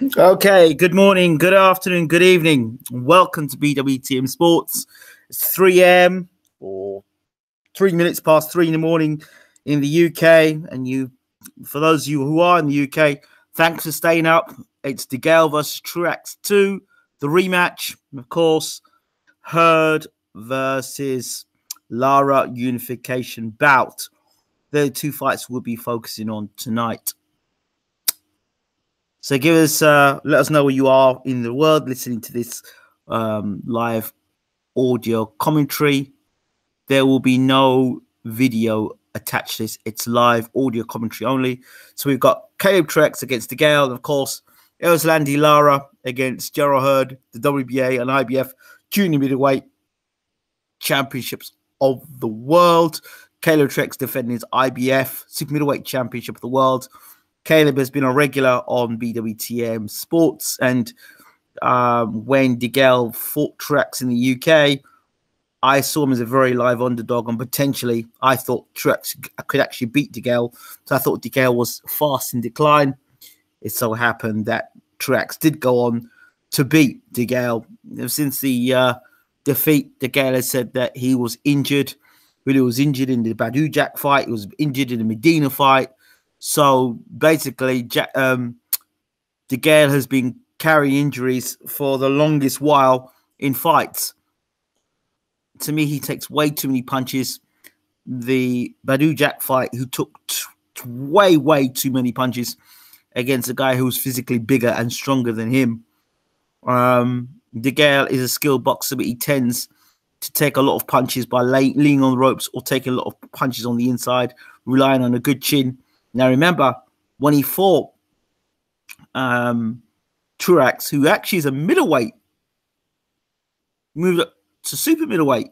Okay, good morning, good afternoon, good evening. Welcome to BWTM Sports. It's 3 a.m. or 3 minutes past 3 in the morning in the UK. And for those of you who are in the UK, thanks for staying up. It's Degale versus Truax 2, the rematch. Of course, Hurd versus Lara unification bout. The two fights we'll be focusing on tonight. So let us know where you are in the world listening to this live audio commentary. There will be no video attached to this. It's live audio commentary only. So we've got Truax against Degale, and of course, Erzlandi Lara against Gerald Hurd, the WBA and IBF junior middleweight championships of the world. Truax defending his IBF super middleweight championship of the world. Caleb has been a regular on BWTM Sports, and when Degale fought Truax in the UK, I saw him as a very live underdog, and potentially I thought Truax could actually beat Degale. So I thought Degale was fast in decline. It so happened that Truax did go on to beat Degale. Since the defeat, Degale has said that he was injured. Really was injured in the Badou-Jack fight. He was injured in the Medina fight. So basically, Degale has been carrying injuries for the longest while in fights. To me, he takes way too many punches. The Badou-Jack fight, who took way too many punches against a guy who was physically bigger and stronger than him. Degale is a skilled boxer, but he tends to take a lot of punches by leaning on the ropes or taking a lot of punches on the inside, relying on a good chin. Now, remember, when he fought Truax, who actually is a middleweight, moved up to super middleweight,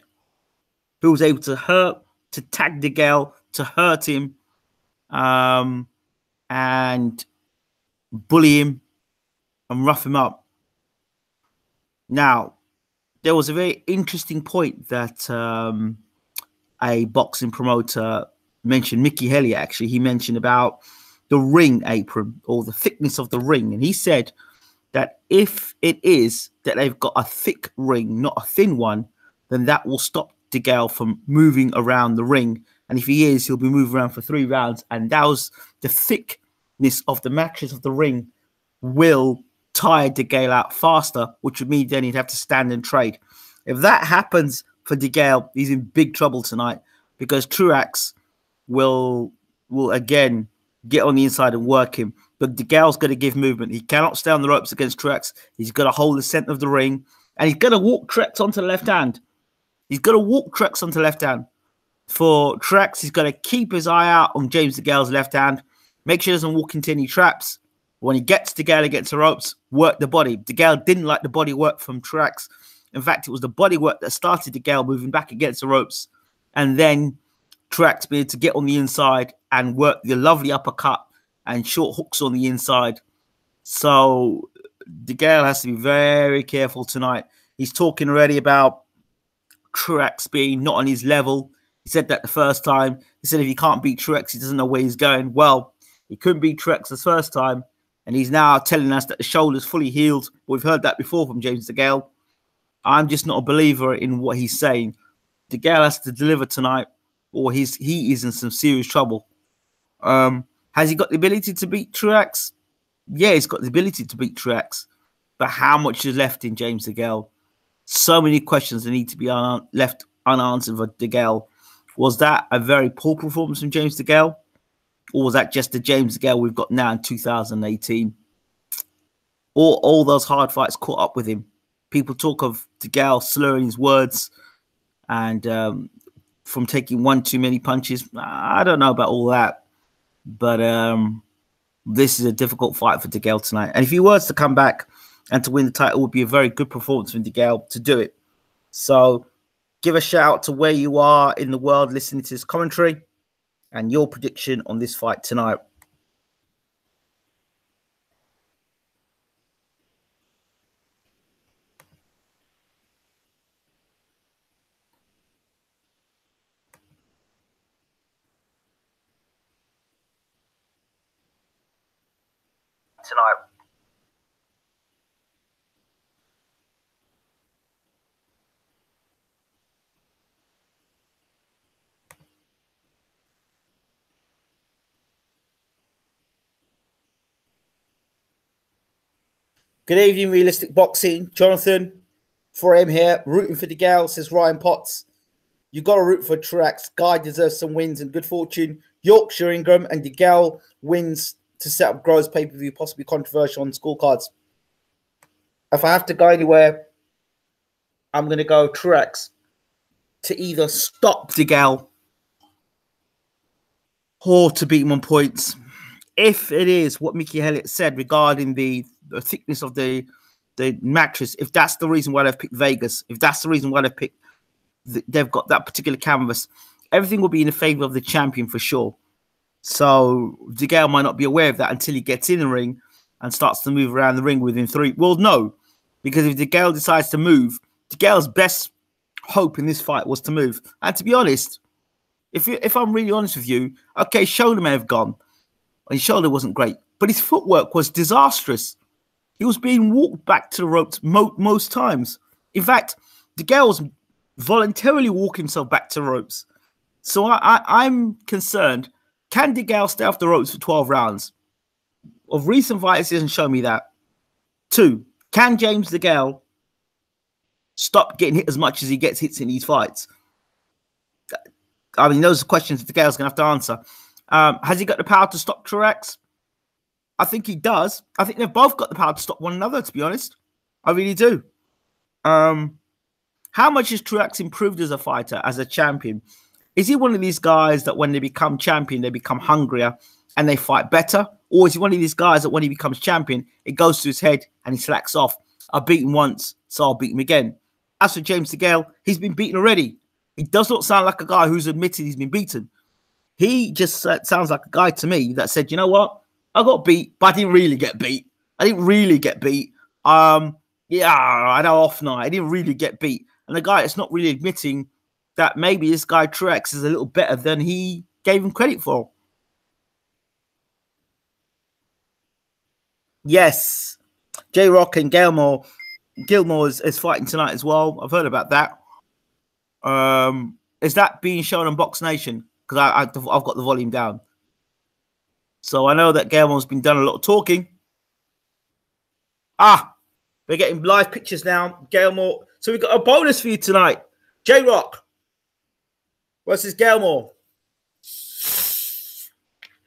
who was able to tag Degale, to hurt him, and bully him and rough him up. Now, there was a very interesting point that a boxing promoter mentioned, Mickey Hellier, actually. He mentioned about the ring apron or the thickness of the ring. And he said that if it is that they've got a thick ring, not a thin one, then that will stop Degale from moving around the ring. And if he is, he'll be moving around for 3 rounds. And that was the thickness of the mattress of the ring will tire Degale out faster, which would mean then he'd have to stand and trade. If that happens for Degale, he's in big trouble tonight, because Truax will again get on the inside and work him. But Degale's going to give movement. He cannot stay on the ropes against Truax. He's got to hold the center of the ring, and he's going to walk Truax onto the left hand. He's got to walk Truax onto the left hand. For Truax, he's got to keep his eye out on James Degale's left hand. Make sure he doesn't walk into any traps. When he gets Degale against the ropes, work the body. Degale didn't like the body work from Truax. In fact, it was the body work that started Degale moving back against the ropes. And then Truax being able to get on the inside and work the lovely uppercut and short hooks on the inside. So Degale has to be very careful tonight. He's talking already about Truax being not on his level. He said that the first time. He said if he can't beat Truax, he doesn't know where he's going. Well, he couldn't beat Truax the first time, and he's now telling us that the shoulder's fully healed. We've heard that before from James Degale. I'm just not a believer in what he's saying. Degale has to deliver tonight, or he is in some serious trouble. Has he got the ability to beat Truax? Yeah, he's got the ability to beat Truax. But how much is left in James Degale? So many questions that need to be left unanswered for Degale. Was that a very poor performance from James Degale? Or was that just the James Degale we've got now in 2018? All those hard fights caught up with him. People talk of Degale slurring his words and from taking one too many punches. I don't know about all that. But this is a difficult fight for Degale tonight. And if he was to come back and to win the title, it would be a very good performance from Degale to do it. So give a shout out to where you are in the world listening to this commentary and your prediction on this fight tonight. Good evening, Realistic Boxing. Jonathan, 4M here, rooting for Degale, says Ryan Potts. You got to root for Truax. Guy deserves some wins and good fortune. Yorkshire, Ingram, and Degale wins to set up Groves pay-per-view, possibly controversial on scorecards. If I have to go anywhere, I'm going to go Truax to either stop Degale or to beat him on points. If it is what Mickey Elliott said regarding the thickness of the mattress, if that's the reason why they've picked Vegas, if that's the reason why they've got that particular canvas, everything will be in the favor of the champion for sure. So Degale might not be aware of that until he gets in the ring and starts to move around the ring within three. Well, no, because if Degale decides to move, Degale's best hope in this fight was to move. And to be honest, if I'm really honest with you, okay, shoulder may have gone, and his shoulder wasn't great, but his footwork was disastrous. He was being walked back to the ropes most times. In fact, Degale was voluntarily walking himself back to the ropes. So I'm concerned. Can Degale stay off the ropes for 12 rounds? Of recent fights, he doesn't show me that. 2, can James Degale stop getting hit as much as he gets hits in these fights? I mean, those are questions Degale's going to have to answer. Has he got the power to stop Truax? I think he does. I think they've both got the power to stop one another, to be honest. I really do. How much has Truax improved as a fighter, as a champion? Is he one of these guys that when they become champion, they become hungrier and they fight better? Or is he one of these guys that when he becomes champion, it goes to his head and he slacks off? I've beaten once, so I'll beat him again. As for James Degale, he's been beaten already. He does not sound like a guy who's admitted he's been beaten. He just sounds like a guy to me that said, you know what? I got beat, but I didn't really get beat. I didn't really get beat. Yeah, I had an off night. I didn't really get beat. And the guy that's not really admitting that maybe this guy Truax is a little better than he gave him credit for. Yes. J-Rock and Gallimore is fighting tonight as well. I've heard about that. Is that being shown on Box Nation? Because I've got the volume down. So I know that Gallimore's been done a lot of talking. We're getting live pictures now. Gallimore. So we've got a bonus for you tonight. J-Rock versus Gallimore.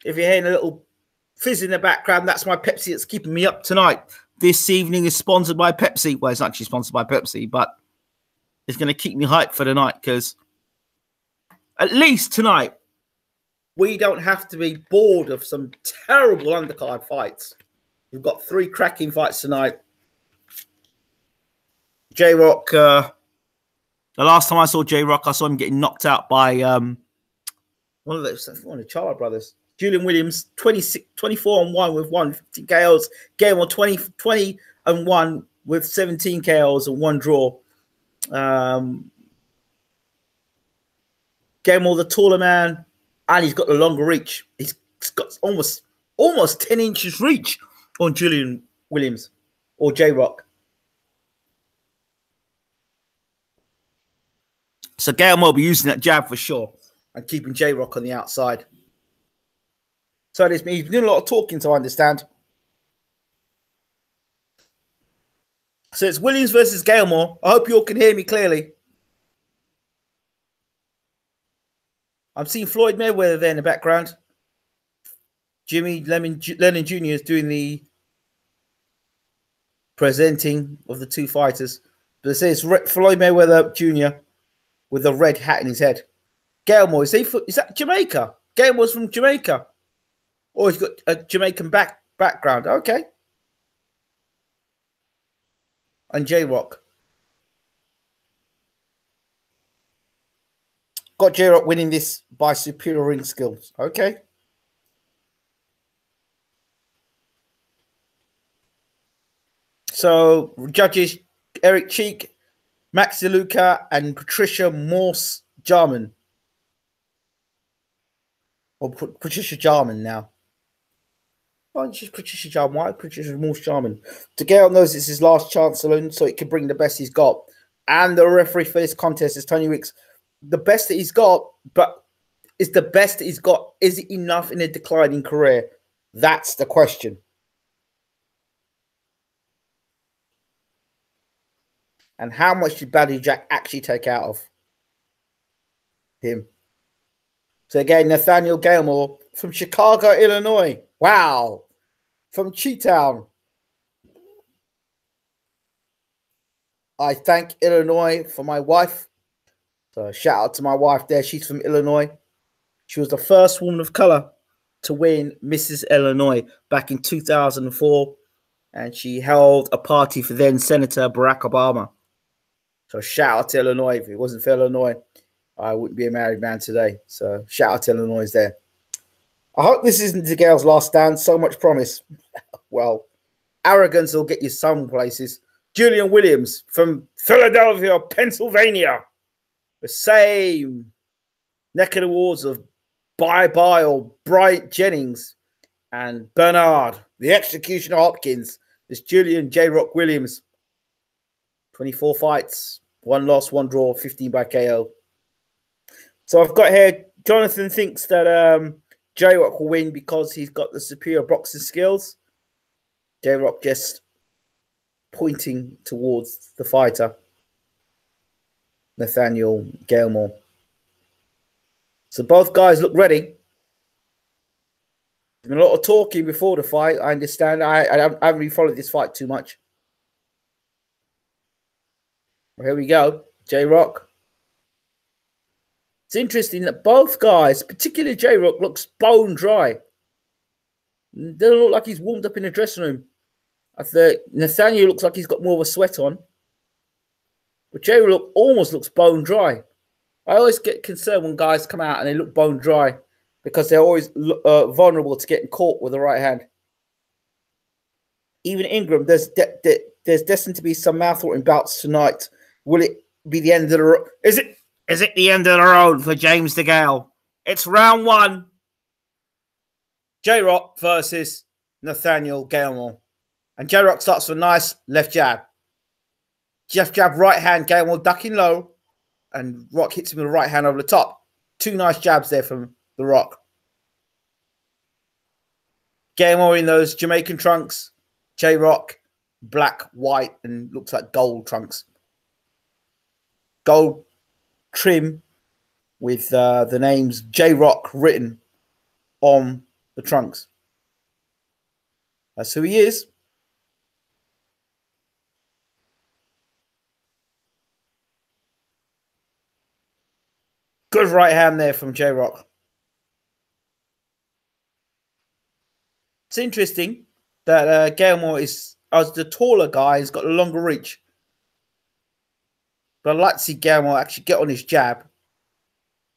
If you're hearing a little fizz in the background, that's my Pepsi that's keeping me up tonight. This evening is sponsored by Pepsi. Well, it's actually sponsored by Pepsi, but it's going to keep me hyped for the night because at least tonight, we don't have to be bored of some terrible undercard fights. We've got 3 cracking fights tonight. J-Rock, the last time I saw J-Rock, I saw him getting knocked out by one of the Charles brothers. Julian Williams, 24-1 with 150 KOs. Gallimore 20-1 with 17 KOs and 1 draw. Gallimore, the taller man, and he's got the longer reach. He's got almost 10 inches reach on Julian Williams or J-Rock. So Gallimore will be using that jab for sure and keeping J-Rock on the outside. So he's been doing a lot of talking, to understand. So it's Williams versus Gallimore. I hope you all can hear me clearly. I'm seeing Floyd Mayweather there in the background. Jimmy Lennon Jr. is doing the presenting of the 2 fighters. But it says Floyd Mayweather Jr. with a red hat in his head. Gallimore, is that Jamaica? Gallimore's from Jamaica. Or he's got a Jamaican background. Okay. And J-Rock. Got J-Rock winning this by superior ring skills. Okay. So, judges Eric Cheek, Max DeLuca, and Patricia Morse-Jarman. Or Patricia Jarman now. Why don't you Patricia Jarman? Why Patricia Morse-Jarman? Degale knows it's his last chance saloon, so it can bring the best he's got. And the referee for this contest is Tony Wicks. The best that he's got, but is the best that he's got, is it enough in a declining career? That's the question. And how much did Badly Jack actually take out of him? So again, Nathaniel Gallimore from Chicago, Illinois. Wow. From Cheetown. I thank Illinois for my wife. So shout out to my wife there. She's from Illinois. She was the first woman of color to win Mrs. Illinois back in 2004. And she held a party for then Senator Barack Obama. So shout out to Illinois. If it wasn't for Illinois, I wouldn't be a married man today. So shout out to Illinois there. I hope this isn't Degale's last stand. So much promise. Well, arrogance will get you some places. Julian Williams from Philadelphia, Pennsylvania. The same neck of the woods of Bye-Bye or Bryant Jennings and Bernard, the Executioner Hopkins. It's Julian J. Rock Williams. 24 fights, 1 loss, 1 draw, 15 by KO. So I've got here, Jonathan thinks that J-Rock will win because he's got the superior boxing skills. J-Rock just pointing towards the fighter, Nathaniel Gallimore. So both guys look ready. There's been a lot of talking before the fight. I understand. I haven't really followed this fight too much. Well, here we go. J-Rock. It's interesting that both guys, particularly J-Rock, looks bone dry. Doesn't look like he's warmed up in the dressing room. I think Nathaniel looks like he's got more of a sweat on. But J-Rock almost looks bone dry. I always get concerned when guys come out and they look bone dry because they're always vulnerable to getting caught with the right hand. Even Ingram, there's destined to be some mouth-watering bouts tonight. Will it be the end of the road? Is it the end of the road for James Degale? It's round 1. J-Rock versus Nathaniel Gallimore. And J-Rock starts with a nice left jab. Left jab, right hand, Gallimore ducking low. And Rock hits him with the right hand over the top. 2 nice jabs there from the Rock. Gallimore in those Jamaican trunks. J-Rock, black, white, and looks like gold trunks. Gold trim with the names J-Rock written on the trunks. That's who he is. Good right hand there from J-Rock. It's interesting that Gallimore is, as the taller guy, has got a longer reach. But I'd like to see Gallimore actually get on his jab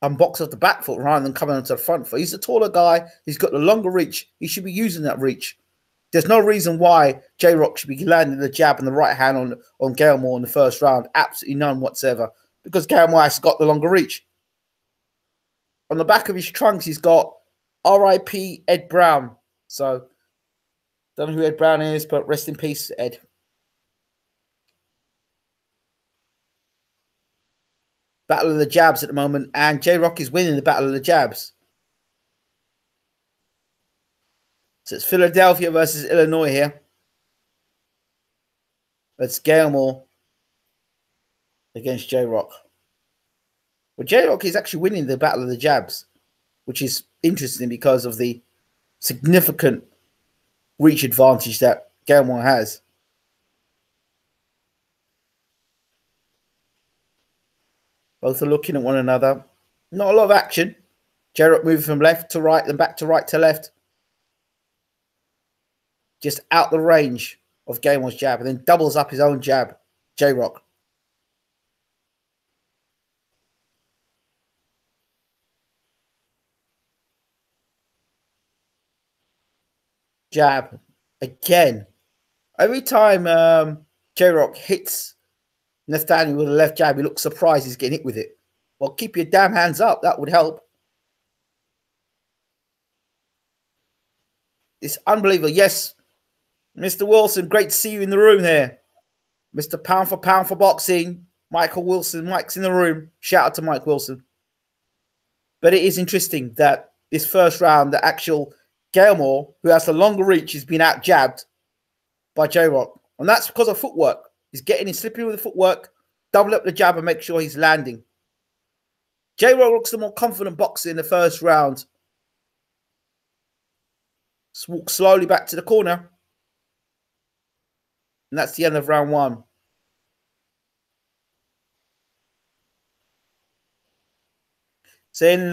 and box off the back foot rather than coming onto the front foot. He's a taller guy. He's got the longer reach. He should be using that reach. There's no reason why J-Rock should be landing the jab and the right hand on Gallimore in the first round. Absolutely none whatsoever. Because Gallimore has got the longer reach. On the back of his trunks, he's got R.I.P. Ed Brown. So, don't know who Ed Brown is, but rest in peace, Ed. Battle of the jabs at the moment, and J-Rock is winning the battle of the jabs. So it's Philadelphia versus Illinois here. That's Gallimore against J-Rock. Well, J-Rock is actually winning the battle of the jabs, which is interesting because of the significant reach advantage that Gallimore has. Both are looking at one another. Not a lot of action. J-Rock moving from left to right, then back to right to left. Just out the range of Gallimore's jab, and then doubles up his own jab. J-Rock. Jab again. Every time J-Rock hits Nathaniel with a left jab, he looks surprised he's getting hit with it. Well, keep your damn hands up. That would help. It's unbelievable. Yes, Mr. Wilson, great to see you in the room here. Mr. Pound for boxing, Michael Wilson. Mike's in the room. Shout out to Mike Wilson. But it is interesting that this first round, the actual Gallimore, who has the longer reach, has been out-jabbed by J-Rock. And that's because of footwork. He's getting in, slipping with the footwork, double up the jab and make sure he's landing. J-Rock looks the more confident boxer in the first round. Just walk slowly back to the corner. And that's the end of round 1. So in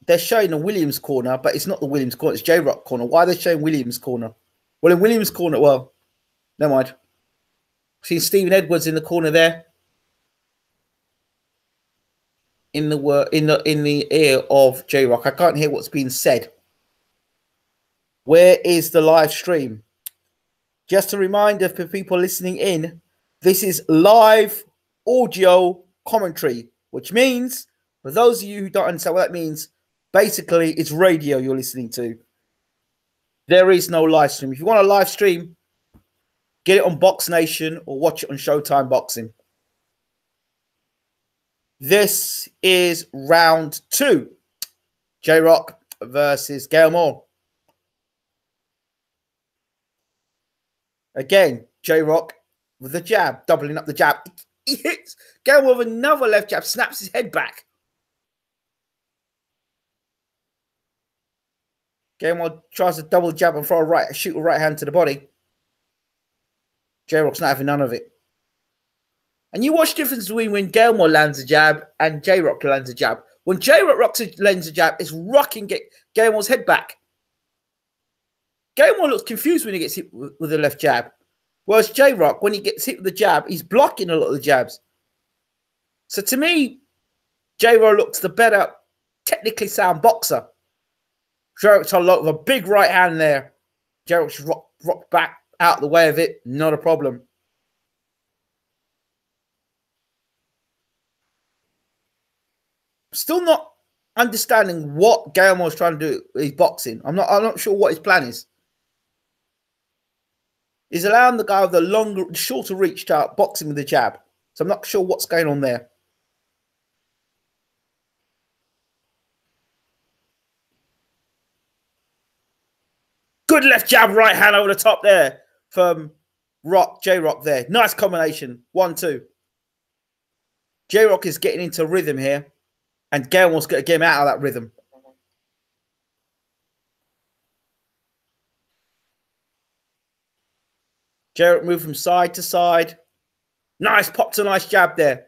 they're showing the Williams corner, but it's not the Williams corner. It's J-Rock corner. Why are they showing Williams corner? Well, in Williams corner, well, never mind. See Stephen Edwards in the corner there. In the ear of J-Rock. I can't hear what's being said. Where is the live stream? Just a reminder for people listening in, this is live audio commentary, which means, for those of you who don't understand what that means, basically it's radio you're listening to. There is no live stream. If you want a live stream, get it on Box Nation or watch it on Showtime Boxing. This is round 2. J-Rock versus Gallimore. Again, J-Rock with the jab, doubling up the jab. He hits Gallimore with another left jab, snaps his head back. Gallimore tries to double jab and throw shoot a right hand to the body. J-Rock's not having none of it. And you watch the difference between when Gallimore lands a jab and J-Rock lands a jab. When J-Rock lands a jab, it's rocking Gallimore's head back. Gallimore looks confused when he gets hit with the left jab. Whereas J-Rock, when he gets hit with the jab, he's blocking a lot of the jabs. So to me, J-Rock looks the better, technically sound boxer. J-Rock's a lot with a big right hand there. J-Rock's rocked back out of the way of it. Not a problem. Still not understanding what Gallimore's trying to do with his boxing. I'm not sure what his plan is. He's allowing the guy with the shorter reach to box him with the jab. So I'm not sure what's going on there. Good left jab, right hand over the top there from J-Rock there. Nice combination. 1-2. J-Rock is getting into rhythm here. And Gallimore's got to get him out of that rhythm. J-Rock moved from side to side. Nice, popped a nice jab there.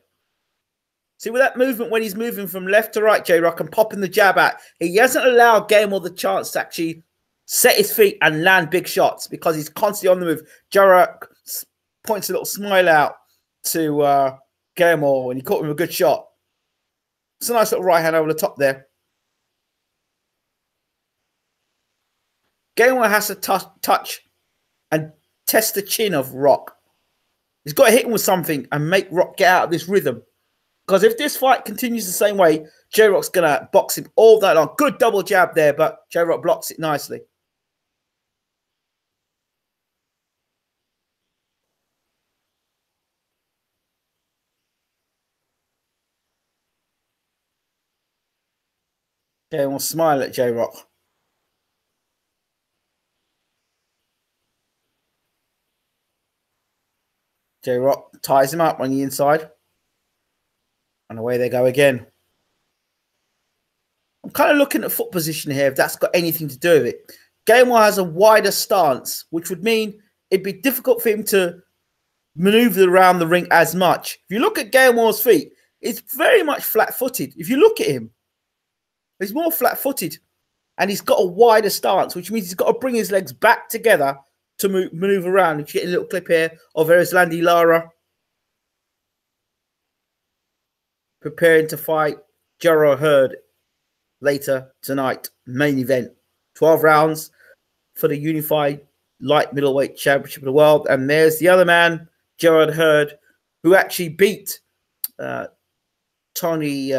See, with that movement, when he's moving from left to right, J-Rock, and popping the jab out, he hasn't allowed Gallimore the chance to actually set his feet and land big shots because he's constantly on the move. J-Rock points a little smile out to Gallimore and he caught him a good shot. It's a nice little right hand over the top there. Gallimore has to touch and test the chin of Rock. He's got to hit him with something and make Rock get out of this rhythm. Because if this fight continues the same way, J-Rock's going to box him all day long. Good double jab there, but J-Rock blocks it nicely. Gallimore smile at J-Rock. J-Rock ties him up on the inside. And away they go again. I'm kind of looking at foot position here, if that's got anything to do with it. Gallimore has a wider stance, which would mean it'd be difficult for him to maneuver around the ring as much. If you look at Gallimore's feet, it's very much flat-footed. If you look at him, he's more flat-footed. And he's got a wider stance, which means he's got to bring his legs back together to maneuver around. You get a little clip here of Erislandy Lara preparing to fight Hurd later tonight. Main event. 12 rounds for the unified light middleweight championship of the world. And there's the other man, Hurd, who actually beat Tony...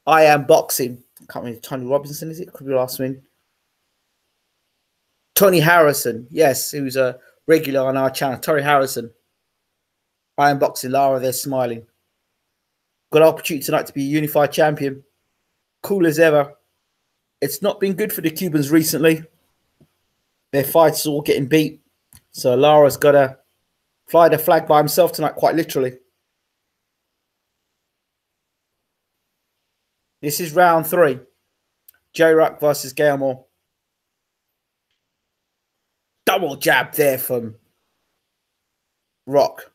I Am Boxing. I can't remember. Tony Robinson, is it? Could be the last one. Tony Harrison. Yes, he was a regular on our channel. Tony Harrison. I Am Boxing. Lara, they're smiling. Got an opportunity tonight to be a unified champion. Cool as ever. It's not been good for the Cubans recently. Their fights are all getting beat. So Lara's got to fly the flag by himself tonight, quite literally. This is round 3. J-Rock versus Gallimore. Double jab there from Rock.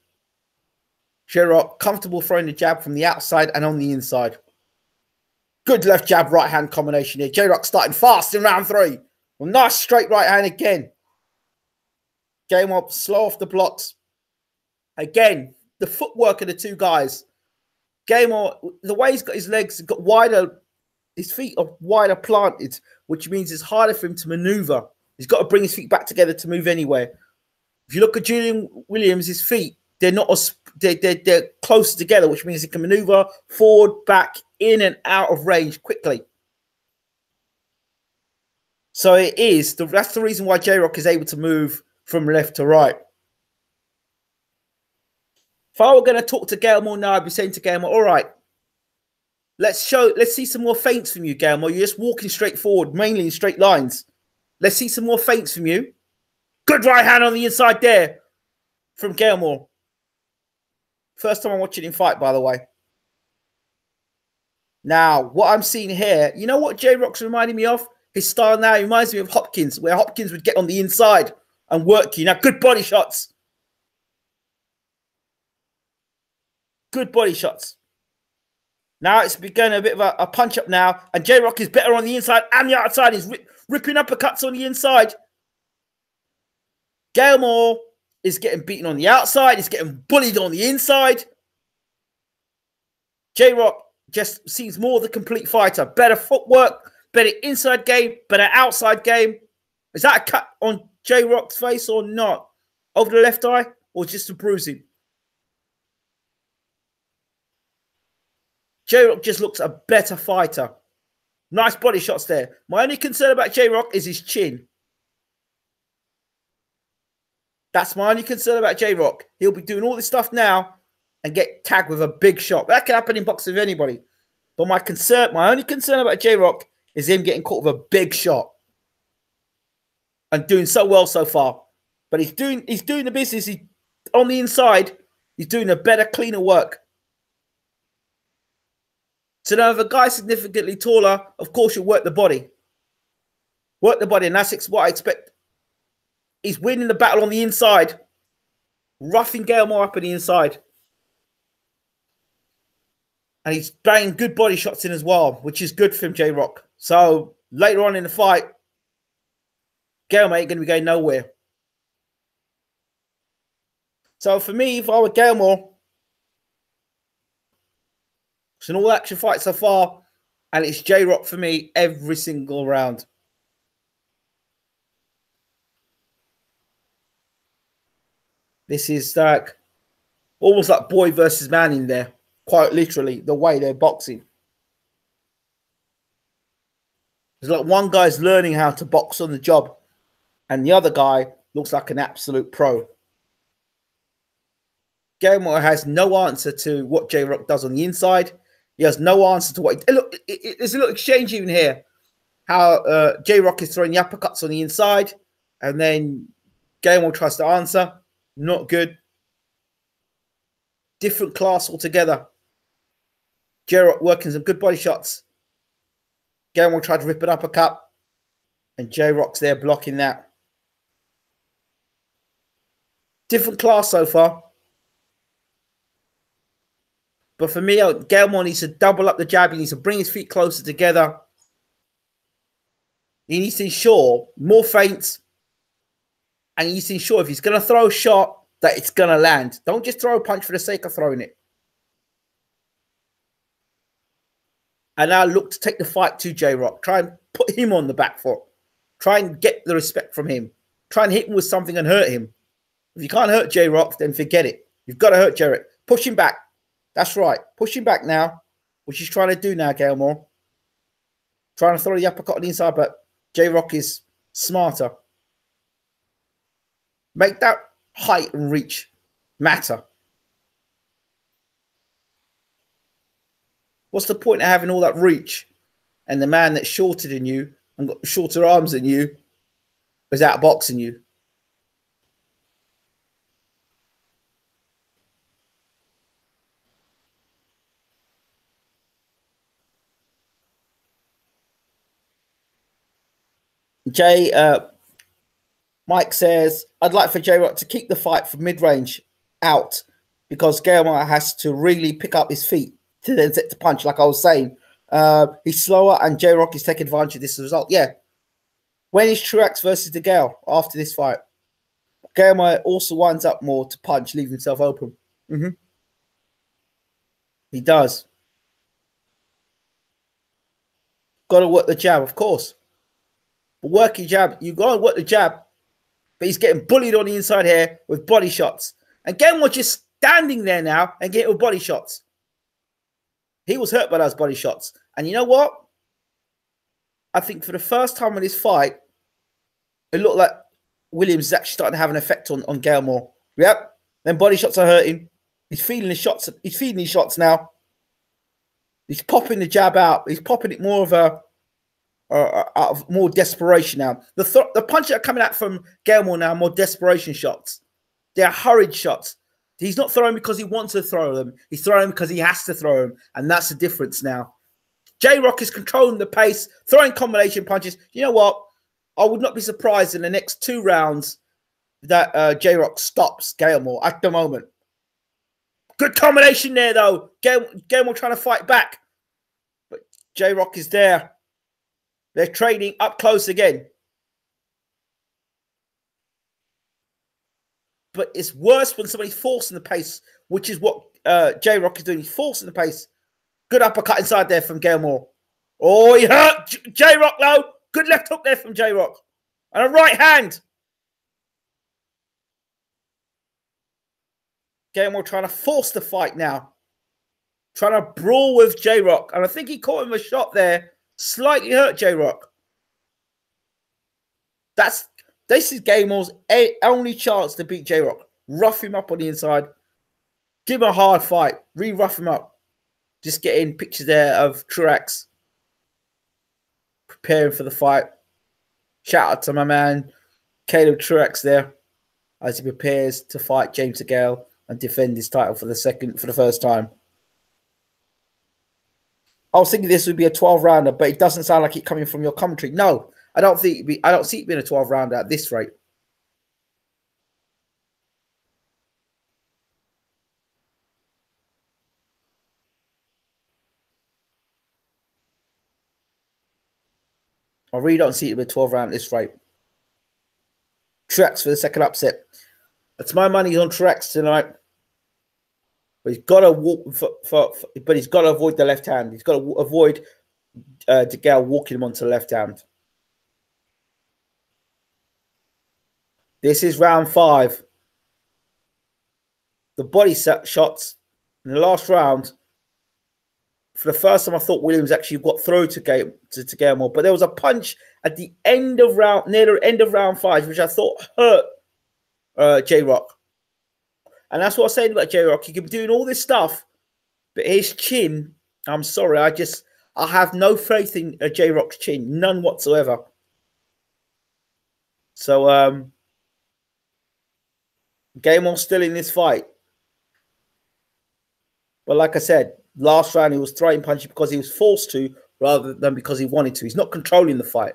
J-Rock comfortable throwing the jab from the outside and on the inside. Good left jab, right hand combination here. J-Rock starting fast in round 3. Well, nice straight right hand again. Gallimore slow off the blocks. Again, the footwork of the two guys. Gallimore, the way he's got his legs, got wider, his feet are wider planted, which means it's harder for him to maneuver. He's got to bring his feet back together to move anywhere. If you look at Julian Williams, his feet, they're not as they're closer together, which means he can maneuver forward, back, in and out of range quickly. So it is that's the reason why J-Rock is able to move from left to right. If I were going to talk to Gallimore now, I'd be saying to Gallimore, all right, let's see some more feints from you, Gallimore. You're just walking straight forward, mainly in straight lines. Let's see some more feints from you. Good right hand on the inside there from Gallimore. First time I'm watching him fight, by the way. Now, what I'm seeing here, you know what J-Rock's reminding me of? His style now reminds me of Hopkins, where Hopkins would get on the inside and work you. Now, good body shots. Good body shots. Now it's begun a bit of a punch-up now, and J-Rock is better on the inside and the outside. He's ripping uppercuts on the inside. Gallimore is getting beaten on the outside. He's getting bullied on the inside. J-Rock just seems more the complete fighter. Better footwork, better inside game, better outside game. Is that a cut on J-Rock's face or not? Over the left eye or just a bruising? J-Rock just looks a better fighter. Nice body shots there. My only concern about J-Rock is his chin. That's my only concern about J-Rock. He'll be doing all this stuff now and get tagged with a big shot. That can happen in boxing with anybody. But my only concern about J-Rock is him getting caught with a big shot. And doing so well so far. But he's doing the business. On the inside, he's doing a better, cleaner work. So now if a guy's significantly taller, of course you work the body. Work the body, and that's what I expect. He's winning the battle on the inside. Roughing Gallimore up on the inside. And he's banging good body shots in as well, which is good for him, J-Rock. So later on in the fight, Gallimore ain't going to be going nowhere. So for me, if I were Gallimore, it's an all-action fight so far, and it's J-Rock for me every single round. This is like almost like boy versus man in there, quite literally, the way they're boxing. It's like one guy's learning how to box on the job, and the other guy looks like an absolute pro. Gallimore has no answer to what J-Rock does on the inside. He has no answer to what... Look, there's a little exchange even here. How J-Rock is throwing the uppercuts on the inside. And then Gallimore tries to answer. Not good. Different class altogether. J-Rock working some good body shots. Gallimore tried to rip an uppercut. And J-Rock's there blocking that. Different class so far. But for me, Gallimore needs to double up the jab. He needs to bring his feet closer together. He needs to ensure more feints. And he needs to ensure if he's going to throw a shot, that it's going to land. Don't just throw a punch for the sake of throwing it. And now look to take the fight to J-Rock. Try and put him on the back foot. Try and get the respect from him. Try and hit him with something and hurt him. If you can't hurt J-Rock, then forget it. You've got to hurt J-Rock. Push him back. That's right. Push him back now, which he's trying to do now, Gallimore. Trying to throw the uppercut on the inside, but J-Rock is smarter. Make that height and reach matter. What's the point of having all that reach and the man that's shorter than you and got shorter arms than you is outboxing you? Mike says, I'd like for J-Rock to keep the fight from mid-range out because Gallimore has to really pick up his feet to then set to punch, like I was saying. He's slower and J-Rock is taking advantage of this result. Yeah. When is Truax versus Degale after this fight? Gallimore also winds up more to punch, leaving himself open. He does. Got to work the jab, of course. But working jab, you got to work the jab. But he's getting bullied on the inside here with body shots. And Gallimore just standing there now and getting with body shots. He was hurt by those body shots. And you know what? I think for the first time in this fight, it looked like Williams is actually starting to have an effect on Gallimore. Yep. Then body shots are hurting. He's feeding the shots. He's feeding these shots now. He's popping the jab out. He's popping it more of a out of more desperation now. The punches that are coming out from Gallimore now are more desperation shots. They're hurried shots. He's not throwing because he wants to throw them. He's throwing because he has to throw them. And that's the difference now. J-Rock is controlling the pace, throwing combination punches. You know what? I would not be surprised in the next 2 rounds that J-Rock stops Gallimore at the moment. Good combination there, though. Gallimore trying to fight back. But J-Rock is there. They're trading up close again. But it's worse when somebody's forcing the pace, which is what J-Rock is doing. He's forcing the pace. Good uppercut inside there from Gallimore. Oh, he hurt J-Rock, though. Good left hook there from J-Rock. And a right hand. Gallimore trying to force the fight now. Trying to brawl with J-Rock. And I think he caught him a shot there. Slightly hurt J-Rock. This is Gallimore's only chance to beat J-Rock. Rough him up on the inside. Give him a hard fight. Re-rough him up. Just getting pictures there of Truax preparing for the fight. Shout out to my man Caleb Truax there as he prepares to fight James Degale and defend his title for the first time. I was thinking this would be a 12-rounder, but it doesn't sound like it coming from your commentary. No, I don't see it being a 12-rounder at this rate. I really don't see it being a 12-round at this rate. Truax for the second upset. That's my money on Truax tonight. But he's got to walk but he's got to avoid the left hand. He's got to avoid Degale walking him onto the left hand. This is round 5. The body shots in the last round. For the first time, I thought Williams actually got through to Gallimore, but there was a punch at the end of near the end of round 5, which I thought hurt J-Rock. And that's what I was saying about J-Rock. He can be doing all this stuff, but his chin, I'm sorry, I have no faith in J-Rock's chin, none whatsoever. So, Gallimore's still in this fight. But like I said, last round he was throwing punches because he was forced to rather than because he wanted to. He's not controlling the fight.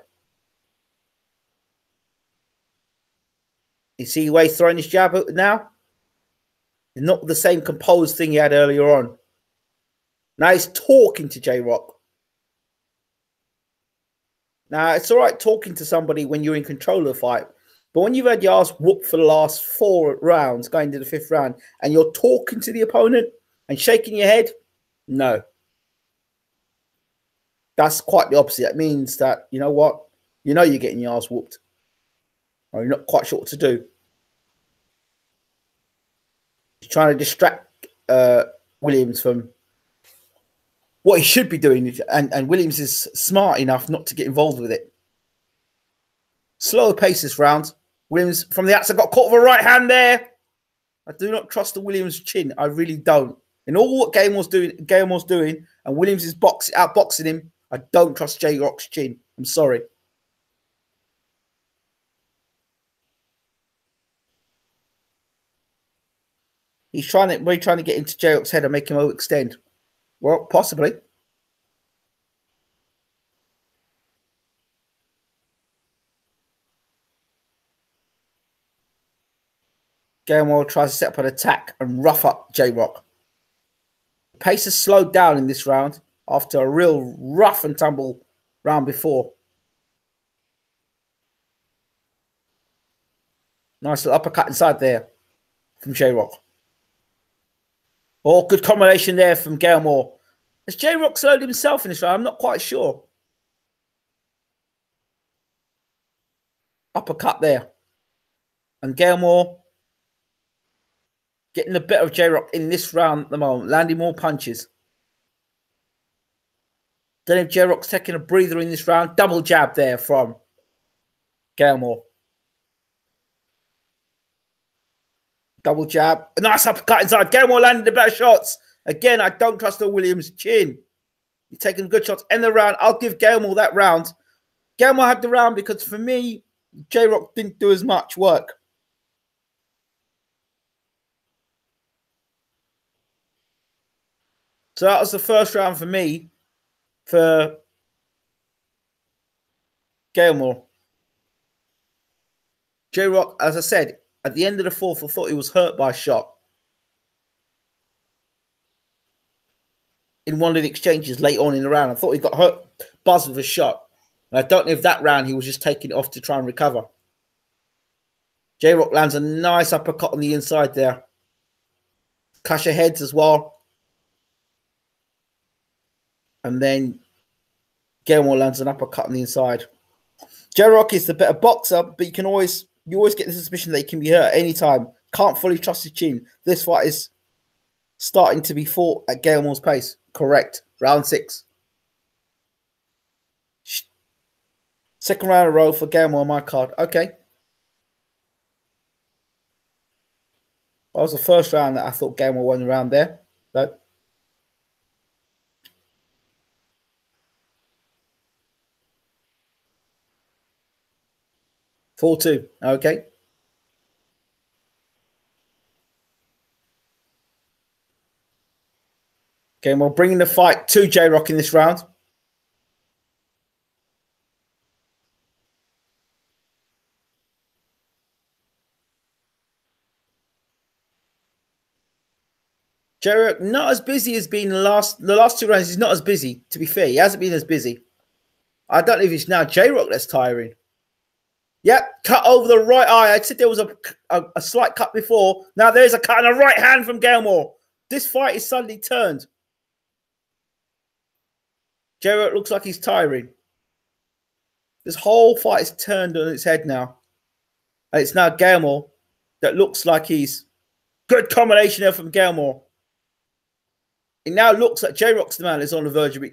You see the way he's throwing his jab now? It's not the same composed thing he had earlier on. Now he's talking to J-Rock. Now, it's all right talking to somebody when you're in control of the fight. But when you've had your ass whooped for the last 4 rounds, going to the 5th round, and you're talking to the opponent and shaking your head, no. That's quite the opposite. That means that, you know what? You know you're getting your ass whooped. Or you're not quite sure what to do. He's trying to distract Williams from what he should be doing. And Williams is smart enough not to get involved with it. Slower pace this round. Williams from the outside got caught with a right hand there. I do not trust the Williams chin. I really don't. In all what Gallimore's doing, and Williams is outboxing him, I don't trust J-Rock's chin. I'm sorry. He's trying to get into J-Rock's head and make him overextend. Well, possibly. Gallimore tries to set up an attack and rough up J-Rock. Pace has slowed down in this round after a real rough and tumble round before. Nice little uppercut inside there from J-Rock. Oh, good combination there from Gallimore. Has J-Rock slowed himself in this round? I'm not quite sure. Uppercut there. And Gallimore getting the better of J-Rock in this round at the moment, landing more punches. Don't know if J-Rock's taking a breather in this round. Double jab there from Gallimore. Double jab. A nice uppercut inside. Gallimore landing the better shots. Again, I don't trust the Williams chin. He's taking good shots. End the round. I'll give Gallimore that round. Gallimore had the round because for me, J-Rock didn't do as much work. So that was the first round for me for Gallimore. J-Rock, as I said, at the end of the fourth, I thought he was hurt by a shot. In one of the exchanges late on in the round, I thought he got hurt, buzzed with a shot. And I don't know if that round he was just taking it off to try and recover. J-Rock lands a nice uppercut on the inside there. Clash of heads as well. And then Gallimore lands an uppercut on the inside. J-Rock is the better boxer, but you always get the suspicion that he can be hurt anytime. Can't fully trust his chin. This fight is starting to be fought at Gallimore's pace. Correct. Round 6. Second round in a row for Gallimore on my card. Okay. That was the first round that I thought Gallimore won around there. No. Four-2. Okay. Okay, well, bringing the fight to J-Rock in this round. J-Rock not as busy as been the last 2 rounds. He's not as busy, to be fair. He hasn't been as busy. I don't know if it's now J-Rock that's tiring. Yep, cut over the right eye. I said there was a slight cut before. Now there's a cut on the right hand from Gallimore. This fight is suddenly turned. J-Rock looks like he's tiring. This whole fight is turned on its head now. And it's now Gallimore that looks like he's... Good combination there from Gallimore. It now looks like J-Rock's the man is on the verge of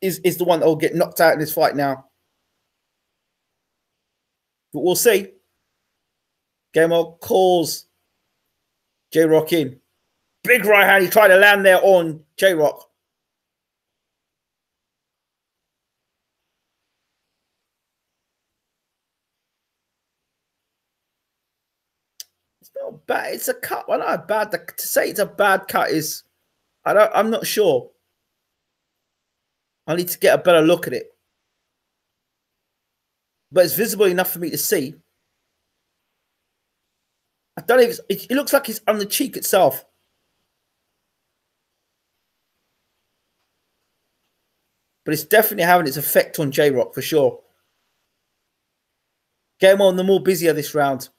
is the one that will get knocked out in this fight now. But we'll see. Gallimore calls J-Rock in. Big right hand. He tried to land there on J-Rock. It's not bad. It's a cut. Well, not bad. To say it's a bad cut is... I'm not sure. I need to get a better look at it. But it's visible enough for me to see. I don't know if it looks like it's on the cheek itself. But it's definitely having its effect on J-Rock for sure. Game on, the more busier this round.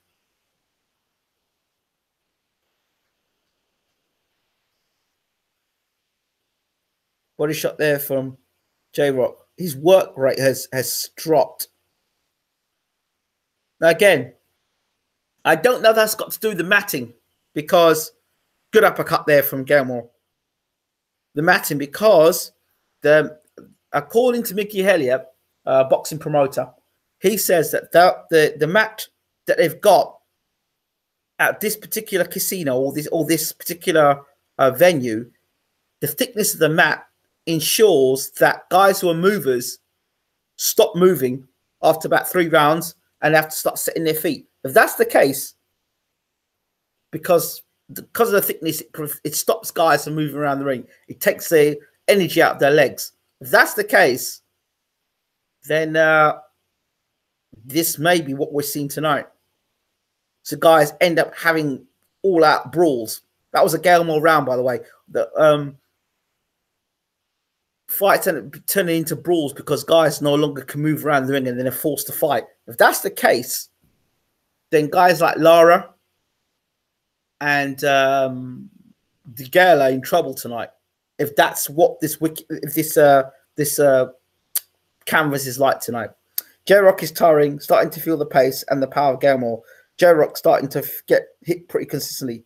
Body shot there from J-Rock. His work rate has dropped. Now, again, I don't know if that's got to do with the matting because good uppercut there from Gallimore. The matting because according to Mickey Hellier, boxing promoter, he says that the mat that they've got at this particular casino or this particular venue, the thickness of the mat ensures that guys who are movers stop moving after about 3 rounds and have to start setting their feet. If that's the case, because of the thickness, it stops guys from moving around the ring. It takes the energy out of their legs. If that's the case, then this may be what we're seeing tonight. So guys end up having all-out brawls. That was a Gallimore round, by the way. The fights turning into brawls because guys no longer can move around the ring and then they're forced to fight. If that's the case, then guys like Lara and Degale are in trouble tonight. If that's what this canvas is like tonight. J-Rock is tiring, starting to feel the pace and the power of Gallimore. J-Rock starting to get hit pretty consistently.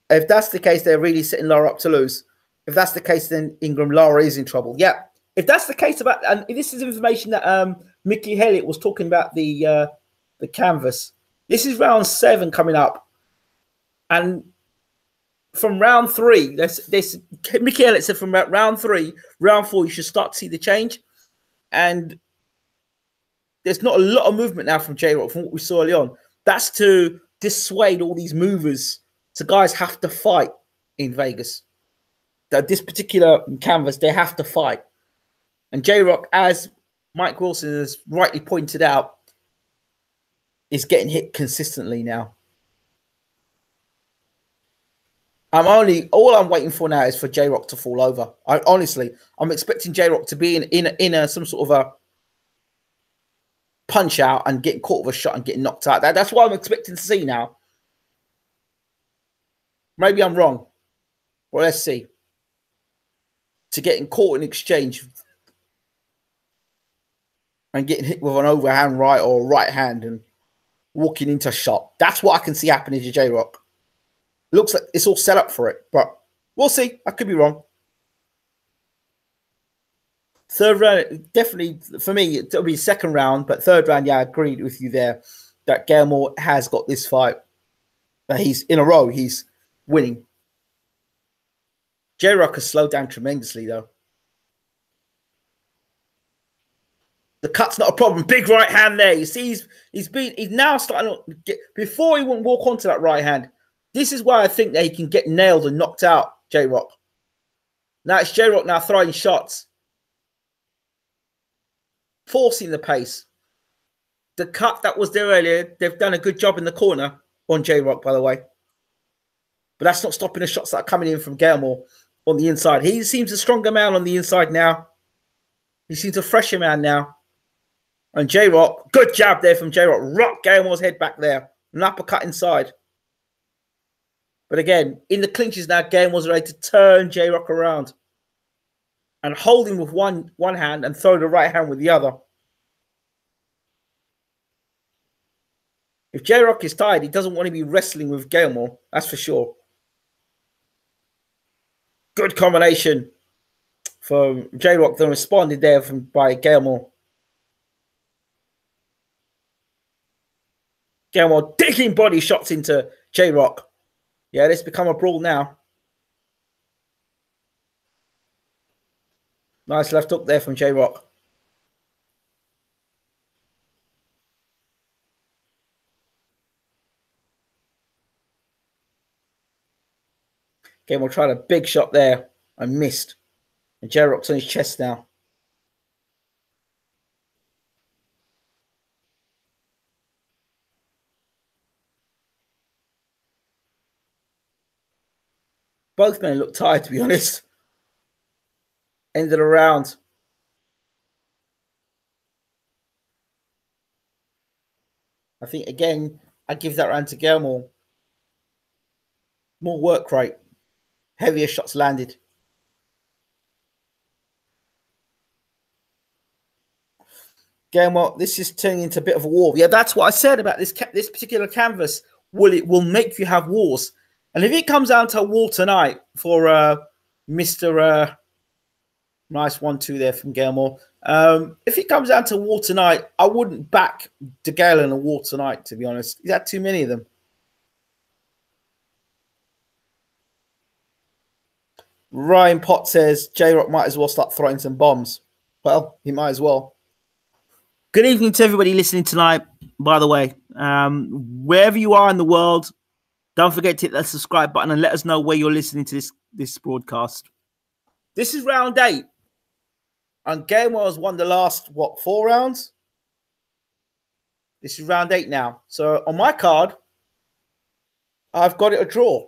If that's the case, they're really setting Lara up to lose. If that's the case, then Ingram, Lara is in trouble. Yeah. If that's the case about, and this is information that Mickey Elliott was talking about the canvas. This is round 7 coming up. And from round 3, Mickey Elliott said from round 3, round 4, you should start to see the change. And there's not a lot of movement now from J-Rock from what we saw early on. That's to dissuade all these movers. So guys have to fight in Vegas. That this particular canvas, they have to fight. And J-Rock, as Mike Wilson has rightly pointed out, is getting hit consistently now. All I'm waiting for now is for J-Rock to fall over. I'm expecting J-Rock to be in some sort of a punch out and getting caught with a shot and getting knocked out. That's what I'm expecting to see now. Maybe I'm wrong. Well, let's see. To getting caught in exchange and getting hit with an overhand right or right hand and walking into a shot. That's what I can see happening to J-Rock. Looks like it's all set up for it, but we'll see. I could be wrong. Third round, definitely for me, it'll be second round, but third round, yeah, I agreed with you there that Gallimore has got this fight. That he's in a row, he's winning. J-Rock has slowed down tremendously, though. The cut's not a problem. Big right hand there. You see, he's now starting to get, before he wouldn't walk onto that right hand. This is why I think that he can get nailed and knocked out, J-Rock. Now it's J-Rock now throwing shots. Forcing the pace. The cut that was there earlier, they've done a good job in the corner on J-Rock, by the way. But that's not stopping the shots that are coming in from Gallimore on the inside. He seems a stronger man on the inside now. He seems a fresher man now. And J-Rock, good jab there from J-Rock. Rock Gallimore's head back there. An uppercut inside. But again, in the clinches now, Gallimore's ready to turn J-Rock around. And hold him with one hand and throw the right hand with the other. If J-Rock is tired, he doesn't want to be wrestling with Gallimore. That's for sure. Good combination from J-Rock, then responded there by Gallimore. Gallimore digging body shots into J-Rock. Yeah, this become a brawl now. Nice left hook there from J-Rock. Gallimore tried a big shot there and missed. And J-Rock's on his chest now. Both men look tired, to be honest. End of the round. I think, again, I give that round to Gallimore. More work rate. Heavier shots landed. Gallimore, this is turning into a bit of a war. Yeah, that's what I said about this particular canvas. It will make you have wars. And if it comes down to a war tonight for Mr. Nice 1-2 there from Gallimore. If it comes down to war tonight, I wouldn't back Degale in a war tonight, to be honest. He's had too many of them. Ryan Pott says J-Rock might as well start throwing some bombs. Well, he might as well. Good evening to everybody listening tonight, by the way. Wherever you are in the world, don't forget to hit that subscribe button and let us know where you're listening to this broadcast. This is round 8. And Gallimore has won the last, 4 rounds? This is round 8 now. So on my card, I've got it a draw.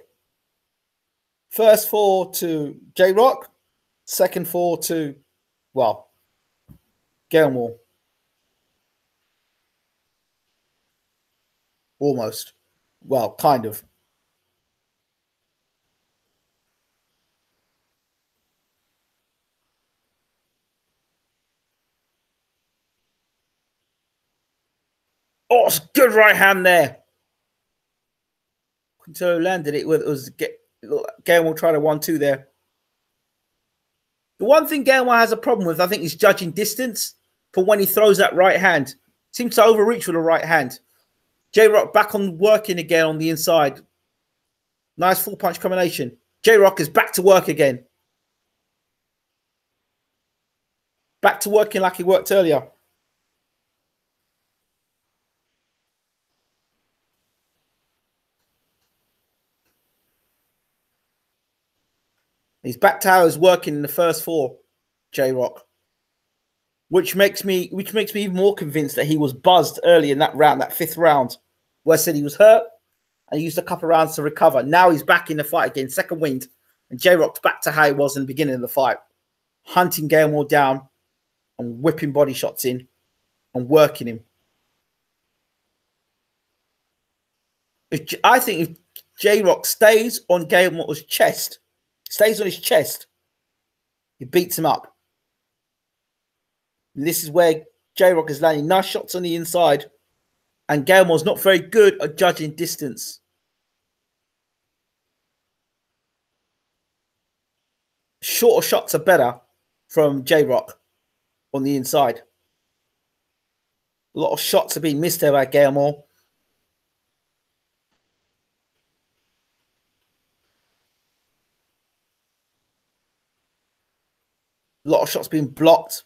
First 4 to J-Rock. Second 4 to, well, Gallimore. Almost. Well, kind of. Oh, it's a good right hand there. Quintero landed it. It was Gallimore tried a 1-2 there. The one thing Gallimore has a problem with, I think, is judging distance for when he throws that right hand. Seems to overreach with the right hand. J-Rock back on working again on the inside. Nice full punch combination. J-Rock is back to work again. Back to working like he worked earlier. He's back to how he was working in the first 4, J-Rock. Which makes me even more convinced that he was buzzed early in that round, that 5th round, where I said he was hurt and he used a couple of rounds to recover. Now he's back in the fight again, second wind, and J-Rock's back to how he was in the beginning of the fight, hunting Gallimore down and whipping body shots in and working him. I think if J-Rock stays on Gallimore's chest, stays on his chest, he beats him up. And this is where J-Rock is landing nice shots on the inside, and Gallimore's not very good at judging distance. Shorter shots are better from J-Rock on the inside. A lot of shots are being missed there by Gallimore. A lot of shots being blocked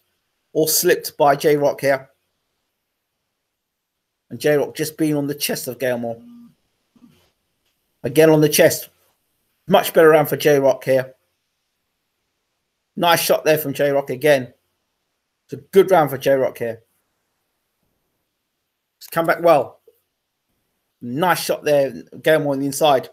or slipped by J-Rock here. And J-Rock just being on the chest of Gallimore. Again on the chest. Much better round for J-Rock here. Nice shot there from J-Rock again. It's a good round for J-Rock here. It's come back well. Nice shot there, Gallimore on the inside.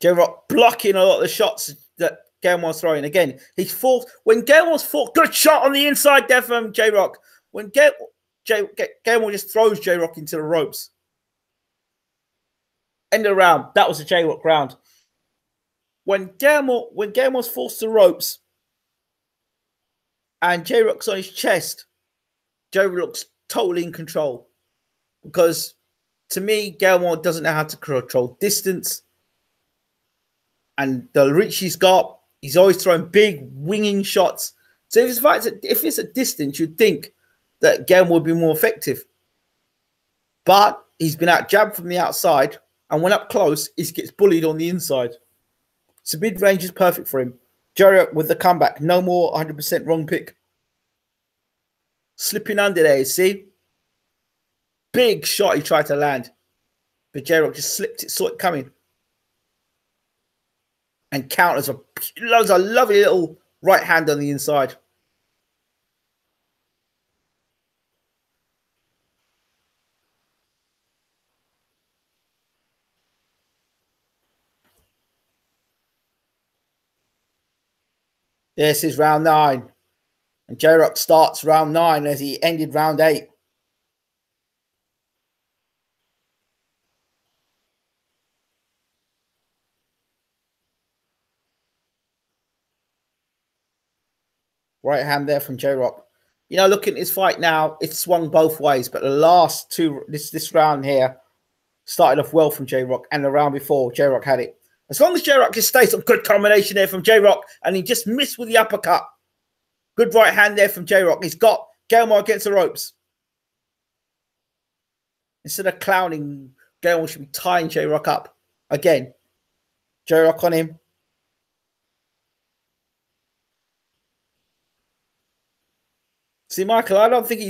J-Rock blocking a lot of the shots that Gallimore's throwing. Again, he's forced. When Gallimore's forced, good shot on the inside there from J-Rock. When Gallimore just throws J-Rock into the ropes. End of the round. That was a J-Rock round. When Gallimore's forced to ropes and J-Rock's on his chest, J-Rock's totally in control. Because to me, Gallimore doesn't know how to control distance. And the reach he's got, he's always throwing big winging shots. So if it's at distance, you'd think that Gallimore would be more effective. But he's been out jabbed from the outside, and when up close, he gets bullied on the inside. So mid-range is perfect for him. J-Rock with the comeback. No more 100% wrong pick. Slipping under there, you see? Big shot he tried to land. But J-Rock just slipped it, saw it coming. And counters a lovely little right hand on the inside. This is round 9. And J-Rock starts round 9 as he ended round 8. Right hand there from J-Rock. You know, looking at his fight now, it's swung both ways. But the last two, this round here, started off well from J-Rock. And the round before, J-Rock had it. As long as J-Rock just stays on, good combination there from J-Rock. And he just missed with the uppercut. Good right hand there from J-Rock. He's got Gallimore against the ropes. Instead of clowning, Gallimore should be tying J-Rock up. Again, J-Rock on him. See, Michael, I don't think he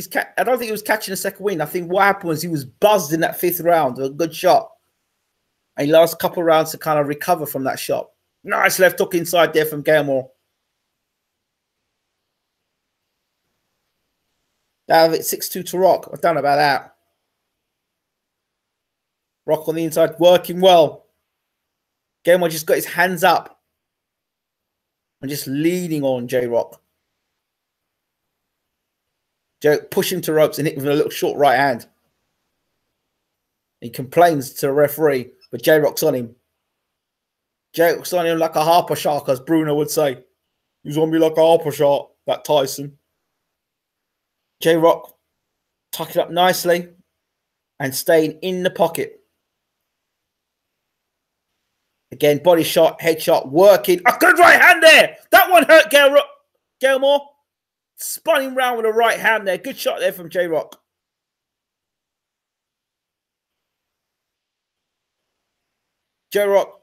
was catching a second win. I think what happened was he was buzzed in that 5th round. A good shot. And he lost a couple of rounds to kind of recover from that shot. Nice left hook inside there from Gallimore. Out of it, 6-2 to Rock. I don't know about that. Rock on the inside, working well. Gallimore just got his hands up and just leaning on J-Rock. J-Rock push him to ropes and hit him with a little short right hand. He complains to the referee, but J-Rock's on him. J-Rock's on him like a Harper shark, as Bruno would say. He's on me like a Harper shark, that Tyson. J-Rock tucking up nicely and staying in the pocket. Again, body shot, head shot, working. A good right hand there. That one hurt Gallimore. Spun him round with a right hand there. Good shot there from J-Rock. J-Rock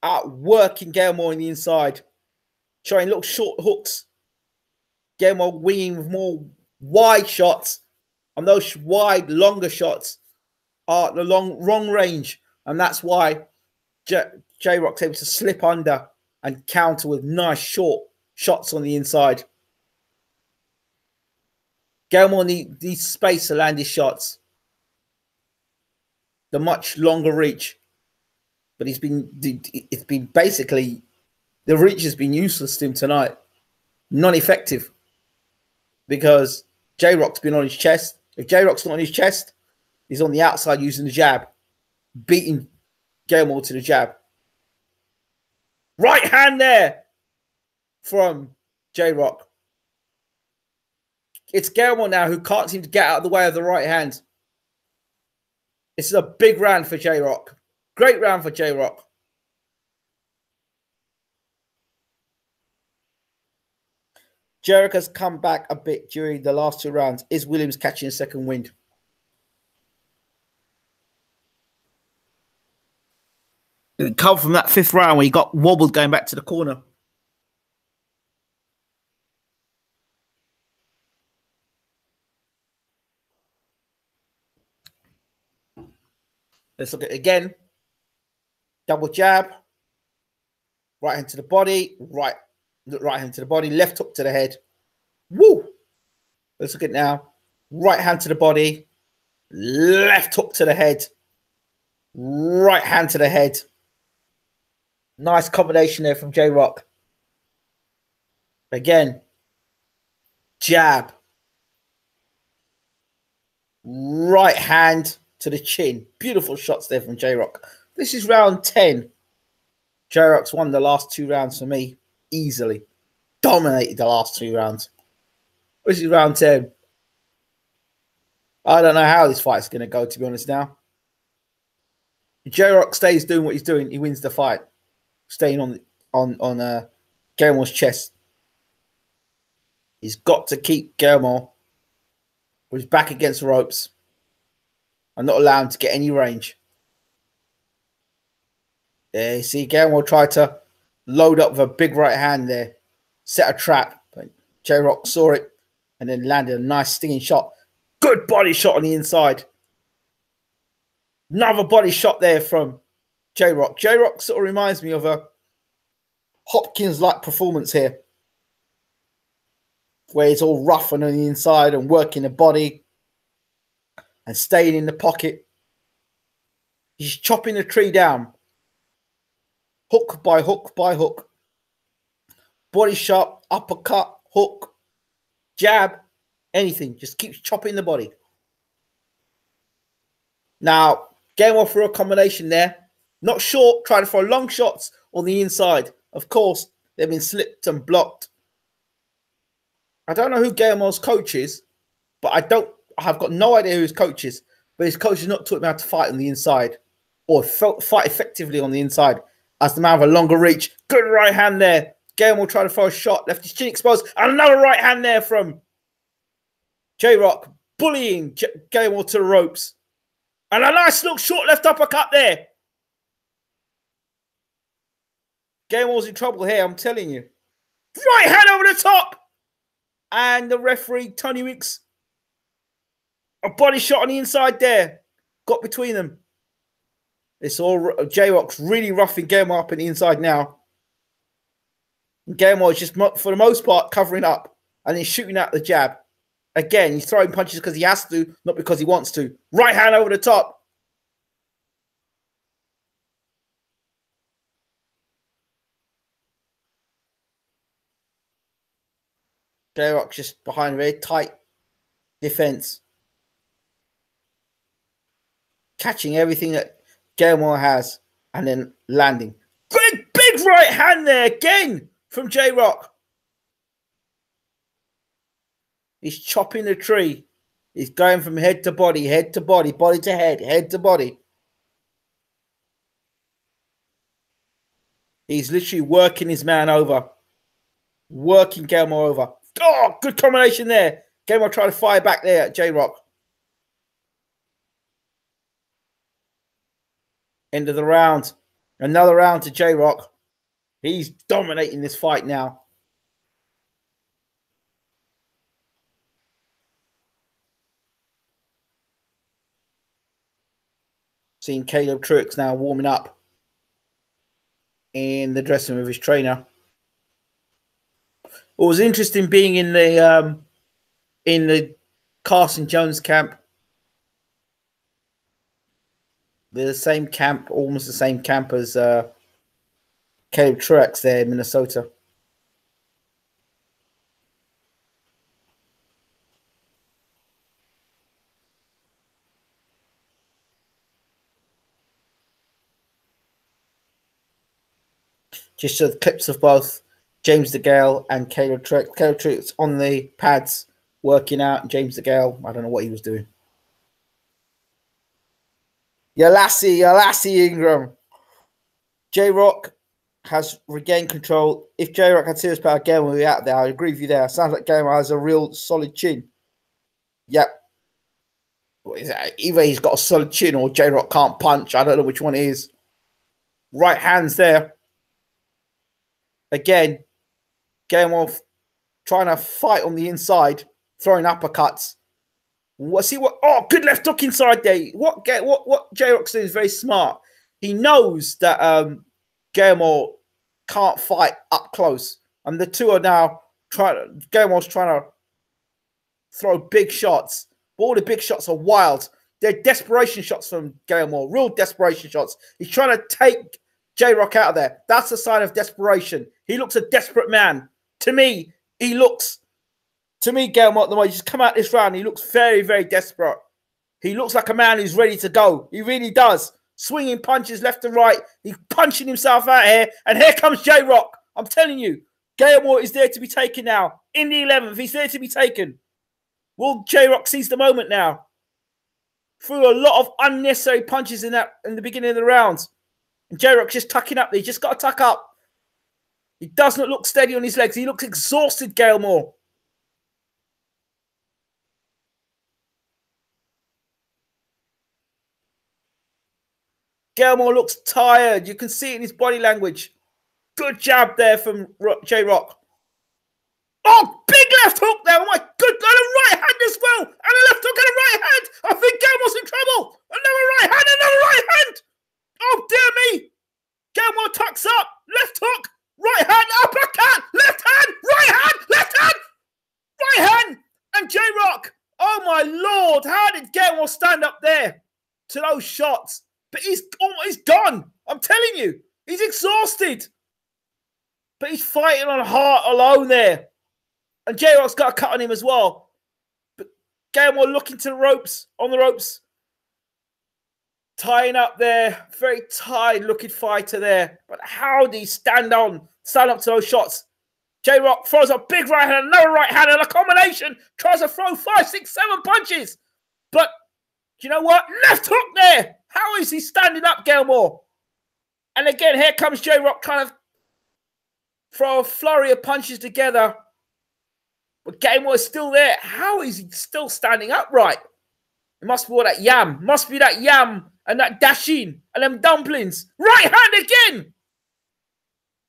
outworking Gallimore in the inside. Trying little short hooks. Gallimore winging with more wide shots. And those wide, longer shots are the wrong range. And that's why J-Rock's able to slip under and counter with nice short shots on the inside. Gallimore needs space to land his shots. The much longer reach. But it's been basically, the reach has been useless to him tonight. Non-effective. Because J-Rock's been on his chest. If J-Rock's not on his chest, he's on the outside using the jab. Beating Gallimore to the jab. Right hand there from J-Rock. It's Gallimore now who can't seem to get out of the way of the right hand. This is a big round for J-Rock. Great round for J-Rock. J-Rock has come back a bit during the last 2 rounds. Is Williams catching a second wind? It come from that 5th round where he got wobbled going back to the corner. Let's look at it again. Double jab. Right hand to the body. Right hand to the body. Left hook to the head. Woo! Let's look at it now. Right hand to the body. Left hook to the head. Right hand to the head. Nice combination there from J-Rock. Again. Jab. Right hand to the chin. Beautiful shots there from J-Rock. This is round 10. J-Rock's won the last 2 rounds for me easily. Dominated the last 2 rounds. This is round 10. I don't know how this fight's going to go, to be honest now. If J-Rock stays doing what he's doing, he wins the fight. Staying on Gallimore's chest. He's got to keep Gallimore with his back against the ropes and not allow him to get any range. Yeah, you see, Gallimore tried to load up with a big right hand there. Set a trap. But J-Rock saw it and then landed a nice stinging shot. Good body shot on the inside. Another body shot there from J-Rock. J-Rock sort of reminds me of a Hopkins-like performance here. Where he's all rough on the inside and working the body and staying in the pocket. He's chopping the tree down. Hook by hook by hook. Body shot, uppercut, hook, jab, anything. Just keeps chopping the body. Now, Gallimore threw a combination there. Not short, trying to throw long shots on the inside. Of course, they've been slipped and blocked. I don't know who Gallimore's coach is, but I've got no idea who his coach is. But his coach has not taught him how to fight on the inside or fight effectively on the inside. As the man with a longer reach. Good right hand there. Gallimore tried to throw a shot. Left his chin exposed. And another right hand there from J-Rock. Bullying Gallimore to the ropes. And a nice little short left uppercut there. Gallimore's in trouble here, I'm telling you. Right hand over the top. And the referee, Tony Wicks. A body shot on the inside there. Got between them. It's all J-Rock's really roughing Gallimore up in the inside now. And Gallimore is just, for the most part, covering up and then shooting out the jab. Again, he's throwing punches because he has to, not because he wants to. Right hand over the top. J-Rock just behind, very tight defense. Catching everything that Gallimore has and then landing. Big right hand there again from J-Rock. He's chopping the tree. He's going from head to body to head to body. He's literally working his man over. Working Gallimore over. Oh, good combination there. Gallimore trying to fire back there at J-Rock. End of the round. Another round to J-Rock. He's dominating this fight now. Seeing Caleb Truax now warming up in the dressing room with his trainer. What was interesting being in the Carson Jones camp. They're the same camp, almost the same camp as Caleb Truax there in Minnesota. Just the clips of both James Degale and Caleb Truax. Caleb Truax on the pads working out. James Degale, I don't know what he was doing. Ya lassie, Ingram. J-Rock has regained control. If J-Rock had serious power, Gallimore would be out there. I agree with you there. Sounds like Gallimore has a real solid chin. Yep. Either he's got a solid chin or J-Rock can't punch. I don't know which one it is. Right hands there. Again, Gallimore trying to fight on the inside, throwing uppercuts. See what? Oh, good left hook inside there. What J-Rock's doing is very smart. He knows that Gallimore can't fight up close, and the two are now trying. Gallimore's trying to throw big shots, but all the big shots are wild. They're desperation shots from Gallimore, real desperation shots. He's trying to take J-Rock out of there. That's a sign of desperation. He looks a desperate man. To me, Gallimore, at the way he's just come out this round, he looks very, very desperate. He looks like a man who's ready to go. He really does. Swinging punches left and right. He's punching himself out here. And here comes J-Rock. I'm telling you, Gallimore is there to be taken now. In the 11th, he's there to be taken. Will J-Rock seize the moment now? Threw a lot of unnecessary punches in the beginning of the round. And J-Rock's just tucking up there. He's just got to tuck up. He does not look steady on his legs. He looks exhausted, Gallimore. Gallimore looks tired. You can see it in his body language. Good jab there from J-Rock. Oh, big left hook there. Oh, my good. And a right hand as well. And a left hook and a right hand. I think Gallimore's in trouble. Another right hand. Another right hand. Oh, dear me. Gallimore tucks up. Left hook. Right hand. Uppercut. Left hand. Right hand. Left hand. Right hand. And J-Rock. Oh, my Lord. How did Gallimore stand up there to those shots? But he's gone. I'm telling you. He's exhausted. But he's fighting on heart alone there. And J-Rock's got a cut on him as well. But Gallimore looking to the ropes, on the ropes. Tying up there. Very tired looking fighter there. But how did he stand up to those shots? J-Rock throws a big right hand, another right hand, and a combination. Tries to throw 5, 6, 7 punches. But you know what? Left hook there. How is he standing up, Gallimore? And again, here comes J-Rock trying to throw a flurry of punches together. But Gallimore is still there. How is he still standing upright? It must be all that yam. Must be that yam and that dasheen and them dumplings. Right hand again.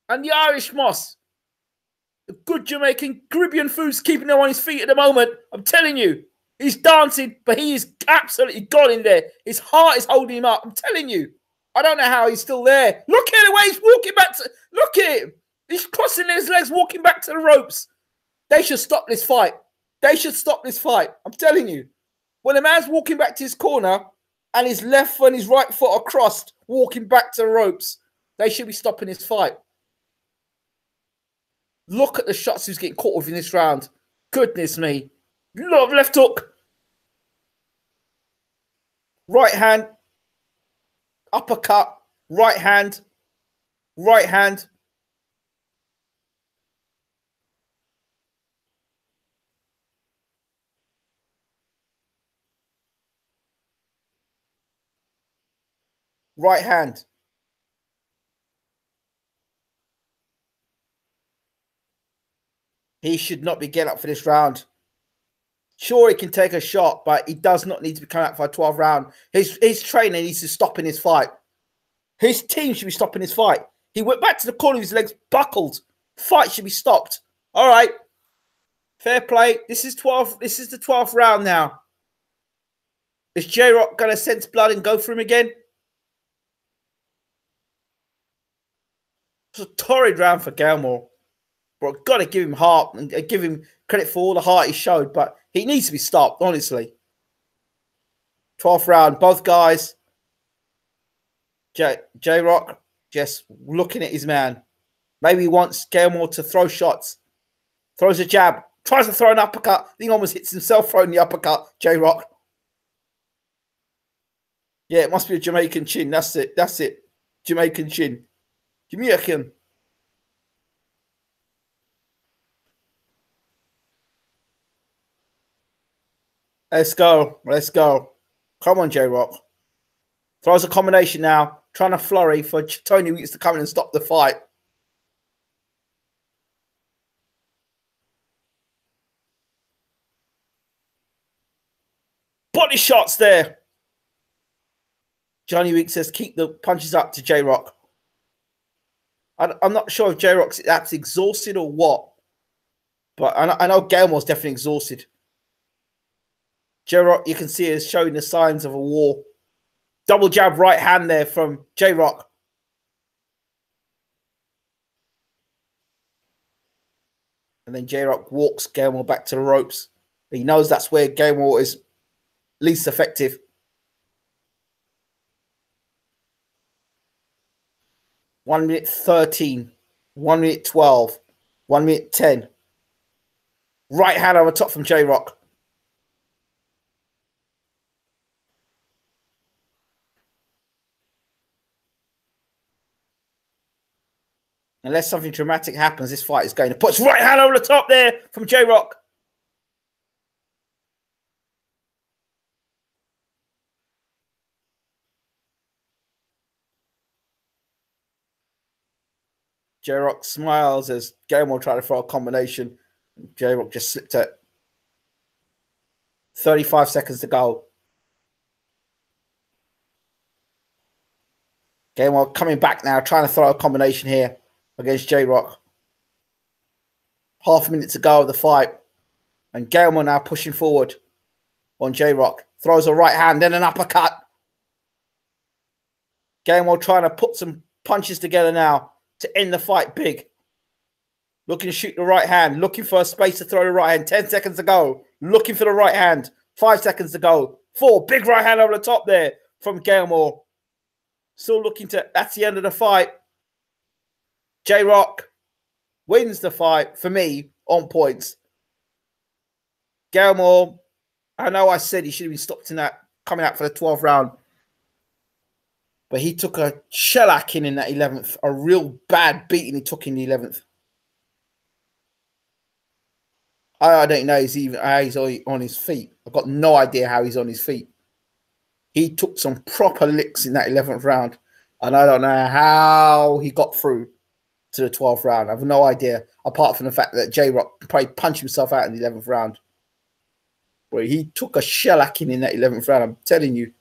And the Irish moss. The good Jamaican Caribbean food's keeping him on his feet at the moment. I'm telling you. He's dancing, but he is absolutely gone in there. His heart is holding him up. I'm telling you. I don't know how he's still there. Look at the way he's walking back to... Look at him. He's crossing his legs, walking back to the ropes. They should stop this fight. They should stop this fight. I'm telling you. When a man's walking back to his corner and his left foot and his right foot are crossed, walking back to the ropes, they should be stopping this fight. Look at the shots he's getting caught with in this round. Goodness me. Left hook. Right hand. Uppercut. Right hand. Right hand. Right hand. He should not be getting up for this round. Sure, he can take a shot, but he does not need to be coming out for a 12th round. His trainer needs to stop in his fight. His team should be stopping his fight. He went back to the corner with his legs buckled. Fight should be stopped. All right. Fair play. This is the 12th round now. Is J-Rock going to sense blood and go for him again? It's a torrid round for Gallimore. But I've got to give him heart and give him credit for all the heart he showed. But he needs to be stopped, honestly. 12th round, both guys. J-Rock just looking at his man. Maybe he wants Gallimore to throw shots. Throws a jab. Tries to throw an uppercut. He almost hits himself throwing the uppercut. J-Rock. Yeah, it must be a Jamaican chin. That's it. That's it. Jamaican chin. Jamaican. Let's go. Let's go. Come on, J-Rock. Throws a combination now. Trying to flurry for Tony Weeks to come in and stop the fight. Body shots there. Johnny Weeks says keep the punches up to J-Rock. I'm not sure if J-Rock's that's exhausted or what. But I know Gallimore's definitely exhausted. J-Rock, you can see, is showing the signs of a war. Double jab right hand there from J-Rock. And then J-Rock walks Gallimore back to the ropes. He knows that's where Gallimore is least effective. One minute 13. 1 minute 12. 1 minute 10. Right hand over top from J-Rock. Unless something dramatic happens, this fight is going to push right hand over the top there from J-Rock. J-Rock smiles as Gallimore tried to throw a combination. J-Rock just slipped it. 35 seconds to go. Gallimore coming back now, trying to throw a combination here against J-Rock. Half a minute to go of the fight. And Gallimore now pushing forward on J-Rock. Throws a right hand, then an uppercut. Gallimore trying to put some punches together now to end the fight big. Looking to shoot the right hand. Looking for a space to throw the right hand. 10 seconds to go. Looking for the right hand. 5 seconds to go. 4. Big right hand over the top there from Gallimore. Still looking to... That's the end of the fight. J-Rock wins the fight for me on points. Gallimore, I know I said he should have been stopped in that coming out for the 12th round. But he took a shellacking in that 11th. A real bad beating he took in the 11th. I don't know how he's on his feet. I've got no idea how he's on his feet. He took some proper licks in that 11th round. And I don't know how he got through to the 12th round. I have no idea. Apart from the fact that J-Rock probably punched himself out in the 11th round. But he took a shellacking in that 11th round. I'm telling you.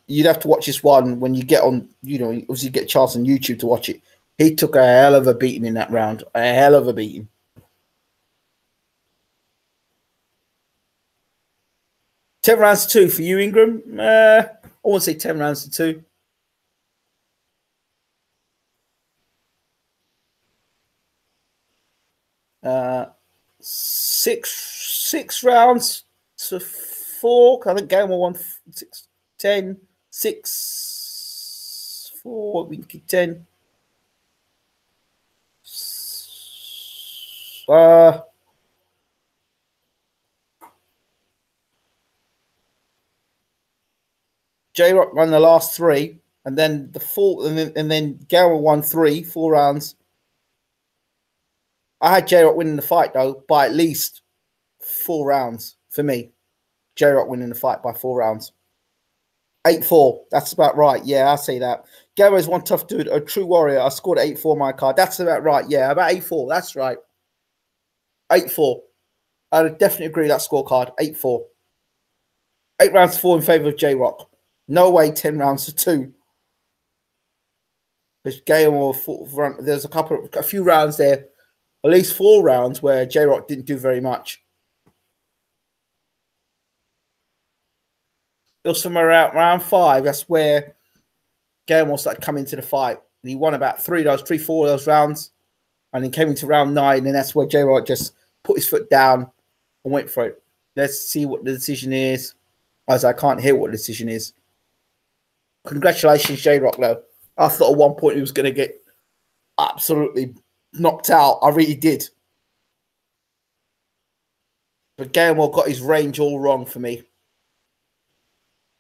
You'd have to watch this one when you get on, obviously you get a chance on YouTube to watch it. He took a hell of a beating in that round. A hell of a beating. 10 rounds to 2 for you, Ingram. I won't say 10 rounds to 2. six rounds to 4. I think Gallimore won 6, 10, 6, 4. We can 10. J-Rock won the last 3, and then the 4, and then Gallimore won 4 rounds. I had J-Rock winning the fight though by at least 4 rounds for me. J-Rock winning the fight by 4 rounds. 8-4. That's about right. Yeah, I say that. Gallimore's one tough dude, a true warrior. I scored 8-4 my card. That's about right. Yeah, about 8-4. That's right. 8-4. I would definitely agree with that scorecard. 8-4. 8 rounds to 4 in favour of J-Rock. No way 10 rounds to 2. Because Gallimore, there's a few rounds there, at least 4 rounds where J-Rock didn't do very much. It was from around round 5. That's where Gallimore started coming to the fight. And he won about 4 of those rounds. And then came into round 9. And that's where J-Rock just put his foot down and went for it. Let's see what the decision is. As I can't hear what the decision is. Congratulations, J-Rock, though. I thought at one point he was going to get absolutely knocked out. I really did. But Gallimore got his range all wrong for me.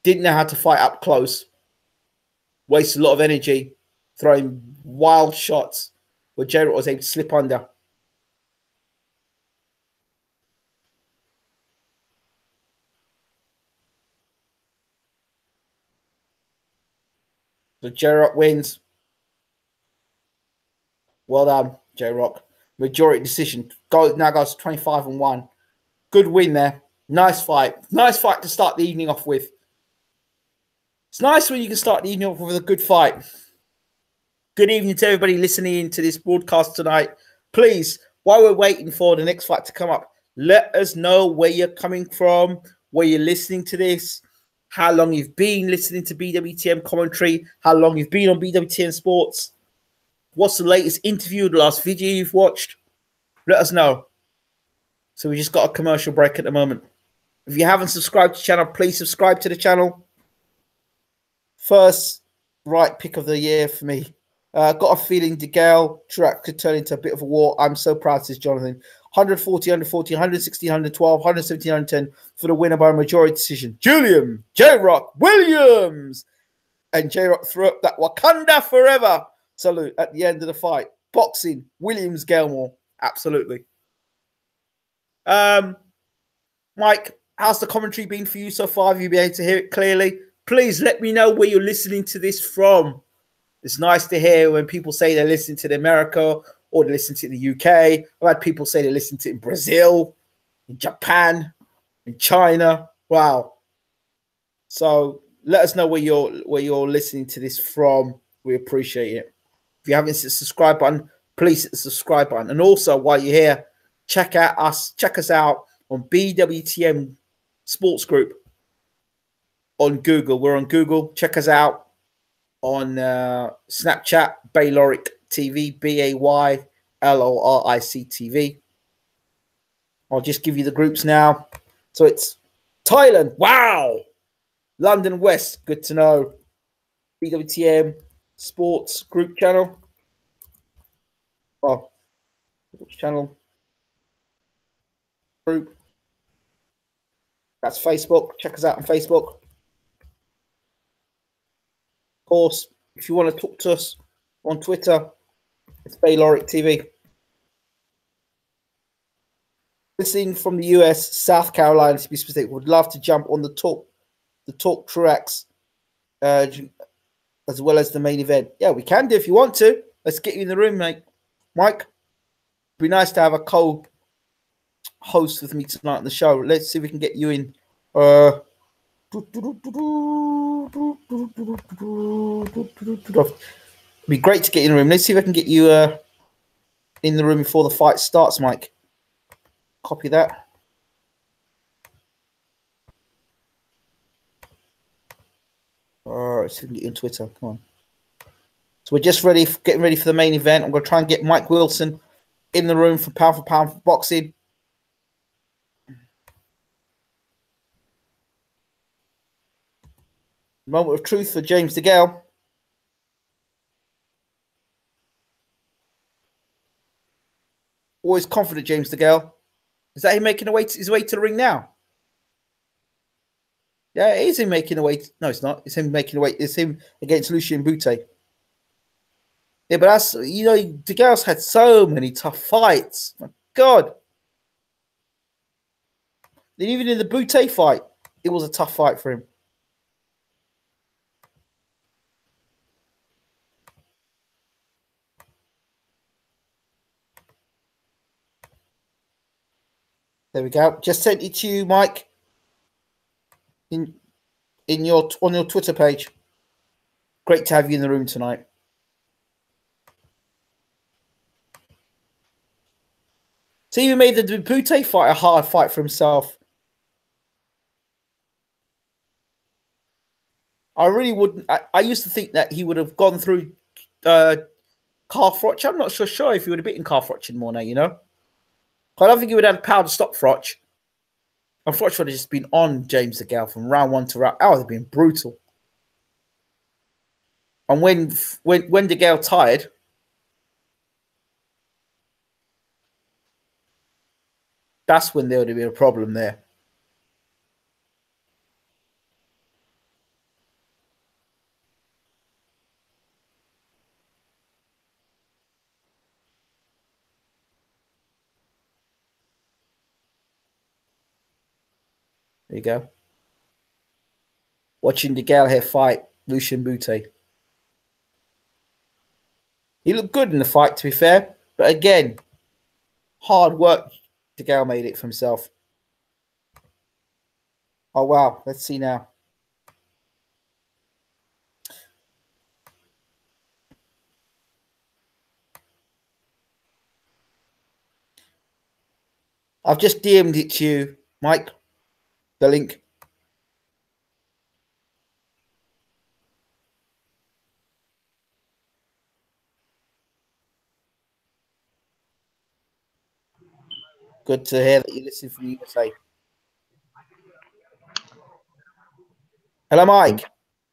Didn't know how to fight up close. Wasted a lot of energy. Throwing wild shots where J-Rock was able to slip under. So J-Rock wins. Well done, J-Rock. Majority decision. Now goes 25-1. Good win there. Nice fight. Nice fight to start the evening off with. It's nice when you can start the evening off with a good fight. Good evening to everybody listening to this broadcast tonight. Please, while we're waiting for the next fight to come up, let us know where you're coming from, where you're listening to this, how long you've been listening to BWTM commentary, how long you've been on BWTM Sports, what's the latest interview, the last video you've watched. Let us know. So we just got a commercial break at the moment. If you haven't subscribed to the channel, please subscribe to the channel. First right pick of the year for me. Got a feeling Degale, Truax could turn into a bit of a war. I'm so proud of this, Jonathan. 140, 140, 160, 112, 117, 110 for the winner by majority decision. Julian J-Rock Williams. And J-Rock threw up that Wakanda forever salute at the end of the fight. Boxing, Williams Gallimore. Absolutely. Mike, how's the commentary been for you so far? Have you been able to hear it clearly? Please let me know where you're listening to this from. It's nice to hear when people say they're listening to America or they listen to the UK. I've had people say they listen to it in Brazil, in Japan, in China. Wow. So let us know where you're listening to this from. We appreciate it. If you haven't hit the subscribe button, please hit the subscribe button. And also, while you're here, check us out on BWTM Sports Group on Google. We're on Google. Check us out on Snapchat, Bayloric TV, Bayloric TV. I'll just give you the groups now. So it's Thailand. Wow. London West. Good to know. BWTM Sports Group channel. Oh, channel group. That's Facebook. Check us out on Facebook. Of course, if you want to talk to us on Twitter, it's Bayloric TV. Listening from the US, South Carolina to be specific, would love to jump on the talk Truax, as well as the main event. Yeah, we can do if you want to. Let's get you in the room, mate. Mike, it'd be nice to have a co-host with me tonight on the show. Let's see if we can get you in. It'd be great to get in the room. Let's see if I can get you in the room before the fight starts, Mike. Copy that. All right, so we can get you on Twitter. Come on. So we're just getting ready for the main event. I'm going to try and get Mike Wilson in the room for pound for boxing. Moment of truth for James Degale. Always confident, James Degale. Is that him making his way to the ring now? Yeah, it is him making a way. No, it's not. It's him making a way. It's him against Lucien Boutte. Yeah, but that's, you know, Degale's had so many tough fights. My God. And even in the Boutte fight, it was a tough fight for him. There we go. Just sent it to you, Mike. On your Twitter page. Great to have you in the room tonight. So he even made the Boutte fight a hard fight for himself. I really wouldn't. I used to think that he would have gone through Carl Froch. I'm not so sure if he would have beaten Carl Froch in Mornay, you know. I don't think he would have had power to stop Froch. And Froch would have just been on James Degale from round one to round. That would have been brutal. And when Degale tired, that's when there would have been a problem there. There you go. Watching Degale here fight Lucien Boutte. He looked good in the fight, to be fair. But again, hard work. Degale made it for himself. Oh, wow. Let's see now. I've just DM'd it to you, Mike. The link. Good to hear that you listen from the USA. Hello, Mike.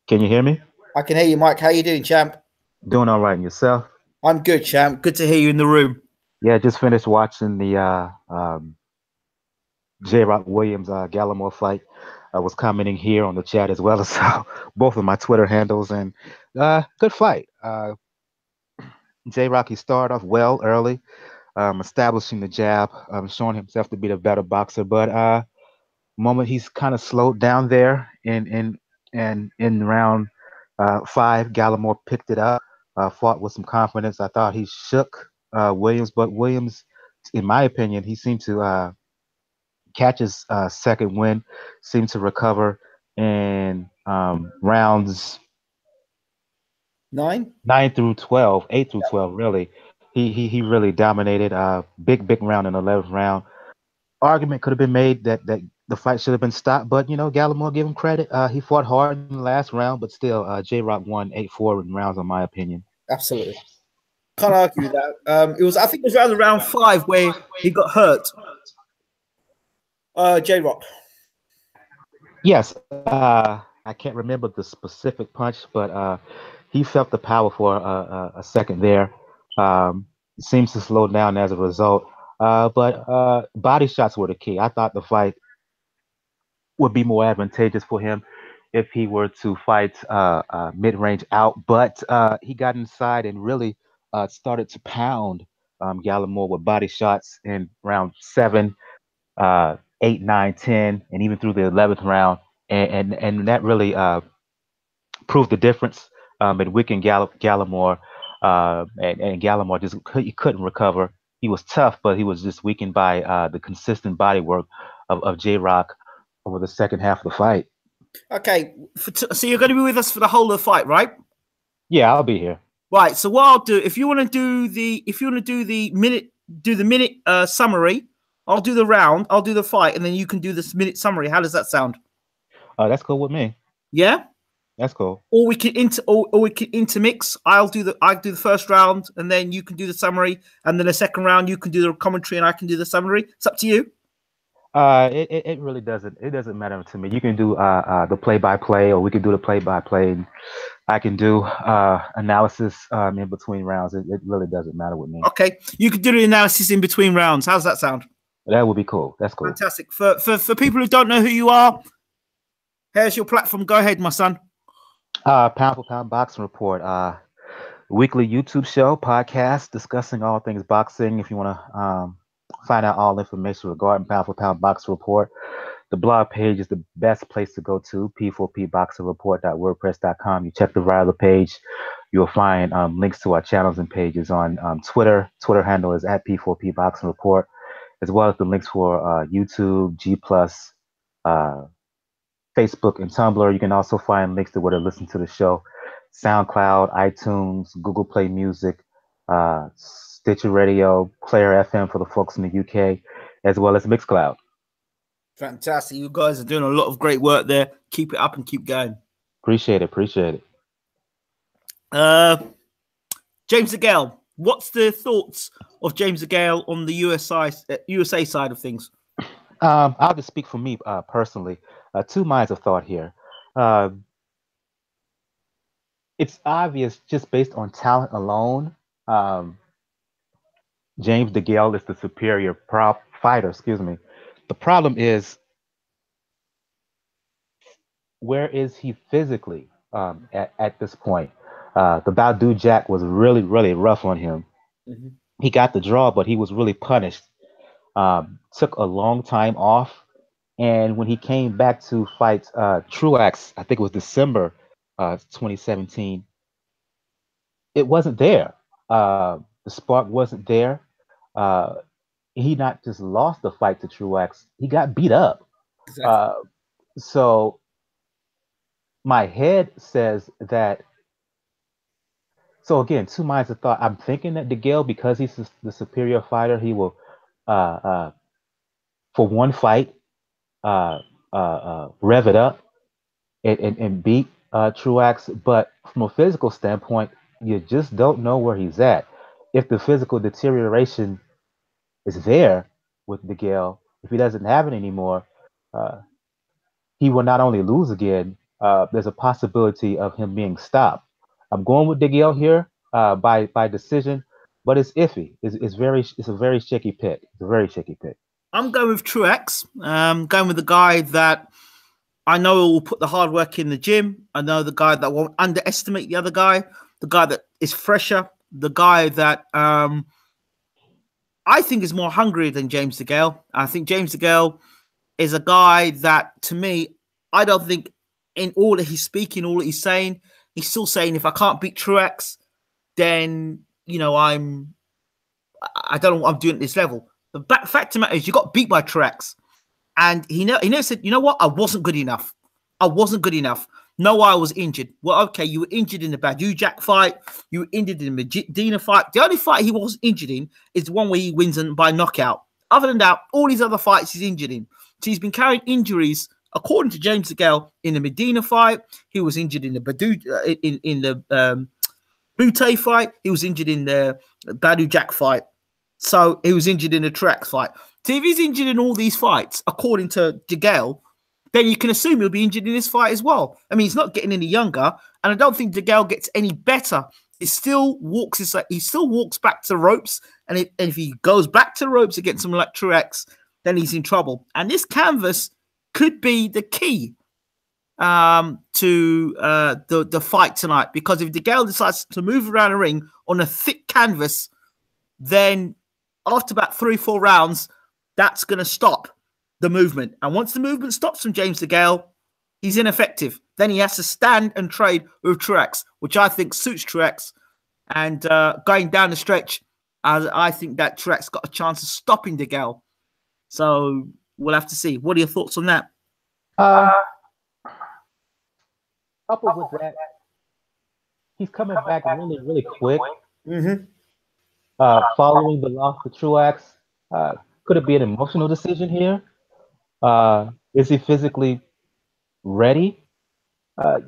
Can you hear me? I can hear you, Mike. How you doing, champ? Doing all right, and yourself? I'm good, champ. Good to hear you in the room. Yeah, just finished watching the J. Rock Williams Gallimore fight. I was commenting here on the chat as well as both of my Twitter handles, and good fight. J. Rock, he started off well early, establishing the jab, showing himself to be the better boxer. But moment he's kind of slowed down there in round 5, Gallimore picked it up, fought with some confidence. I thought he shook Williams, but Williams, in my opinion, he seemed to catch his second win, seemed to recover in rounds 9 through 12, 8 through 12, really. He really dominated. Big round in the 11th round. Argument could have been made that the fight should have been stopped, but you know, Gallimore, give him credit. He fought hard in the last round, but still, J Rock won 8-4 in rounds, in my opinion. Absolutely. Can't argue with that. It was, I think it was around round 5 where he got hurt. J Rock. Yes, I can't remember the specific punch, but he felt the power for a second there. Seems to slow down as a result. But body shots were the key. I thought the fight would be more advantageous for him if he were to fight mid-range out. But he got inside and really started to pound Gallimore with body shots in round 7, 8, 9, 10, and even through the 11th round. And that really proved the difference in weakened Gallimore. And Gallimore he couldn't recover. He was tough, but he was just weakened by the consistent body work of J Rock over the second half of the fight. Okay, so you're going to be with us for the whole of the fight, right? Yeah, I'll be here. Right. So what I'll do, if you want to do the minute summary, I'll do the round, I'll do the fight, and then you can do this minute summary. How does that sound? That's cool with me. Yeah. That's cool. Or we can intermix. I do the first round, and then you can do the summary, and then the second round you can do the commentary, and I can do the summary. It's up to you. It really doesn't. It doesn't matter to me. You can do the play by play, or we can do the play by play. I can do analysis in between rounds. It really doesn't matter with me. Okay, you could do the analysis in between rounds. How's that sound? That would be cool. That's cool. Fantastic. For people who don't know who you are, here's your platform. Go ahead, my son. Pound for pound boxing report. Weekly YouTube show podcast discussing all things boxing. If you want to find out all information regarding Pound for Pound Boxing Report, the blog page is the best place to go to, p4pboxingreport.wordpress.com. You check the Riley page, you'll find links to our channels and pages on Twitter. Twitter handle is at p4p boxing report, as well as the links for YouTube, G Plus, uh, Facebook, and Tumblr. You can also find links to where to listen to the show: SoundCloud, iTunes, Google Play Music, Stitcher Radio, Player FM for the folks in the UK, as well as Mixcloud. Fantastic. You guys are doing a lot of great work there. Keep it up and keep going. Appreciate it. James Degale, what's the thoughts of James Degale on the USA side of things? I'll just speak for me personally. Two minds of thought here. It's obvious just based on talent alone. James Degale is the superior fighter. Excuse me. The problem is, where is he physically at this point? The Badu Jack was really, really rough on him. Mm-hmm. He got the draw, but he was really punished. Took a long time off. And when he came back to fight Truax, I think it was December 2017, it wasn't there. The spark wasn't there. He not just lost the fight to Truax, he got beat up. Exactly. So my head says that. So again, two minds of thought. I'm thinking that Degale, because he's the superior fighter, he will, for one fight, rev it up and beat Truax. But from a physical standpoint, you just don't know where he's at. If the physical deterioration is there with Degale, if he doesn't have it anymore, he will not only lose again, there's a possibility of him being stopped. I'm going with Degale here by decision, but it's iffy. It's a very shaky pick. It's a very shaky pick. I'm going with Truax. Going with the guy that I know will put the hard work in the gym. I know the guy that won't underestimate the other guy, the guy that is fresher, the guy that I think is more hungry than James Degale. I think James Degale is a guy that, to me, I don't think in all that he's speaking, all that he's saying, he's still saying, if I can't beat Truax, then, I don't know what I'm doing at this level. The fact of the matter is, you got beat by Truax, and he never said, you know what, I wasn't good enough. No, I was injured. Well, okay, you were injured in the Badu Jack fight. You were injured in the Medina fight. The only fight he wasn't injured in is the one where he wins by knockout. Other than that, all these other fights he's injured in. So he's been carrying injuries, according to James Degale, in the Medina fight. He was injured in the Butte fight. He was injured in the Badu Jack fight. So he was injured in the Truax fight. So if he's injured in all these fights, according to Degale, then you can assume he'll be injured in this fight as well. I mean, he's not getting any younger, and I don't think Degale gets any better. He still walks back to the ropes, and if he goes back to the ropes against someone like Truax, then he's in trouble. And this canvas could be the key to the fight tonight, because if Degale decides to move around the ring on a thick canvas, then after about 3-4 rounds, that's going to stop the movement. And once the movement stops from James Degale, he's ineffective. Then he has to stand and trade with Truax, which I think suits Truax. And going down the stretch, I think that Truax got a chance of stopping Degale. So we'll have to see. What are your thoughts on that? Coupled with that, he's coming back really, really quick. Mm-hmm. Following the loss to Truax, could it be an emotional decision here? Is he physically ready?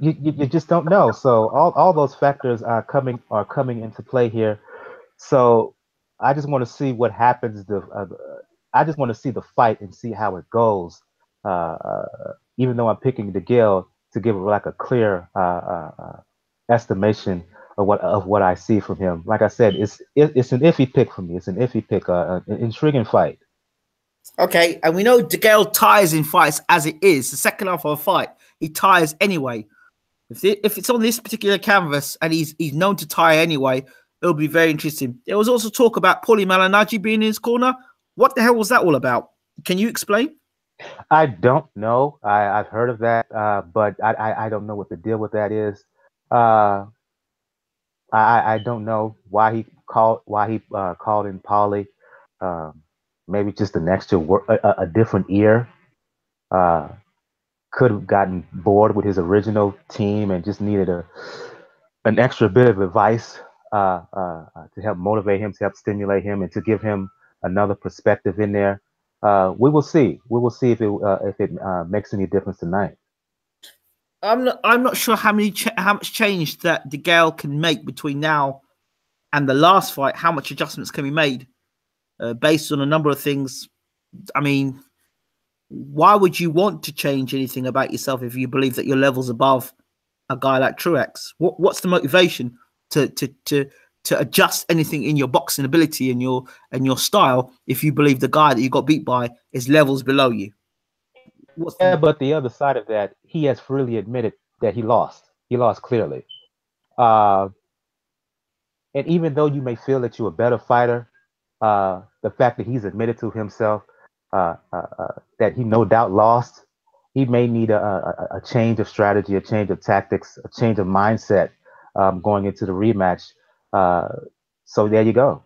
You just don't know. So all those factors are coming into play here. So I just want to see what happens I just want to see the fight and see how it goes. Even though I'm picking Degale to give like a clear estimation of what I see from him. Like I said, it's an iffy pick for me. It's an iffy pick, an intriguing fight. Okay, and we know Degale tires in fights as it is. The second half of a fight, he tires anyway. If it's on this particular canvas and he's known to tire anyway, it'll be very interesting. There was also talk about Paulie Malignaggi being in his corner. What the hell was that all about? Can you explain? I don't know. I've heard of that, but I don't know what the deal with that is. Uh, I don't know why he called in Paulie. Um, Maybe just an extra a different ear. Uh, could have gotten bored with his original team and just needed an extra bit of advice to help motivate him, to help stimulate him, and to give him another perspective in there. We will see. We will see if it makes any difference tonight. I'm not sure how much change that Degale can make between now and the last fight. How much adjustments can be made based on a number of things. I mean, why would you want to change anything about yourself if you believe that your level's above a guy like Truax? What's the motivation to adjust anything in your boxing ability and your style if you believe the guy that you got beat by is levels below you? Yeah, but the other side of that, he has freely admitted that he lost. He lost clearly. Uh, and even though you may feel that you're a better fighter, the fact that he's admitted to himself that he no doubt lost, he may need a change of strategy, a change of tactics, a change of mindset going into the rematch. So there you go.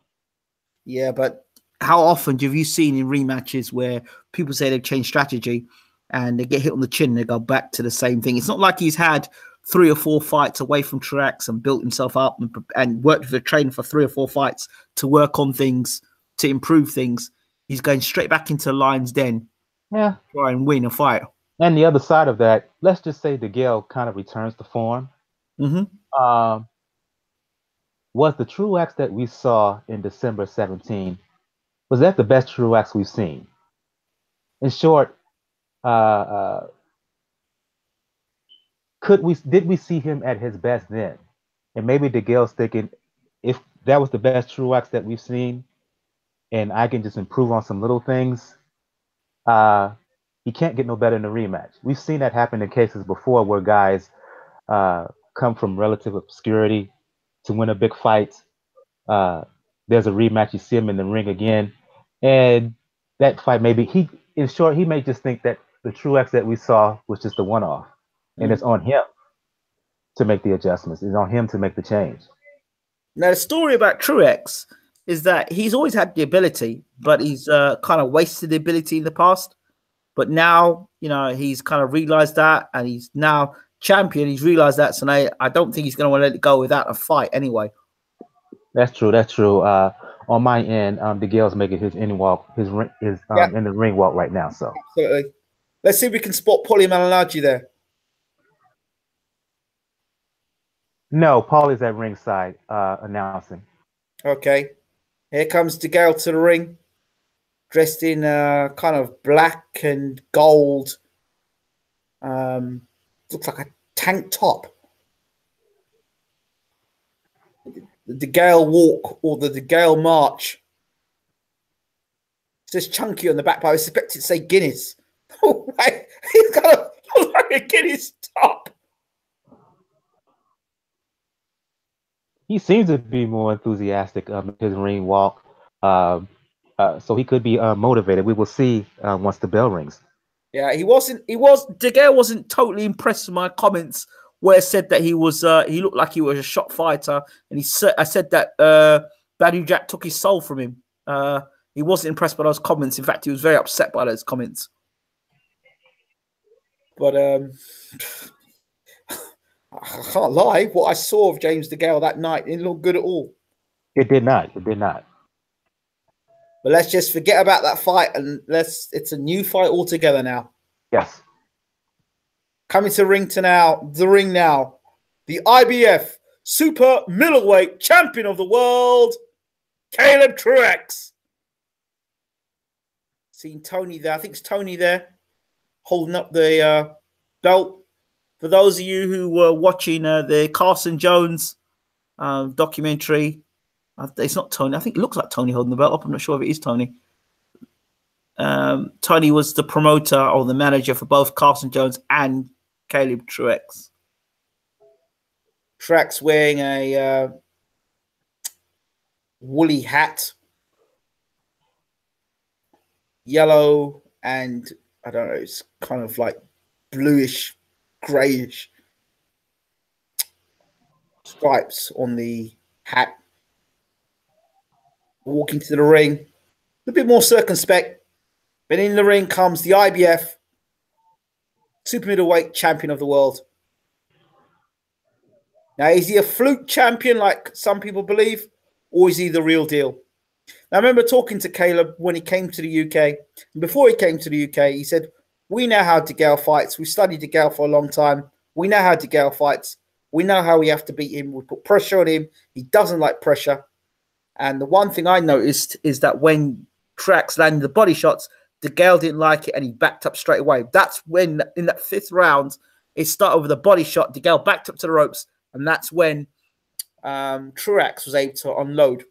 Yeah, but how often have you seen in rematches where people say they've changed strategy and they get hit on the chin and they go back to the same thing? It's not like he's had 3 or 4 fights away from Truax and built himself up and worked with a trainer for 3 or 4 fights to work on things, to improve things. He's going straight back into Lion's Den, Yeah. try and win a fight. And the other side of that, let's just say Degale kind of returns to form. Was the Truax that we saw in December 17, was that the best Truax we've seen? In short, did we see him at his best then? And maybe Degale's thinking, if that was the best Truax that we've seen, and I can just improve on some little things, he can't get no better in the rematch. We've seen that happen in cases before where guys come from relative obscurity to win a big fight. There's a rematch, you see him in the ring again, and that fight in short, he may just think that the Truax that we saw was just a one-off, and it's on him to make the adjustments. It's on him to make the change. Now, the story about Truax is that he's always had the ability, but he's kind of wasted the ability in the past. But now, he's kind of realized that, and he's now champion. He's realized that, so now I don't think he's going to want to let it go without a fight anyway. That's true. That's true. On my end, Degale's making his in walk, his in the ring walk right now. So absolutely. Let's see if we can spot Paulie Malignaggi there. No, Paul is at ringside announcing. Okay. Here comes Degale to the ring, dressed in kind of black and gold. Looks like a tank top. The Degale walk or the Degale march. It says chunky on the back, but I was expecting to say Guinness. Oh, wait. He's got like a Guinness top. He seems to be more enthusiastic in his ring walk, so he could be motivated. We will see once the bell rings. Yeah, Degale wasn't totally impressed with my comments where it said that he looked like he was a shot fighter, and I said that Badu Jack took his soul from him. He wasn't impressed by those comments. In fact, he was very upset by those comments. But I can't lie. What I saw of James Degale that night didn't look good at all. It did not. It did not. But let's just forget about that fight and it's a new fight altogether now. Yes. Coming to the ring now. The IBF Super Middleweight Champion of the World, Caleb Truax. Seeing Tony there. I think it's Tony there holding up the belt. For those of you who were watching the Carson Jones documentary, it's not Tony. I think it looks like Tony holding the belt up. I'm not sure if it is Tony. Tony was the promoter or the manager for both Carson Jones and Caleb Truax. Truax wearing a woolly hat, yellow, and I don't know, it's kind of like bluish, grayish stripes on the hat. Walking to the ring, a bit more circumspect. But in the ring comes the IBF super middleweight champion of the world. Now, is he a fluke champion like some people believe, or is he the real deal? Now, I remember talking to Caleb when he came to the UK. And before he came to the UK, he said, we know how Degale fights. We studied Degale for a long time. We know how Degale fights. We know how we have to beat him. We put pressure on him. He doesn't like pressure. And the one thing I noticed is that when Truax landed the body shots, Degale didn't like it and he backed up straight away. That's when, in that 5th round, it started with a body shot. Degale backed up to the ropes, and that's when Truax was able to unload.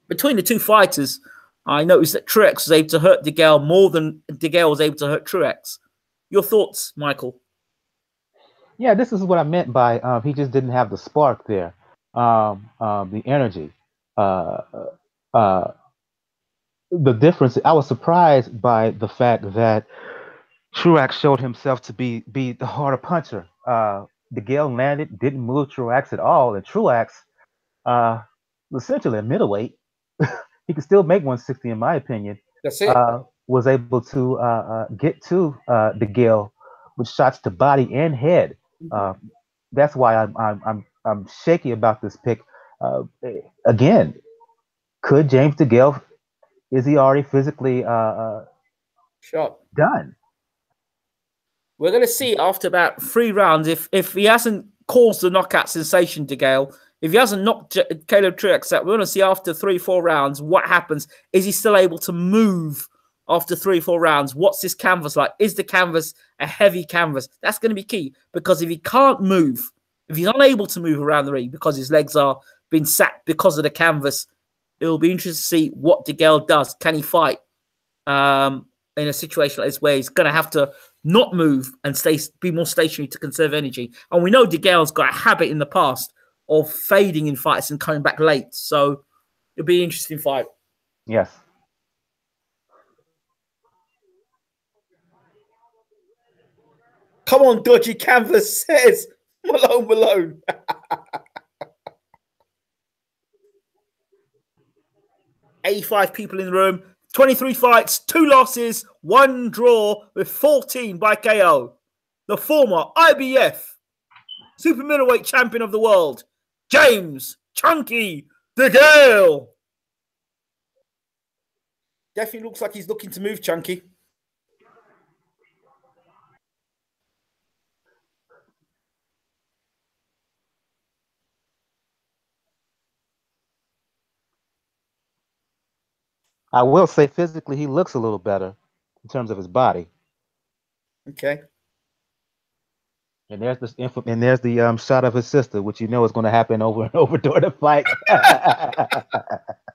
Between the two fighters, I noticed that Truax was able to hurt Degale more than Degale was able to hurt Truax. Your thoughts, Michael? Yeah, this is what I meant by he just didn't have the spark there, the energy. The difference, I was surprised by the fact that Truax showed himself to be the harder puncher. Degale landed, didn't move Truax at all, and Truax, essentially a middleweight, he could still make 160 in my opinion. That's it. Was able to get to Degale with shots to body and head. That's why I'm shaky about this pick. Again, could James Degale, is he already physically shot done? We're going to see after about 3 rounds if he hasn't caused the knockout sensation, Degale. If he hasn't knocked Caleb Truax out, we're going to see after 3-4 rounds what happens. Is he still able to move after 3-4 rounds? What's this canvas like? Is the canvas a heavy canvas? That's going to be key, because if he can't move, if he's unable to move around the ring because his legs are being sacked because of the canvas, it'll be interesting to see what Degale does. Can he fight in a situation like this where he's going to have to not move and be more stationary to conserve energy? And we know Degale's got a habit in the past of fading in fights and coming back late. So it'll be an interesting fight. Yes. Come on, dodgy canvas, says Malone. 85 people in the room, 23 fights, 2 losses, 1 draw with 14 by KO. The former IBF super middleweight champion of the world, James Chunky Degale. Definitely looks like he's looking to move, Chunky. I will say physically he looks a little better in terms of his body. Okay. And there's this the shot of his sister, which you know is going to happen over and over during the fight.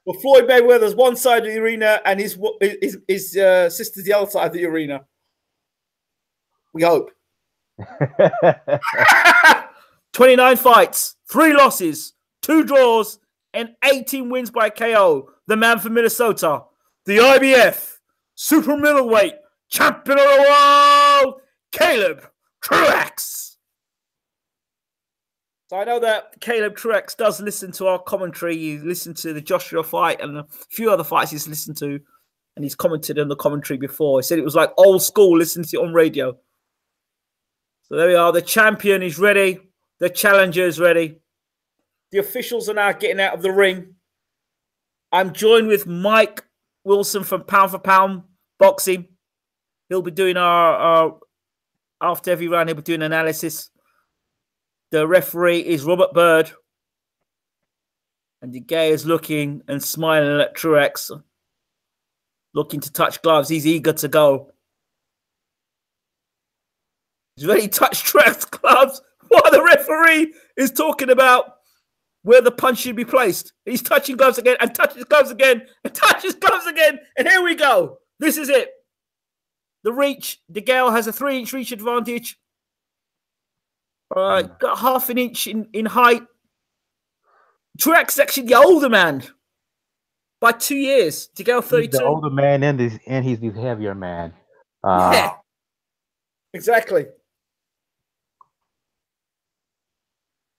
Well, Floyd Mayweather's one side of the arena and his sister's the other side of the arena. We hope. 29 fights, 3 losses, 2 draws, and 18 wins by KO. The man from Minnesota, the IBF super middleweight champion of the world, Caleb Truax. So I know that Caleb Truax does listen to our commentary. He listened to the Joshua fight and a few other fights he's listened to, and he's commented on the commentary before. He said it was like old school listening to it on radio. So there we are. The champion is ready. The challenger is ready. The officials are now getting out of the ring. I'm joined with Mike Wilson from Pound for Pound Boxing. He'll be doing our after every round, he'll be doing analysis. The referee is Robert Bird. And Degale is looking and smiling at Truax. looking to touch gloves. He's eager to go. He's ready to touch Truax gloves while the referee is talking about where the punch should be placed. He's touching gloves again and touches gloves again and touches gloves again. And here we go. This is it. The reach. Degale has a 3-inch reach advantage. All right, got half an inch in height. Truax is actually the older man by 2 years. Degale 32. He's the older man and he's the heavier man. Yeah, exactly.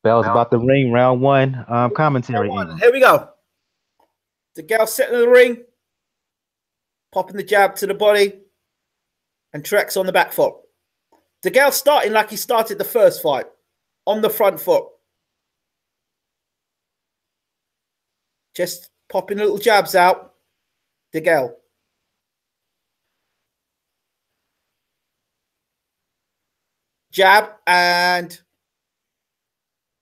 Bell's about the ring, round one. Commentary. Here we go. Degale setting in the ring, popping the jab to the body, and Truax on the back foot. Degale starting like he started the first fight, on the front foot. Just popping little jabs out. Degale. Jab, and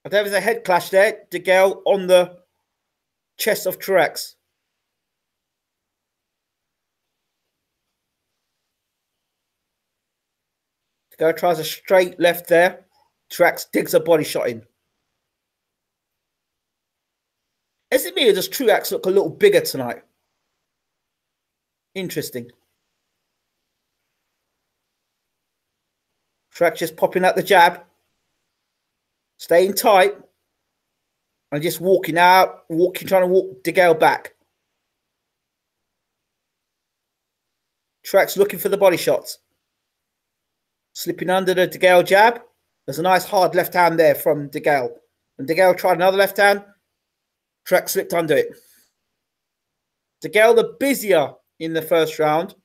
there was a head clash there. Degale on the chest of Truax. Degale tries a straight left there. Truax digs a body shot in. Is it me or does Truax look a little bigger tonight? Interesting. Truax just popping out the jab. Staying tight. And just walking out. Trying to walk Degale back. Truax looking for the body shots. Slipping under the Degale jab. There's a nice hard left hand there from Degale. And Degale tried another left hand. Truax slipped under it. Degale the busier in the first round.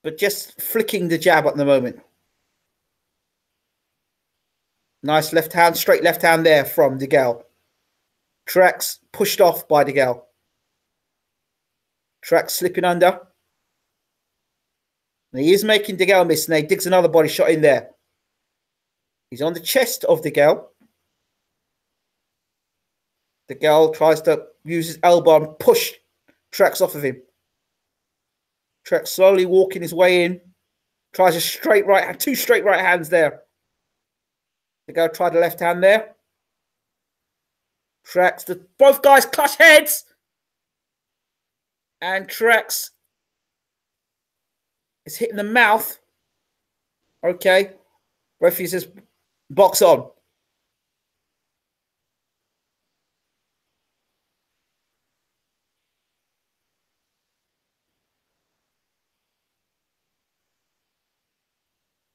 But just flicking the jab at the moment. Nice left hand, straight left hand there from Degale. Truax pushed off by Degale. Truax slipping under. And he is making Degale miss, and he digs another body shot in there. He's on the chest of Degale. Degale tries to use his elbow and push Truax off of him. Truax slowly walking his way in. Tries a straight right hand, 2 straight right hands there. Degale tried the left hand there. Truax, both guys clash heads. And Truax is hitting the mouth. Okay. Referee says, box on.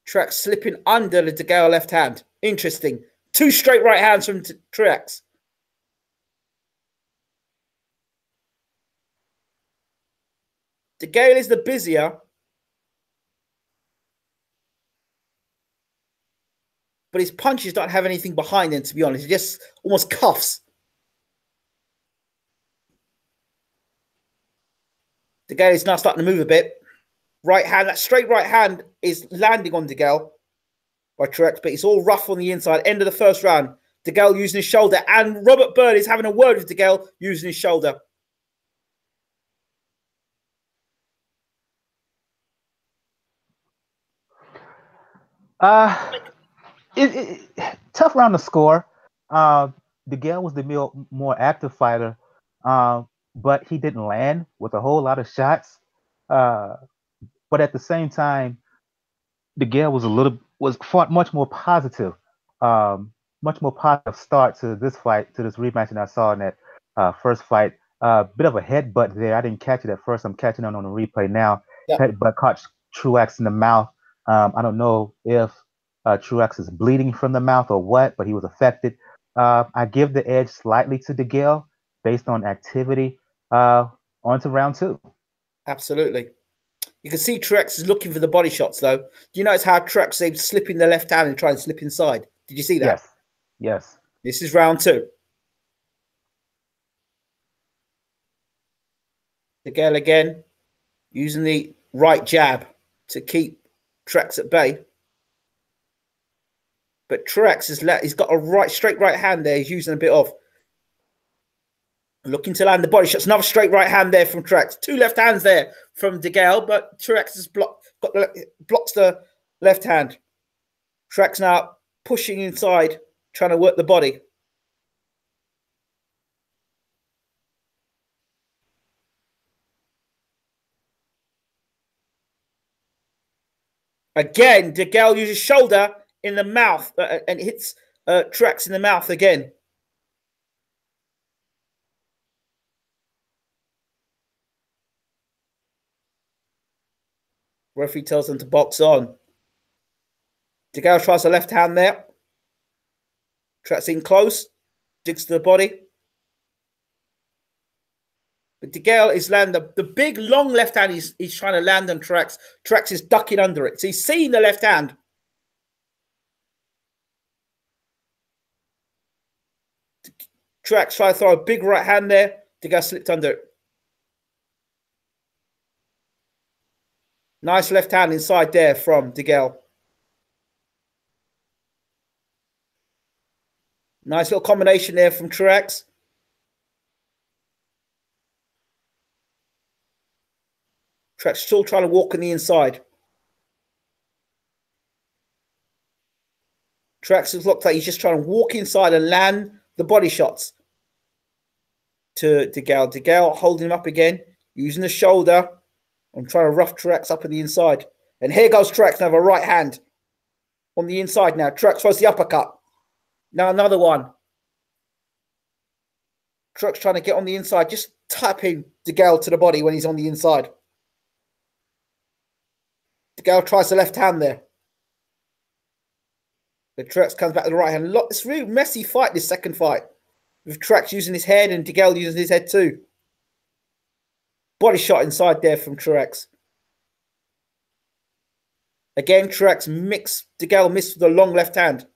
Truax slipping under the Degale left hand. Interesting. 2 straight right hands from Truax. Degale is the busier. But his punches don't have anything behind them, to be honest. He just almost cuffs. Degale is now starting to move a bit. Right hand, that straight right hand is landing on Degale by Truax, but it's all rough on the inside. End of the first round. Degale using his shoulder, and Robert Byrd is having a word with Degale using his shoulder. Tough round to score. Degale was the more active fighter, but he didn't land with a whole lot of shots. But at the same time, Degale was fought much more positive, start to this fight, to this rematch than I saw in that first fight. Bit of a headbutt there. I didn't catch it at first. I'm catching it on the replay now. Yeah. Headbutt caught Truax in the mouth. I don't know if Truax is bleeding from the mouth or what, but he was affected. I give the edge slightly to Degale based on activity. On to round 2. Absolutely. You can see Truax is looking for the body shots, though. Do you notice how Truax is slipping the left hand and trying to slip inside? Did you see that? Yes. Yes. This is round 2. Degale again, using the right jab to keep Truax at bay. But Truax he's got a straight right hand there. He's using a bit of. Looking to land the body shots. Another straight right hand there from Truax. Two left hands there from Degale, but Truax has blocks the left hand. Truax now pushing inside, trying to work the body. Again, Degale uses shoulder in the mouth and hits Truax in the mouth again. Referee tells them to box on. Degale tries the left hand there. Truax in close, digs to the body. But Degale is landing the big long left hand. He's trying to land on Truax. Truax is ducking under it. So he's seeing the left hand. Truax tried to throw a big right hand there. Degale slipped under it. Nice left hand inside there from Degale. Nice little combination there from Truax. Truax still trying to walk on the inside. Truax looks like he's just trying to walk inside and land the body shots to Degale. Degale holding him up again, using the shoulder. I'm trying to rough Truax up on the inside. And here goes Truax now with a right hand on the inside now. Truax throws the uppercut. Now another one. Truax trying to get on the inside, just tapping Degale to the body when he's on the inside. Degale tries the left hand there. The Truax comes back to the right hand. It's a really messy fight, this second fight. With Truax using his head and Degale using his head too. Body shot inside there from Truax. Again, Truax missed. Degale missed with a long left hand.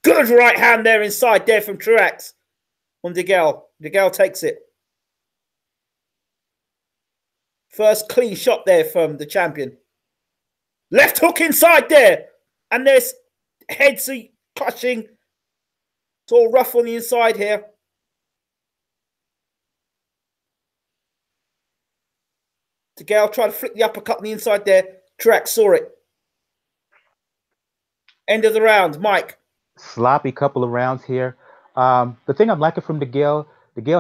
Good right hand there inside there from Truax on Degale. Degale takes it. First clean shot there from the champion. Left hook inside there. And there's heads clutching. It's all rough on the inside here. Degale tried to flick the uppercut on the inside there. Truax saw it. End of the round. Mike. Sloppy couple of rounds here. The thing I'm liking from Degale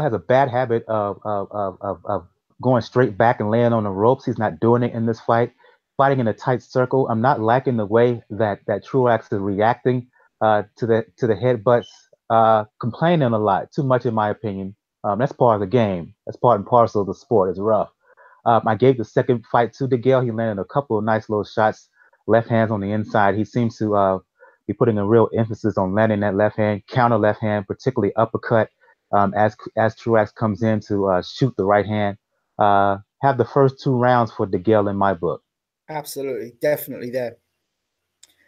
has a bad habit of going straight back and laying on the ropes. He's not doing it in this fight. Fighting in a tight circle. I'm not liking the way that Truax is reacting to the headbutts, complaining a lot, too much in my opinion. That's part of the game. That's part and parcel of the sport. It's rough. I gave the second fight to Degale. He landed a couple of nice little shots, left hands on the inside. He seems to be putting a real emphasis on landing that left hand, counter left hand, particularly uppercut, as Truax comes in to shoot the right hand. Have the first two rounds for Degale in my book. Absolutely, definitely there.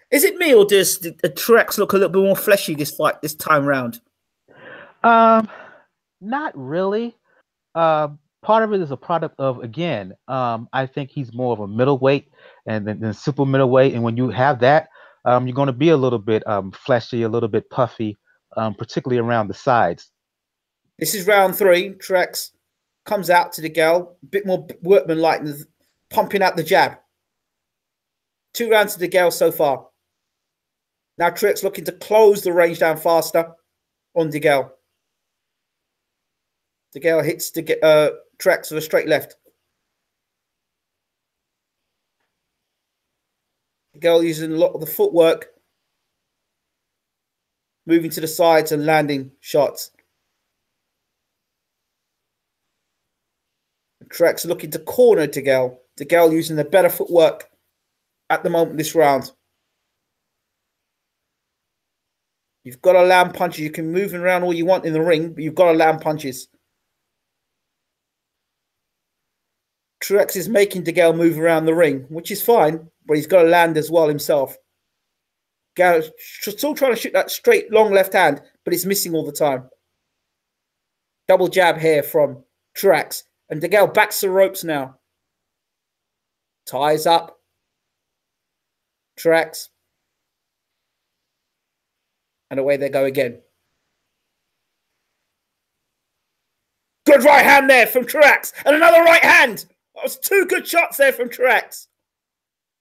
Is it me or does the Truax look a little bit more fleshy this fight this time round? Not really. Part of it is a product of, again, I think he's more of a middleweight than super middleweight. And when you have that, you're going to be a little bit fleshy, a little bit puffy, particularly around the sides. This is round 3. Truax comes out to Degale, a bit more workmanlike, pumping out the jab. 2 rounds to Degale so far. Now Truax looking to close the range down faster on Degale. Degale hits Truax with a straight left. Degale using a lot of the footwork, moving to the sides and landing shots. Truax looking to corner Degale. Degale using the better footwork at the moment this round. You've got to land punches. You can move around all you want in the ring, but you've got to land punches. Truax is making Degale move around the ring, which is fine, but he's got to land as well himself. Degale still trying to shoot that straight, long left hand, but it's missing all the time. Double jab here from Truax. And Degale backs the ropes now. Ties up. Truax. And away they go again. Good right hand there from Truax. And another right hand. That was 2 good shots there from Truax.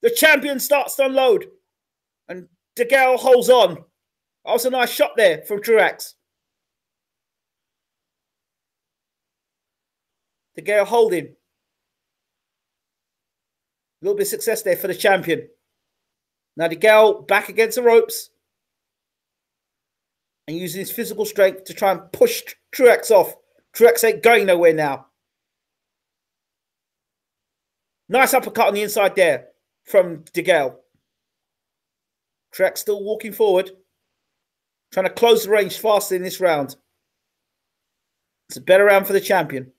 The champion starts to unload. And Degale holds on. That was a nice shot there from Truax. Degale holding. A little bit of success there for the champion. Now Degale back against the ropes. And using his physical strength to try and push Truax off. Truax ain't going nowhere now. Nice uppercut on the inside there from Degale. Truax still walking forward. Trying to close the range faster in this round. It's a better round for the champion.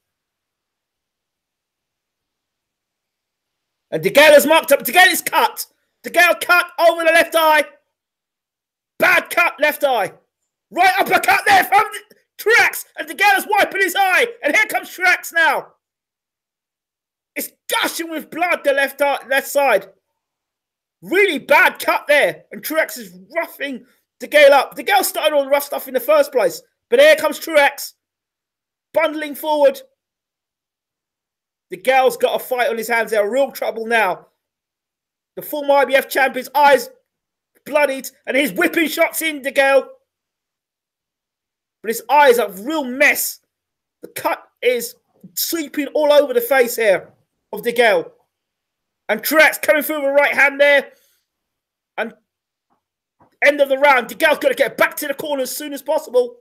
And Degale has marked up. Degale is cut. Degale cut over the left eye. Bad cut left eye. Right uppercut there from Truax. And Degale's wiping his eye. And here comes Truax now. It's gushing with blood, the left side. Really bad cut there. And Truax is roughing Degale up. Degale started all the rough stuff in the first place. But here comes Truax. Bundling forward. Degale's got a fight on his hands. They're in real trouble now. The former IBF champion's eyes bloodied. And he's whipping shots in, Degale. But his eyes are a real mess. The cut is sweeping all over the face here of Degale. And Truax coming through with a right hand there. And end of the round. Degale's got to get back to the corner as soon as possible.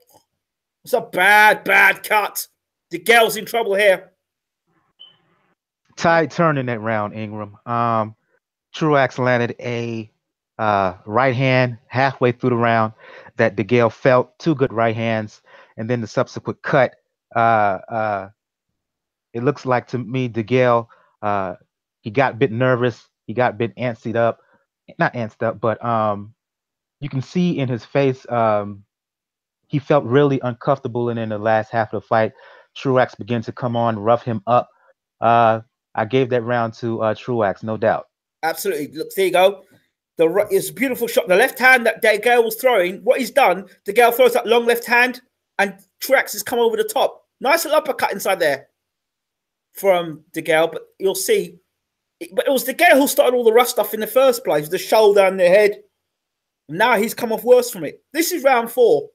It's a bad, bad cut. Degale's in trouble here. Tide turned in that round, Ingram. Truax landed a right hand halfway through the round that Degale felt. 2 good right hands. And then the subsequent cut. It looks like to me Degale, he got a bit nervous. He got a bit antsy up. Not antsed up, but you can see in his face he felt really uncomfortable. And in the last half of the fight, Truax began to come on, rough him up. I gave that round to Truax, no doubt. Absolutely. Look, there you go. It's a beautiful shot. The left hand that Degale was throwing, what he's done, Degale throws that long left hand, and Truax has come over the top. Nice little uppercut inside there from Degale, but you'll see. But it was Degale who started all the rough stuff in the first place, the shoulder and the head. Now he's come off worse from it. This is round 4.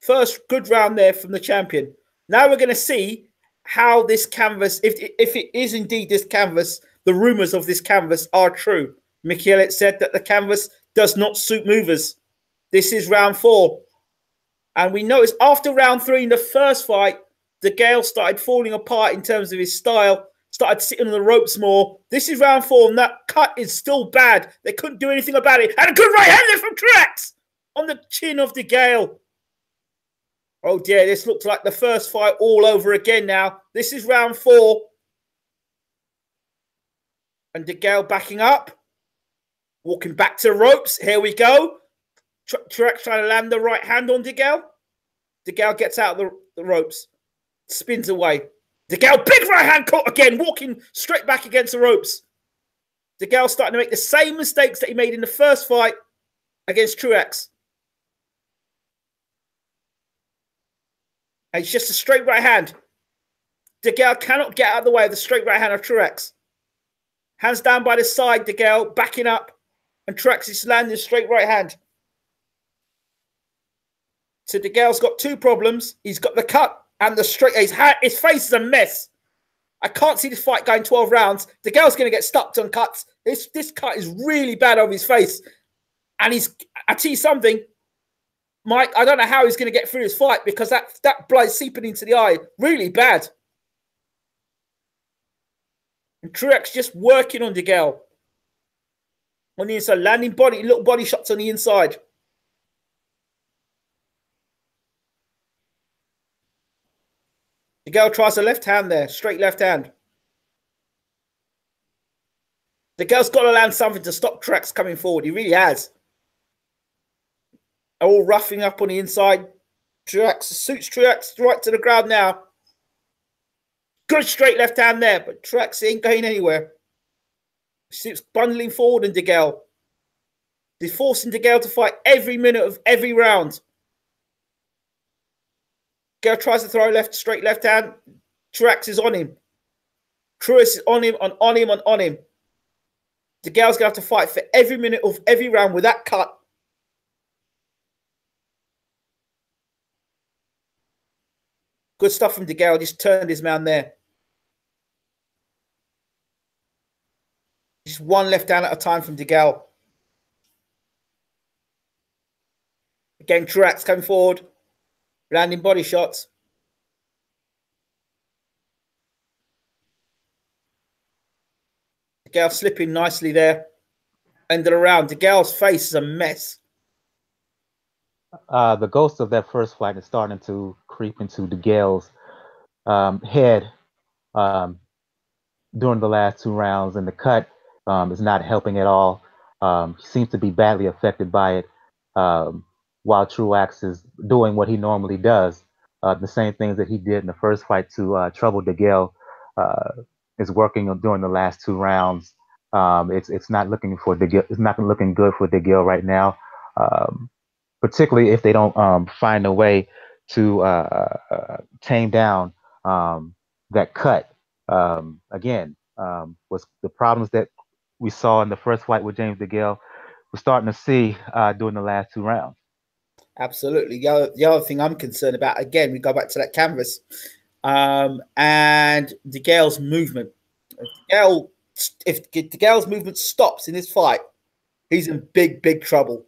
First good round there from the champion. Now we're going to see how this canvas, if it is indeed this canvas, the rumors of this canvas are true. Mickey Elliott said that the canvas does not suit movers. This is round 4. And we noticed after round 3 in the first fight, Degale started falling apart in terms of his style, started sitting on the ropes more. This is round 4, and that cut is still bad. They couldn't do anything about it. And a good right hand there from Truax on the chin of Degale. Oh dear, this looks like the first fight all over again now. This is round 4. And Degale backing up. Walking back to the ropes. Here we go. Truax trying to land the right hand on Degale. Degale gets out of the ropes. Spins away. Degale, big right hand caught again. Walking straight back against the ropes. Degale starting to make the same mistakes that he made in the first fight against Truax. And it's just a straight right hand. Degale cannot get out of the way of the straight right hand of Truax. Hands down by the side, Degale backing up. And Truax is landing a straight right hand. So Degale's got 2 problems. He's got the cut and the straight. His face is a mess. I can't see this fight going 12 rounds. Degale's going to get stuck on cuts. This cut is really bad over his face. And I tell you something, Mike, I don't know how he's going to get through his fight because that blood is seeping into the eye. Really bad. And Truax just working on Degale. On the inside, landing little body shots on the inside. Degale tries a left hand there, straight left hand. Degale's got to land something to stop Truax coming forward. He really has. All roughing up on the inside. Truax suits Truax right to the ground now. Good straight left hand there, but Truax ain't going anywhere. He's bundling forward in Degale. He's forcing Degale to fight every minute of every round. Degale tries to throw straight left hand. Truax is on him. Truax is on him, on him. Degale's going to have to fight for every minute of every round with that cut. Good stuff from Degale. Just turned his man there. Just one left hand at a time from Degale. Again, Truax coming forward. Landing body shots. Degale slipping nicely there. Ended around. Degale's face is a mess. The ghost of that first fight is starting to creep into Degale's head during the last 2 rounds, and the cut is not helping at all. He seems to be badly affected by it, while Truax is doing what he normally does. The same things that he did in the first fight to trouble Degale is working during the last 2 rounds. It's not looking for Degale. It's not looking good for Degale right now, particularly if they don't find a way to tame down that cut. Again, was the problems that we saw in the first fight with James Degale, we're starting to see during the last 2 rounds. Absolutely. The other thing I'm concerned about, again, we go back to that canvas, and Degale's movement. If Degale's movement stops in this fight, he's in big, big trouble.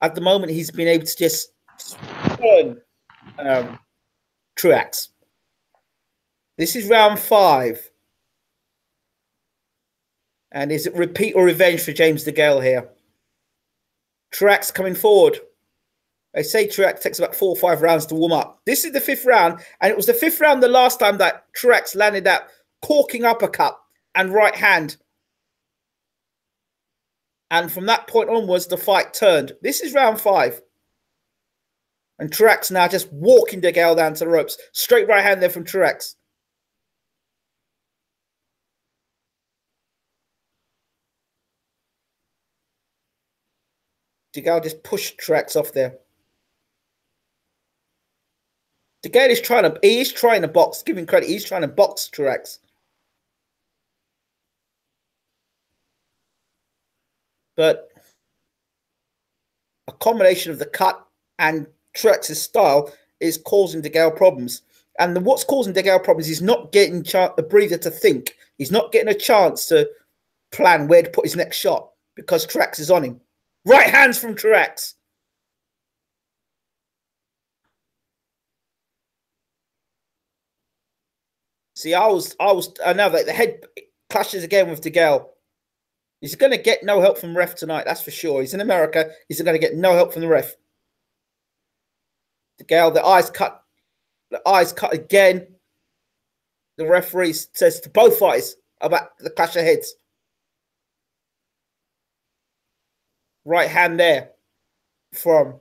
At the moment, he's been able to just turn Truax. This is round 5. And is it repeat or revenge for James Degale here? Truax coming forward. They say Truax takes about 4 or 5 rounds to warm up. This is the 5th round, and it was the 5th round the last time that Truax landed that corking uppercut and right hand. And from that point onwards, the fight turned. This is round 5. And Truax now just walking Degale down to the ropes. Straight right hand there from Truax. Degale just pushed Truax off there. Degale is trying to box. Give him credit. He's trying to box Truax. But a combination of the cut and Truax's style is causing Degale problems. And what's causing Degale problems is not getting a breather to think. He's not getting a chance to plan where to put his next shot because Truax is on him. Right hands from Truax. See, I know that the head clashes again with Degale. He's going to get no help from ref tonight, that's for sure. He's in America. He's going to get no help from the ref. Degale, the eyes cut again. The referee says to both fighters about the clash of heads. Right hand there from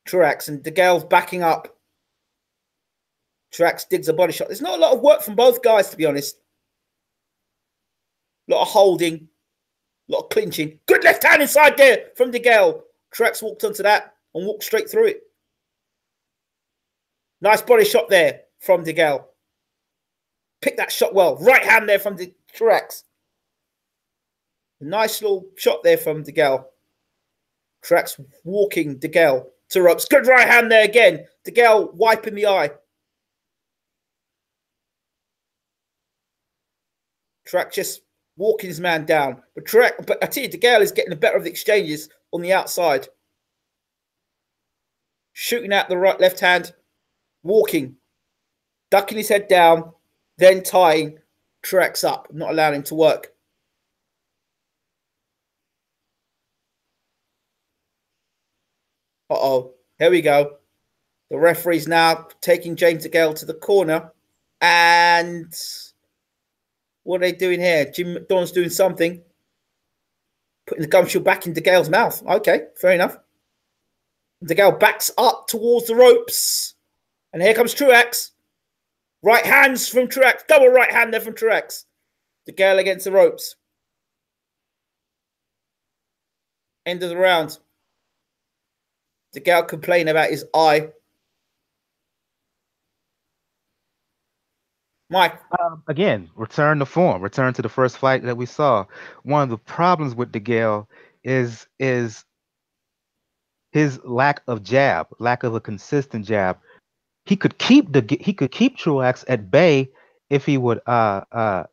Truax, and Degale's backing up. Truax digs a body shot. There's not a lot of work from both guys, to be honest. A lot of holding, a lot of clinching. Good left hand inside there from Degale. Truax walked onto that and walked straight through it. Nice body shot there from Degale. Picked that shot well. Right hand there from Truax. Nice little shot there from Degale. Truax walking Degale to ropes. Good right hand there again. Degale wiping the eye. Truax just walking his man down. But I tell you, Degale is getting the better of the exchanges on the outside. Shooting out the left hand. Walking. Ducking his head down. Then tying Truax up. Not allowing him to work. Uh-oh. Here we go. The referee's now taking James Degale to the corner. And what are they doing here? Jim McDonald's doing something. Putting the gum shield back in Degale's mouth. Okay, fair enough. Degale backs up towards the ropes. And here comes Truax. Right hands from Truax. Double right hand there from Truax. Degale against the ropes. End of the round. Degale complaining about his eye. Mike. Again, return to form, return to the first fight that we saw. One of the problems with Degale is his lack of jab, lack of a consistent jab. He could keep Truax at bay if he would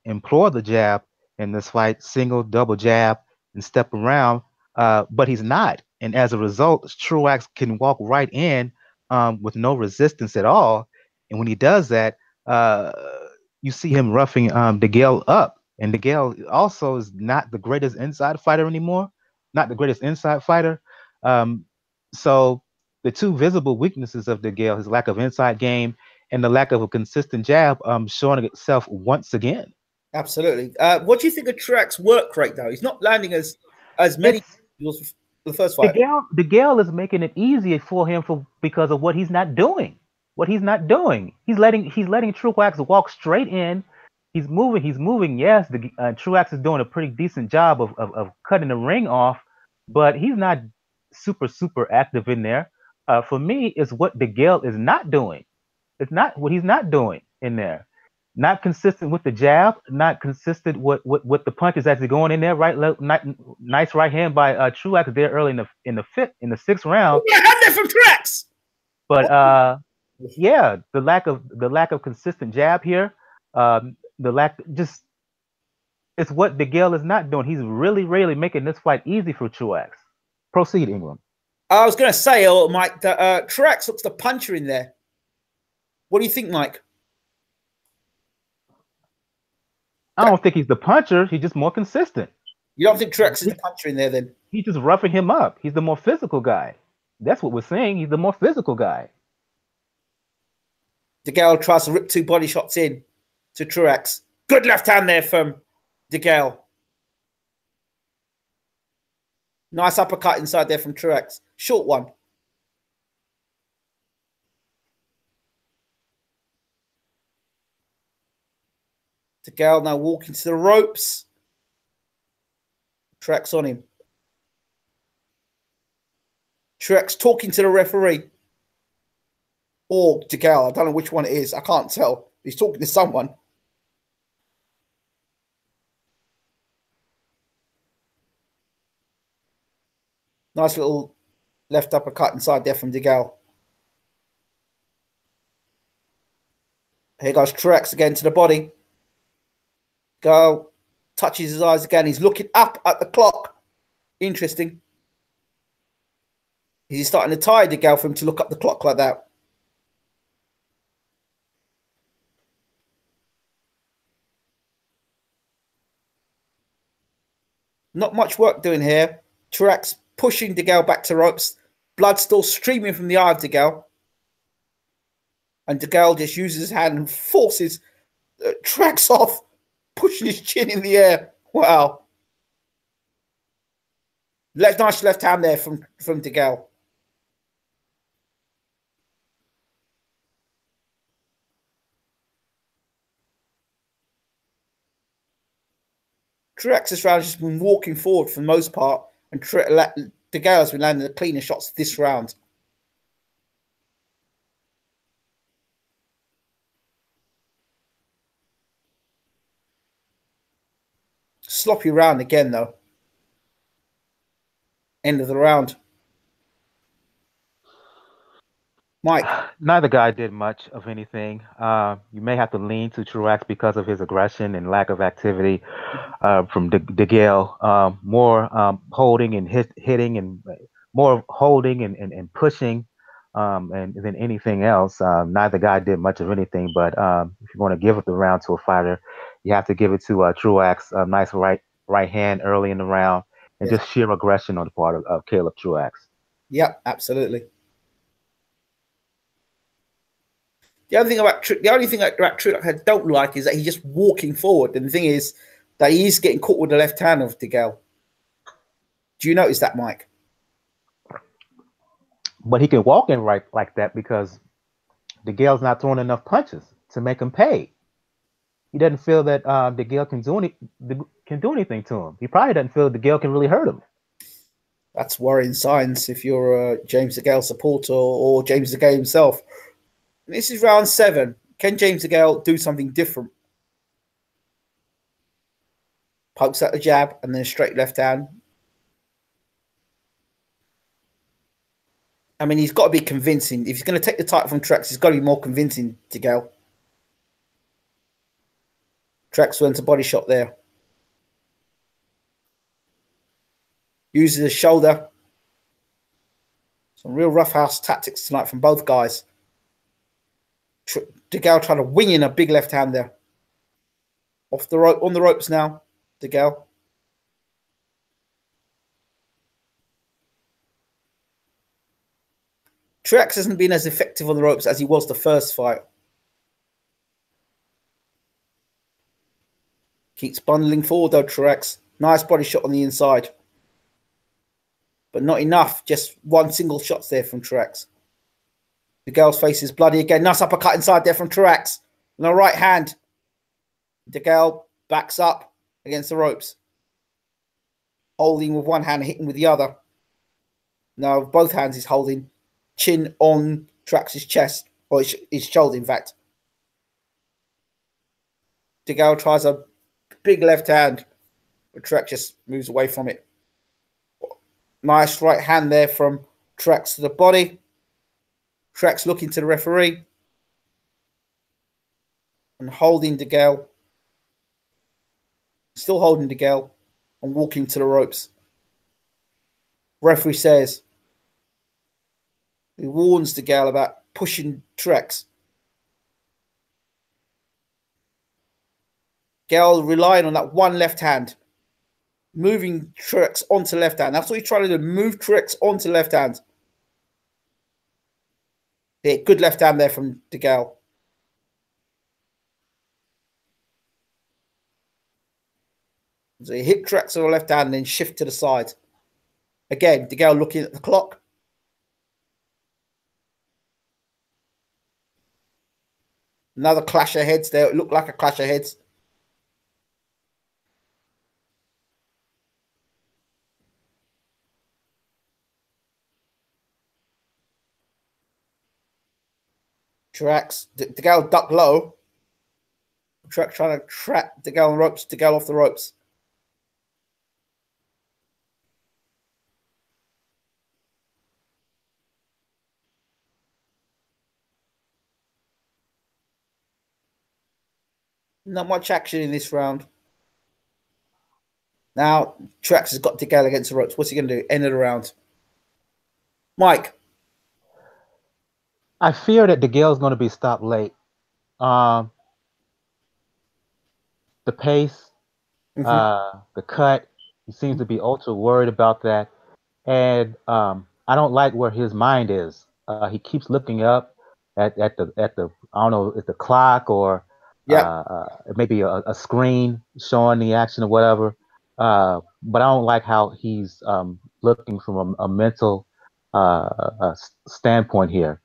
employ the jab in this fight, single, double jab, and step around. But he's not, and as a result, Truax can walk right in with no resistance at all. And when he does that, uh, you see him roughing Degale up. And Degale also is not the greatest inside fighter anymore, not the greatest inside fighter. Um, so the two visible weaknesses of Degale, his lack of inside game and the lack of a consistent jab, showing itself once again. Absolutely. What do you think of Truax's work rate, though? He's not landing as many It's for the first fight. Degale is making it easier for him because of what he's not doing. What he's not doing, he's letting Truax walk straight in. He's moving. He's moving. Yes, Truax is doing a pretty decent job of cutting the ring off, but he's not super active in there. For me, it's what Degale is not doing. It's not what he's not doing in there. Not consistent with the jab, not consistent with the punches as they're going in there. Right, nice right hand by Truax there early in the sixth round. Yeah, hand there from Truax. But yeah, the lack of consistent jab here, the lack just it's what Degale is not doing. He's really making this fight easy for Truax. Proceed, Ingram. I was going to say, Mike, that Truax looks the puncher in there. What do you think, Mike? I don't think he's the puncher. He's just more consistent. You don't think Truax is the puncher in there, then? He's just roughing him up. He's the more physical guy. That's what we're saying. He's the more physical guy. Degale tries to rip two body shots in to Truax. Good left hand there from Degale. Nice uppercut inside there from Truax. Short one. Degale now walking to the ropes. Truax on him. Truax talking to the referee. Or Degale. I don't know which one it is. I can't tell. He's talking to someone. Nice little left uppercut inside there from Degale. Here goes Truax again to the body. Go. Touches his eyes again. He's looking up at the clock. Interesting. Is he starting to tire Degale for him to look up the clock like that? Not much work doing here. Truax pushing Degale back to ropes. Blood still streaming from the eye of Degale. And Degale just uses his hand and forces Truax off, pushing his chin in the air. Wow. Nice left hand there from Degale. Truax's round has just been walking forward for the most part, and Degale has been landing the cleaner shots this round. Sloppy round again, though. End of the round. Mike. Neither guy did much of anything. You may have to lean to Truax because of his aggression and lack of activity from Degale. More holding and hitting, and more holding and pushing and than anything else. Neither guy did much of anything. But if you want to give it the round to a fighter, you have to give it to Truax. A nice right hand early in the round, and just sheer aggression on the part of Caleb Truax. Yep, absolutely. The only thing about Truax I don't like is that he's just walking forward. And the thing is that he is getting caught with the left hand of Degale. Do you notice that, Mike? But he can walk in right like that because Degale's not throwing enough punches to make him pay. He doesn't feel that Degale can do anything to him. He probably doesn't feel Degale can really hurt him. That's worrying signs if you're a James Degale supporter or James Degale himself. This is round 7. Can James Degale do something different? Pokes out the jab and then a straight left hand. I mean, he's got to be convincing. If he's going to take the title from Truax, he's got to be more convincing, Degale. Truax went a body shot there. Uses his shoulder. Some real roughhouse tactics tonight from both guys. Degale trying to wing in a big left hand there. Off the rope, on the ropes now, Degale. Truax hasn't been as effective on the ropes as he was the first fight. Keeps bundling forward though, Truax. Nice body shot on the inside. But not enough. Just one single shot there from Truax. Degale's face is bloody again. Nice uppercut inside there from Truax. On the right hand. Degale backs up against the ropes. Holding with one hand, hitting with the other. Now, both hands he's holding. Chin on Truax's chest. Or his shoulder, in fact. Degale tries a big left hand. But Truax just moves away from it. Nice right hand there from Truax to the body. Truax looking to the referee. And holding Degale. Still holding Degale. And walking to the ropes. Referee says. He warns Degale about pushing Truax. Degale relying on that one left hand. Moving Truax onto left hand. That's what he's trying to do. Move Truax onto left hand. Yeah, good left hand there from Degale. So he hit Truax on the left hand and then shift to the side. Again, Degale looking at the clock. Another clash of heads there. It looked like a clash of heads. Truax, Degale ducked low. Truax trying to trap Degale on the ropes, Degale off the ropes. Not much action in this round. Now, Truax has got Degale against the ropes. What's he going to do? End of the round. Mike. I fear that Degale's going to be stopped late. The pace, the cut, he seems to be ultra worried about that. And I don't like where his mind is. He keeps looking up at the I don't know, it's the clock or maybe a screen showing the action or whatever. But I don't like how he's looking from a mental standpoint here.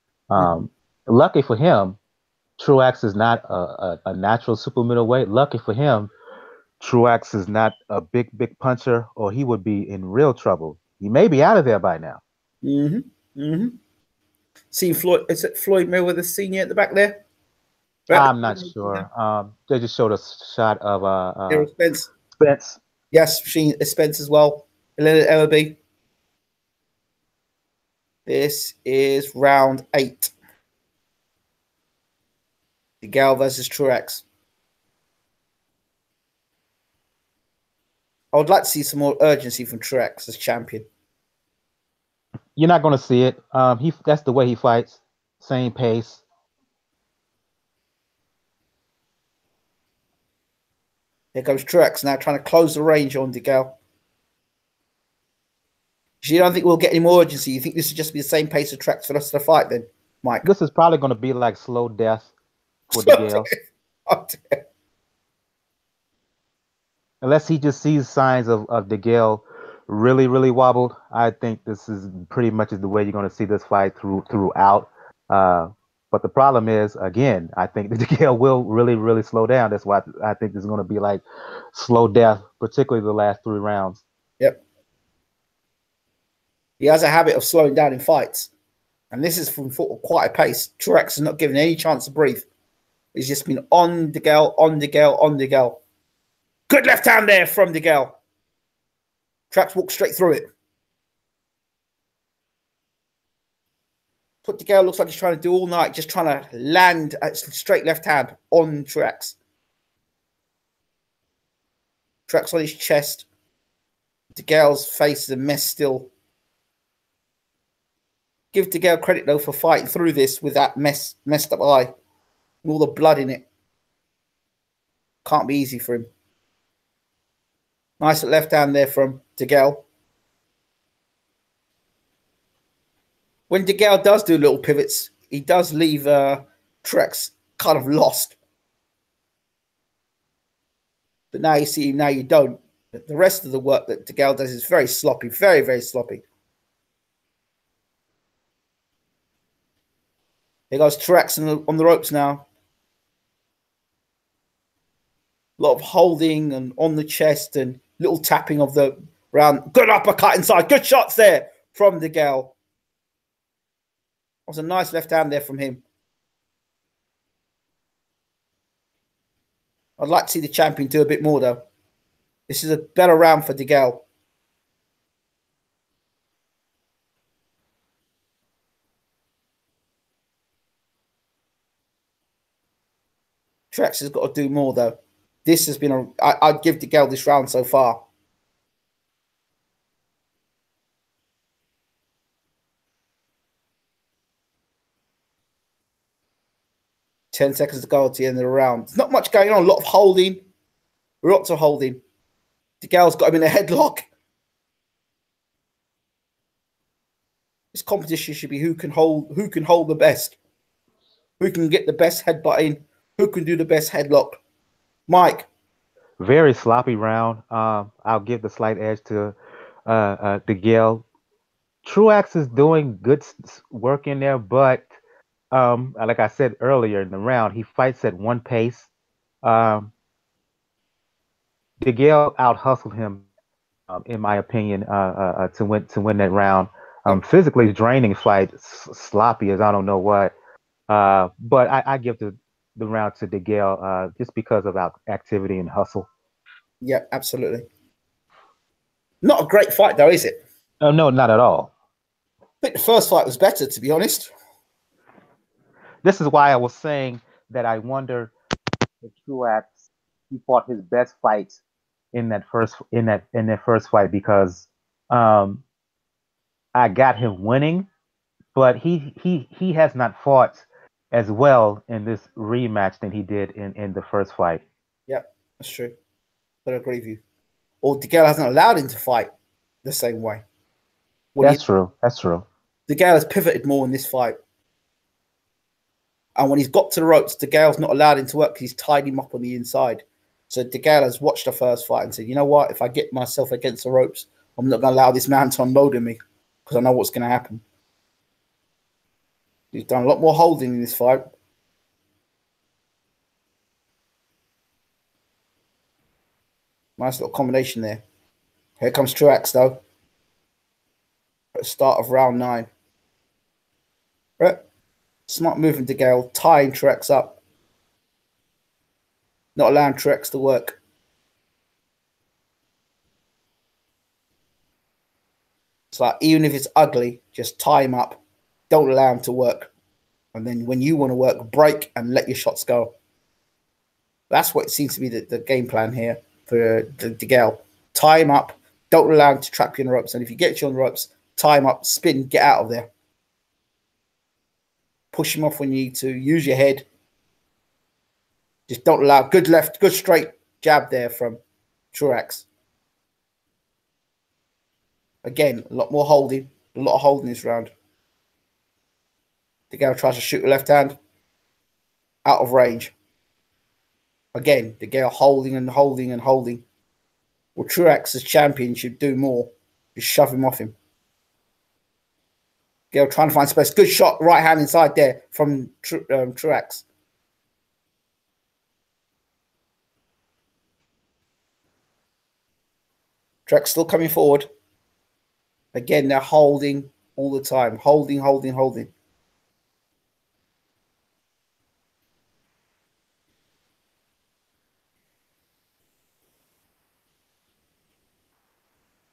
Lucky for him, Truax is not a natural super middleweight. Lucky for him, Truax is not a big puncher, or he would be in real trouble. He may be out of there by now. See Floyd, is it Floyd Mayweather Senior at the back there? I'm not sure. They just showed a shot of Spence. Spence. Yes, Spence as well. LB. This is round 8. Degale versus Truax. I would like to see some more urgency from Truax as champion. You're not going to see it. That's the way he fights. Same pace. Here goes Truax now trying to close the range on Degale. You don't think we'll get any more urgency? You think this will just be the same pace of Truax for the rest of the fight then, Mike? This is probably going to be like slow death for Degale. Unless he just sees signs of Degale really wobbled, I think this is pretty much the way you're going to see this fight throughout. But the problem is, again, I think that Degale will really slow down. That's why I think this is going to be like slow death, particularly the last 3 rounds. Yep. He has a habit of slowing down in fights. And this is from quite a pace. Truax is not given any chance to breathe. He's just been on Degale, on Degale, on Degale. Good left hand there from Degale. Truax walked straight through it. What Degale looks like he's trying to do all night, just trying to land a straight left hand on Truax. Truax on his chest. Degale's face is a mess still. Give Degale credit, though, for fighting through this with that messed up eye. And all the blood in it. Can't be easy for him. Nice left hand there from Degale. When Degale does do little pivots, he does leave Truax kind of lost. But now you see him, now you don't. But the rest of the work that Degale does is very sloppy, very, very sloppy. Here goes Truax on the ropes now. A lot of holding and on the chest and little tapping of the round. Good uppercut inside. Good shots there from Degale. That was a nice left hand there from him. I'd like to see the champion do a bit more, though. This is a better round for Degale. Truax has got to do more, though. This has been I'd give Degale this round so far. Ten seconds to go at the end of the round. There's not much going on. A lot of holding. Lots of holding. Degale's got him in a headlock. This competition should be who can hold the best. Who can get the best headbutt in. Who can do the best headlock. Mike. Very sloppy round. I'll give the slight edge to Degale. Truax is doing good work in there, but like I said earlier in the round, he fights at one pace. Degale out-hustled him, in my opinion, to win that round. Physically draining fight, sloppy as I don't know what. But I give the round to Degale just because of activity and hustle. Yeah, absolutely. Not a great fight, though, is it? Oh, no, not at all. I think the first fight was better, to be honest. This is why I was saying that I wonder if Truax he fought his best fight in that first fight because I got him winning, but he has not fought as well in this rematch than he did in the first fight. Yeah, that's true. I agree with you. Or Degale hasn't allowed him to fight the same way. That's true. That's true. Degale has pivoted more in this fight. And when he's got to the ropes, Degale's not allowed him to work because he's tied him up on the inside. So Degale has watched the first fight and said, you know what? If I get myself against the ropes, I'm not going to allow this man to unload on me because I know what's going to happen. He's done a lot more holding in this fight. Nice little combination there. Here comes Truax, though. At the start of round 9. Right. Smart move from Degale, tying Truax up. Not allowing Truax to work. It's like, even if it's ugly, just tie him up. Don't allow him to work. And then when you want to work, break and let your shots go. That's what it seems to be the game plan here for Degale. Tie him up. Don't allow him to trap you on the ropes. And if you get you on the ropes, tie him up, spin, get out of there. Push him off when you need to. Use your head. Just don't allow. Good left, good straight jab there from Truax. Again, a lot more holding. A lot of holding this round. Degale tries to shoot a left hand. Out of range. Again, Degale holding and holding and holding. Well, Truax as champion should do more. Just shove him off him. Degale trying to find space. Good shot. Right hand inside there from Truax. Truax still coming forward. Again, they're holding all the time. Holding, holding, holding.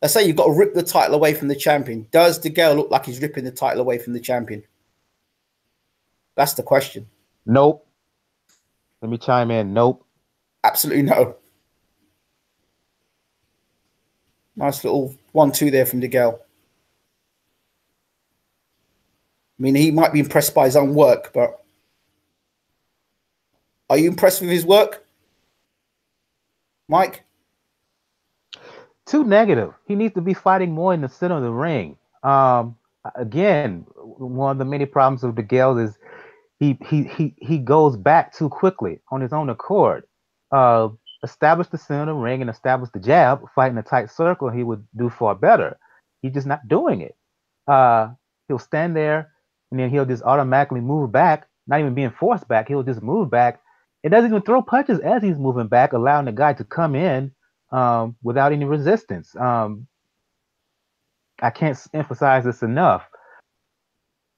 I say you've got to rip the title away from the champion. Does Degale look like he's ripping the title away from the champion? That's the question. Nope. Let me chime in. Nope. Absolutely no. Nice little 1-2 there from Degale. I mean, he might be impressed by his own work, but are you impressed with his work, Mike? Too negative. He needs to be fighting more in the center of the ring. Again, one of the many problems of Degale is he goes back too quickly on his own accord. Establish the center of the ring and establish the jab, fighting a tight circle, he would do far better. He's just not doing it. He'll stand there and then he'll just automatically move back, not even being forced back. He'll just move back. It doesn't even throw punches as he's moving back, allowing the guy to come in without any resistance. I can't emphasize this enough.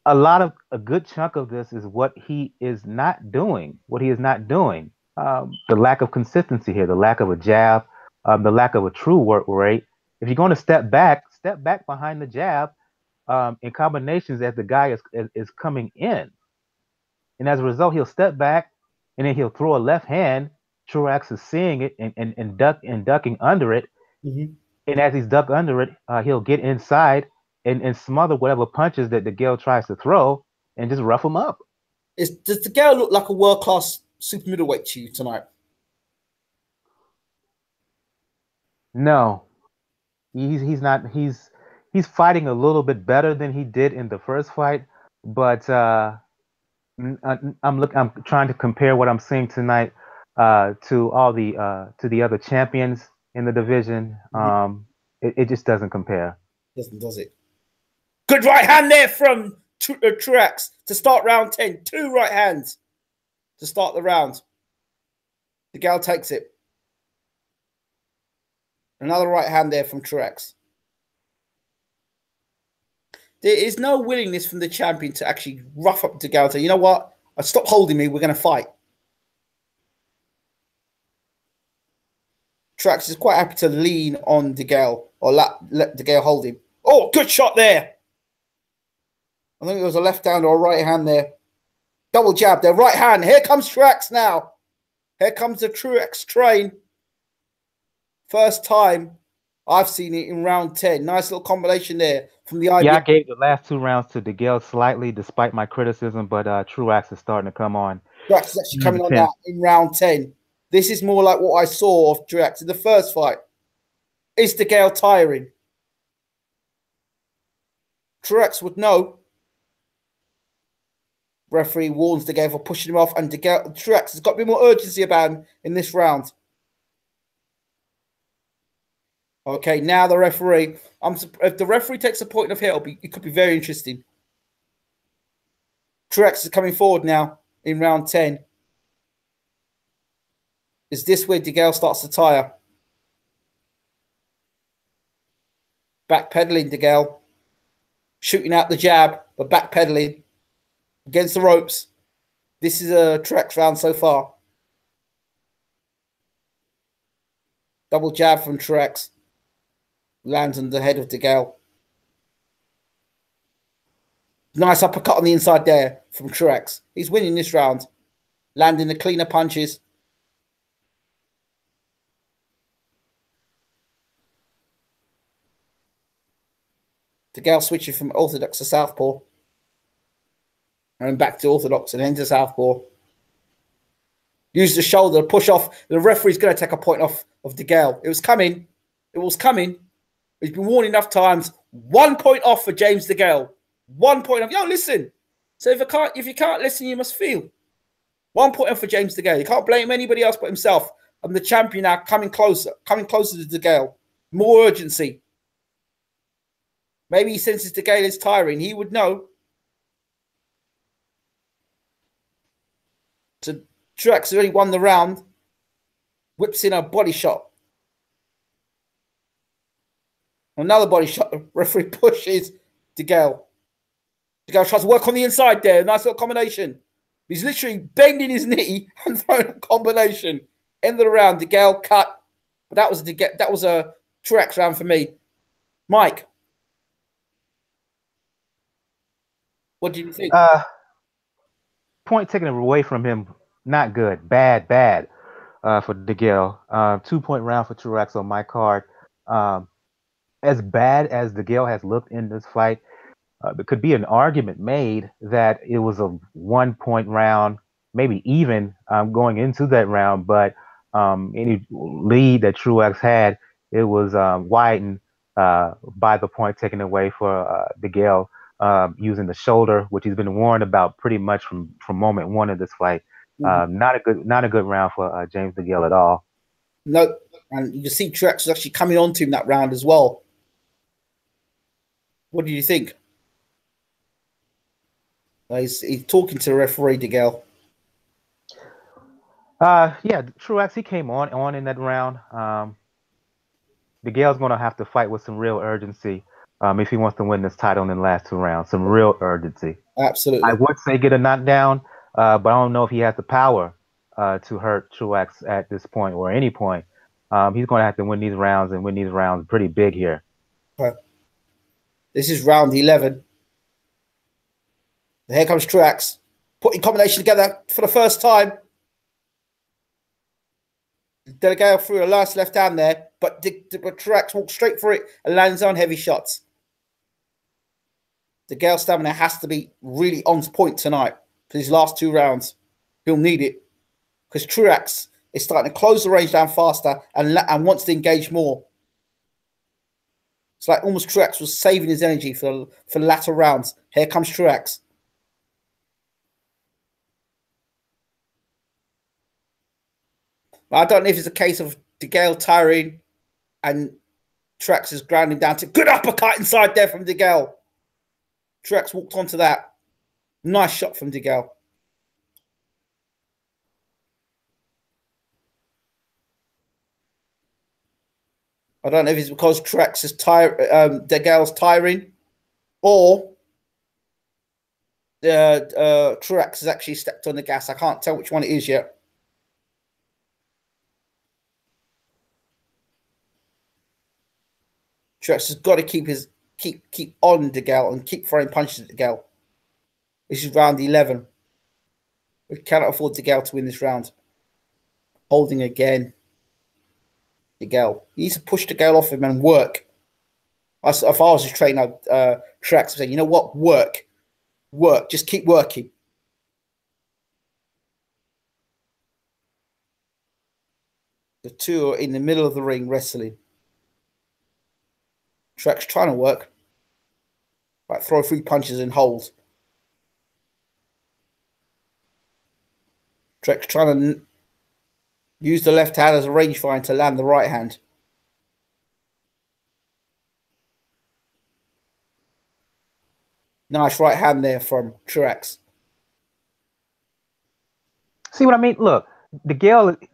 A good chunk of this is what he is not doing. The lack of consistency here, the lack of a jab, the lack of a true work rate. If you're going to step back behind the jab in combinations as the guy is coming in. And as a result, he'll step back and then he'll throw a left hand. Truax is seeing it and ducking under it. Mm-hmm. And as he's ducked under it, he'll get inside and smother whatever punches that Degale tries to throw and just rough him up. Does Degale look like a world-class super middleweight to you tonight? No. He's not. He's fighting a little bit better than he did in the first fight, but I'm trying to compare what I'm seeing tonight to all the other champions in the division. Mm-hmm. It just doesn't compare. Does it? Good right hand there from Truax to start round 10. 2 right hands to start the round. Degale takes it. Another right hand there from Truax. There is no willingness from the champion to actually rough up Degale. Say, you know what? Stop holding me. We're going to fight. Truax is quite happy to lean on Degale or let Degale hold him. Oh, good shot there. I think it was a left hand or a right hand there. Double jab there. Right hand. Here comes Truax now. Here comes the Truax train. First time I've seen it in round 10. Nice little combination there from the idea. Yeah, I gave the last 2 rounds to Degale slightly, despite my criticism, but Truax is starting to come on. Truax is actually coming on now in round 10. This is more like what I saw of Truax in the first fight. Is Degale tiring? Truax would know. Referee warns Degale for pushing him off, and Truax has got a bit more urgency about him in this round. Okay, now the referee. If the referee takes a point of hit, it could be very interesting. Truax is coming forward now in round 10. Is this where Degale starts to tire? Backpedaling Degale. Shooting out the jab, but backpedaling against the ropes. This is a Truax round so far. Double jab from Truax. Lands on the head of Degale. Nice uppercut on the inside there from Truax. He's winning this round. Landing the cleaner punches. Degale switching from orthodox to southpaw. And back to orthodox and then to southpaw. Use the shoulder, push off. The referee's going to take a point off of Degale. It was coming. It was coming. He's been warned enough times. 1 point off for James Degale. 1 point off. Yo, listen. So if you can't listen, you must feel. 1 point off for James Degale. You can't blame anybody else but himself. I'm the champion now, coming closer to Degale. More urgency. Maybe he senses Degale is tiring. He would know. So Truax already won the round. Whips in a body shot. Another body shot. The referee pushes Degale. Degale tries to work on the inside there. Nice little combination. He's literally bending his knee and throwing a combination. End of the round. Degale cut. But that was a Truax round for me. Mike, what do you think? Point taken away from him, not good. Bad for Degale. 2 point round for Truax on my card. Um, as bad as Degale has looked in this fight, there could be an argument made that it was a 1 point round, maybe even going into that round, but any lead that Truax had, it was widened by the point taken away for Degale using the shoulder, which he's been warned about pretty much from moment one of this fight. Not a good round for James Degale at all. No, and you can see Truax was actually coming on to him that round as well. What do you think? He's talking to the referee, Degale. Yeah, Truax, he came on in that round. Degale's going to have to fight with some real urgency if he wants to win this title in the last 2 rounds. Some real urgency. Absolutely. I would say get a knockdown, but I don't know if he has the power to hurt Truax at this point or any point. He's going to have to win these rounds and win these rounds pretty big here. Okay. This is round 11. Here comes Truax, putting combination together for the first time. Degale threw a last left hand there, but Truax walked straight for it and lands on heavy shots. Degale's stamina has to be really on point tonight for these last 2 rounds. He'll need it because Truax is starting to close the range down faster and wants to engage more. It's like almost Truax was saving his energy for the latter rounds. Here comes Truax. I don't know if it's a case of Degale tiring and Truax is grounding down to good uppercut inside there from Degale. Truax walked onto that. Nice shot from Degale. I don't know if it's because Truax is Degale's tiring, or Truax has actually stepped on the gas. I can't tell which one it is yet. Truax has got to keep on Degale and keep throwing punches at Degale. This is round 11. We cannot afford Degale to win this round. Holding again. Degale. He needs to push Degale off him and work. If I was his trainer, Truax would say, you know what? Work. Just keep working. The two are in the middle of the ring wrestling. Truax trying to work. Right, throw 3 punches and hold. Truax trying to use the left hand as a rangefinder to land the right hand. Nice right hand there from Truax. See what I mean? Look,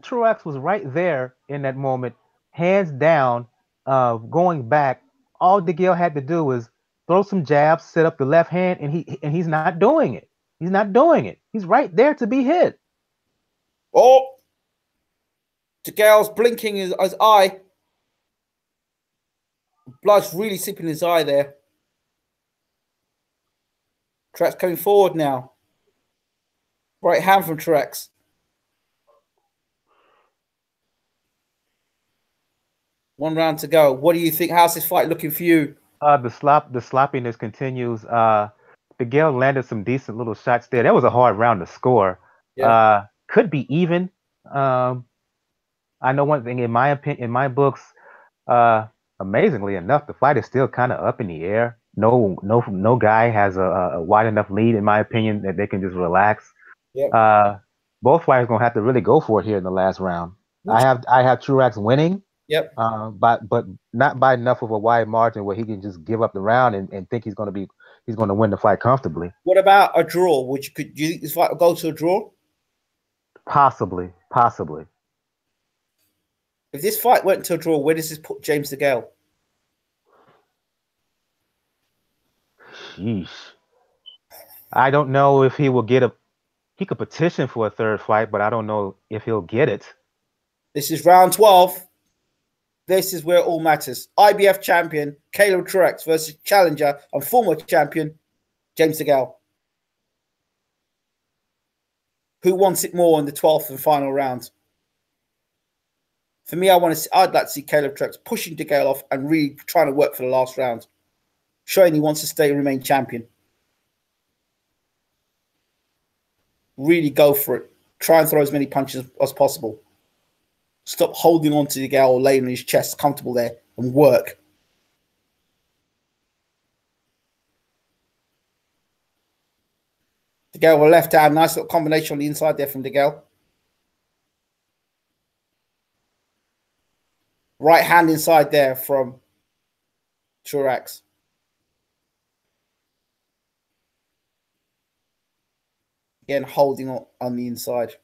Truax was right there in that moment, hands down, going back. All Degale had to do was throw some jabs, set up the left hand, and he's not doing it. He's not doing it. He's right there to be hit. Oh, Degale's blinking his eye. Blood's really sipping his eye there. Truax coming forward now. Right hand from Truax. One round to go. What do you think? How's this fight looking for you? The sloppiness continues. Degale landed some decent little shots there. That was a hard round to score. Yeah. Could be even. I know one thing in my opinion, in my books, amazingly enough, the fight is still kind of up in the air. No guy has a wide enough lead, in my opinion, that they can just relax. Yep. Both fighters gonna have to really go for it here in the last round. I have Truax winning. Yep. But not by enough of a wide margin where he can just give up the round and think he's gonna win the fight comfortably. What about a draw? Do you think this fight will go to a draw? Possibly. If this fight went to a draw, where does this put James Degale? Sheesh. I don't know if he will get he could petition for a 3rd fight, but I don't know if he'll get it. This is round 12. This is where it all matters. IBF champion Caleb Truax versus challenger and former champion James Degale. Who wants it more in the 12th and final round? For me, I'd like to see Caleb Truax pushing Degale off and really trying to work for the last round, showing he wants to stay and remain champion. Really go for it. Try and throw as many punches as possible. Stop holding on to Degale or laying on his chest, comfortable there, and work. Degale with left hand, nice little combination on the inside there from Degale. Right hand inside there from Truax. Again, holding on the inside.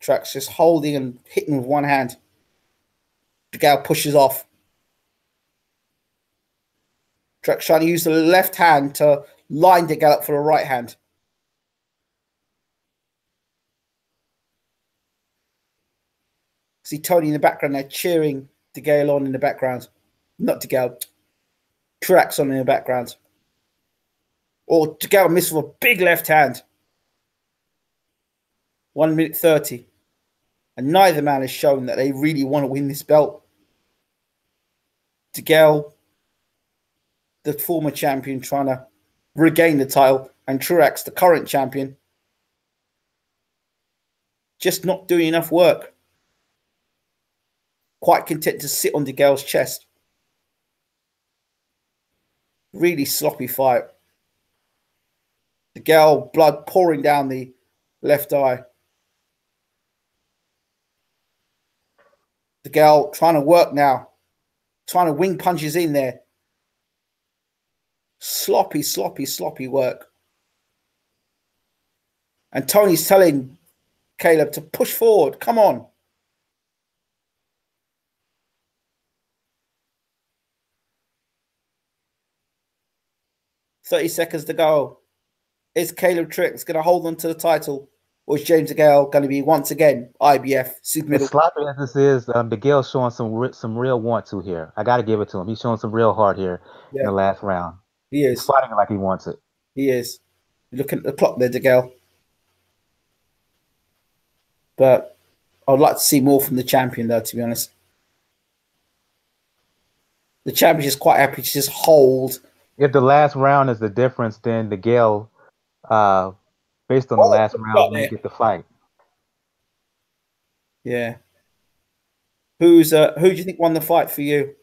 Truax just holding and hitting with one hand. Degale pushes off. Truax trying to use the left hand to line Degale up for the right hand. See Tony in the background there cheering Degale on in the background. Not Degale. Truax on in the background. Or Degale missed with a big left hand. 1 minute 30. And neither man has shown that they really want to win this belt. Degale, the former champion, trying to regain the title. And Truax, the current champion, just not doing enough work. Quite content to sit on Degale's chest. Really sloppy fight. Degale, blood pouring down the left eye. Degale trying to work now. Trying to wing punches in there. Sloppy, sloppy, sloppy work. And Tony's telling Caleb to push forward. Come on. "30 seconds to go. Is Caleb Truax going to hold on to the title, or is James Degale going to be once again IBF super middle?" As sloppy as this is, Degale's showing some real want to here. I got to give it to him. He's showing some real heart here in the last round. He is. He's fighting like he wants it. He is. Looking at the clock there, Degale. But I'd like to see more from the champion, though, to be honest. The champion's just quite happy to just hold. If the last round is the difference, then Degale, based on the last round, may get the fight. Yeah. Who do you think won the fight for you?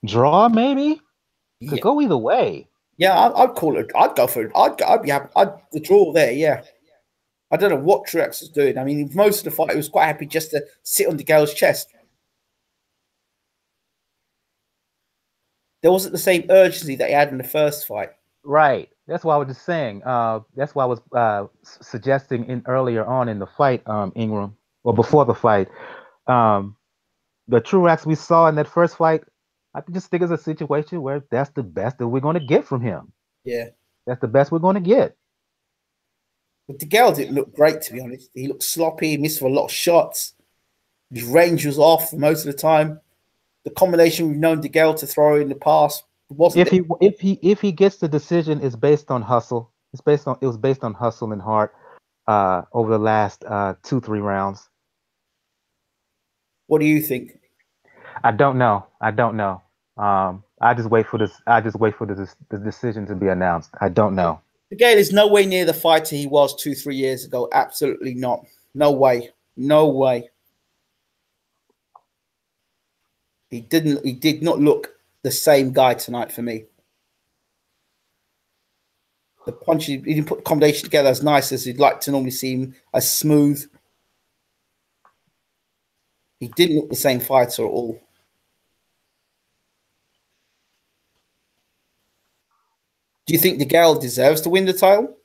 Draw, maybe? Could go either way. Yeah, I'd call it. I'd go for it. I'd be happy. The draw there, yeah. I don't know what Truax was doing. I mean, most of the fight, he was quite happy just to sit on Degale's chest. There wasn't the same urgency that he had in the first fight. Right. That's why I was just saying. That's why I was suggesting earlier on in the fight, Ingram, or before the fight. The Truax we saw in that first fight, I just think it's a situation where that's the best that we're going to get from him. Yeah. That's the best we're going to get. But Degale didn't look great, to be honest. He looked sloppy, missed a lot of shots. His range was off most of the time. The combination we've known Degale to throw in the past wasn't. If he gets the decision, it's based on hustle. It was based on hustle and heart over the last 2-3 rounds. What do you think? I don't know. I just wait for the decision to be announced. I don't know. Degale is nowhere near the fighter he was 2-3 years ago. Absolutely not. No way. No way. He did not look the same guy tonight for me. The punch, he didn't put the combination together as nice as you'd like to normally see him, as smooth. He didn't look the same fighter at all. Do you think Degale deserves to win the title?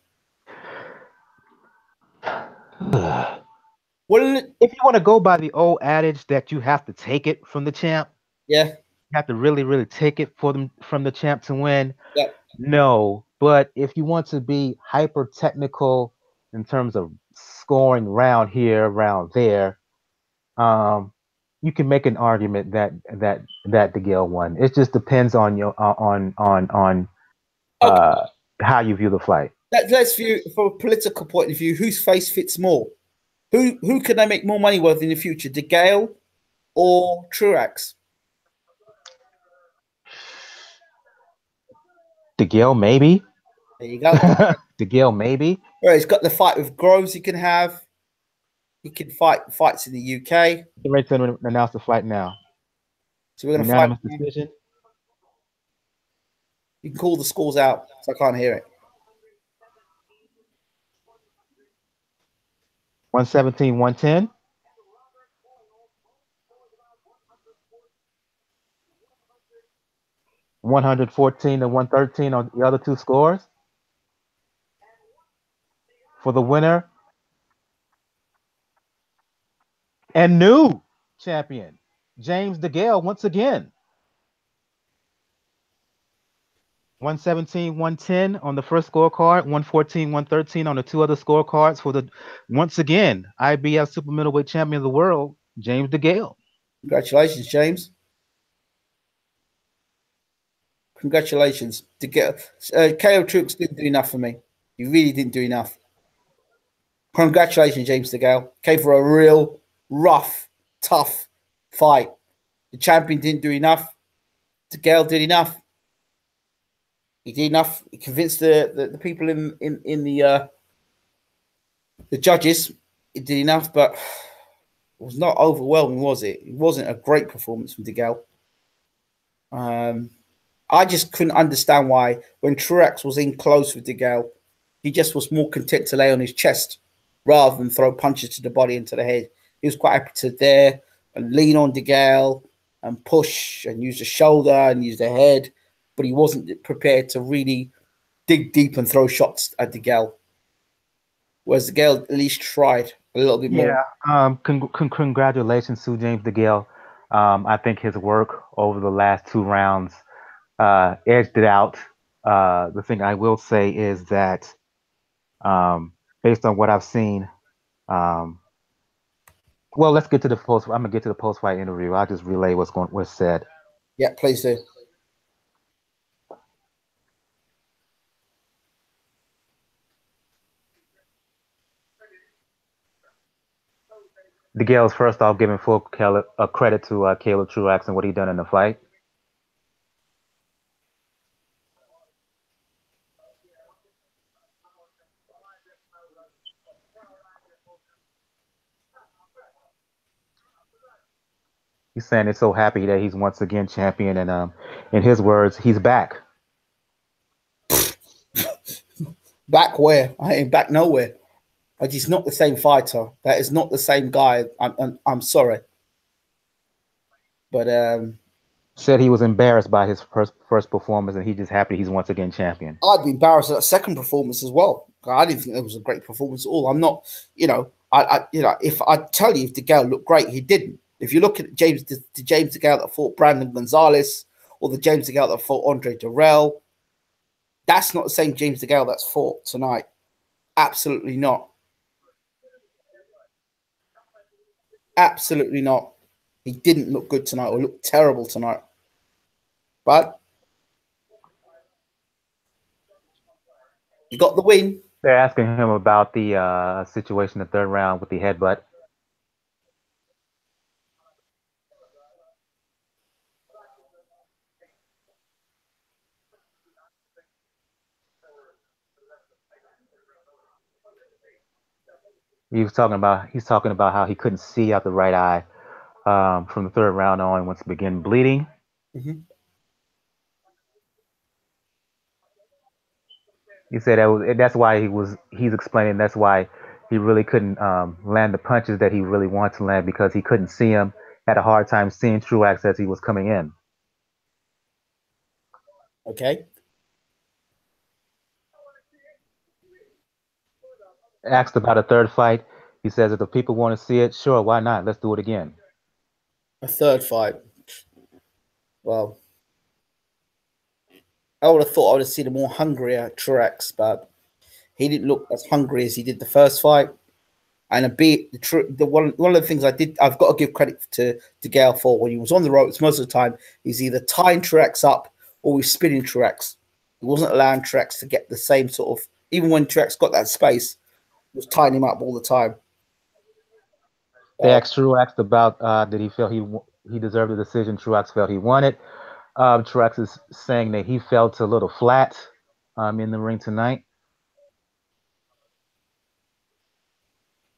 Well, if you want to go by the old adage that you have to take it from the champ, yeah, you have to really, really take it from the champ to win. Yeah. No, But if you want to be hyper technical in terms of scoring round here, round there, um, you can make an argument that Degale won. It just depends on your on Okay, how you view the fight. let's view from a political point of view. Whose face fits more? Who can they make more money with in the future, Degale or Truax? Degale maybe. There you go. Degale maybe. Well, he's got the fight with Groves. He can have. He can fights in the UK. The rate's going to announce the fight now. So we're going to fight. Unanimous decision. You can call the scores out, so I can't hear it. 117, 110. 114 to 113 on the other two scores. For the winner and new champion, James Degale, once again. 117, 110 on the first scorecard, 114, 113 on the two other scorecards for the, once again, IBF super middleweight champion of the world, James Degale. Congratulations, James. Congratulations. KO Truax didn't do enough for me. He really didn't do enough. Congratulations, James Degale. Came for a real rough, tough fight. The champion didn't do enough. Degale did enough. He did enough. He convinced the people in the judges. He did enough, but it was not overwhelming, was it? It wasn't a great performance from Degale. I just couldn't understand why when Truax was in close with Degale, he just was more content to lay on his chest rather than throw punches to the body and to the head. He was quite happy to there and lean on Degale and push and use the shoulder and use the head, but he wasn't prepared to really dig deep and throw shots at Degale. Whereas Degale at least tried a little bit more. Yeah, congratulations to James Degale. I think his work over the last two rounds edged it out. The thing I will say is that based on what I've seen, well, let's get to the post. I'm gonna get to the post-fight interview. I'll just relay what's said. Yeah, please do. Degale's first off giving full credit to Caleb Truax and what he done in the fight. He's saying it's so happy that he's once again champion, and in his words, he's back. Back where? I ain't back nowhere. He's not the same fighter. That is not the same guy. I'm sorry, but said he was embarrassed by his first performance, and he's just happy he's once again champion. I'd be embarrassed at that second performance as well. I didn't think it was a great performance at all. I'm not, if I tell you if Degale looked great, he didn't. If you look at James Degale that fought Brandon Gonzalez or the James Degale that fought Andre Durrell, that's not the same James Degale that's fought tonight. Absolutely not. Absolutely not. He didn't look good tonight or look terrible tonight. But he got the win. They're asking him about the situation in the third round with the headbutt. He's talking about how he couldn't see out the right eye from the third round on once it began bleeding. Mm-hmm. He said that's why he's explaining that's why he really couldn't land the punches that he really wanted to land because he couldn't see him. Had a hard time seeing Truax as he was coming in. Okay. Asked about a third fight. He says if the people want to see it, sure, why not? Let's do it again. A third fight. Well, I would have thought I would have seen a more hungrier Truax, but he didn't look as hungry as he did the first fight. And one of the things I've got to give credit to Degale for when he was on the ropes most of the time, he's either tying Truax up or he's spinning Truax. He wasn't allowing Truax to get the same sort of, even when Truax got that space, he was tying him up all the time. They asked Truax about did he feel he deserved the decision. Truax felt he won it. Truax is saying that he felt a little flat in the ring tonight.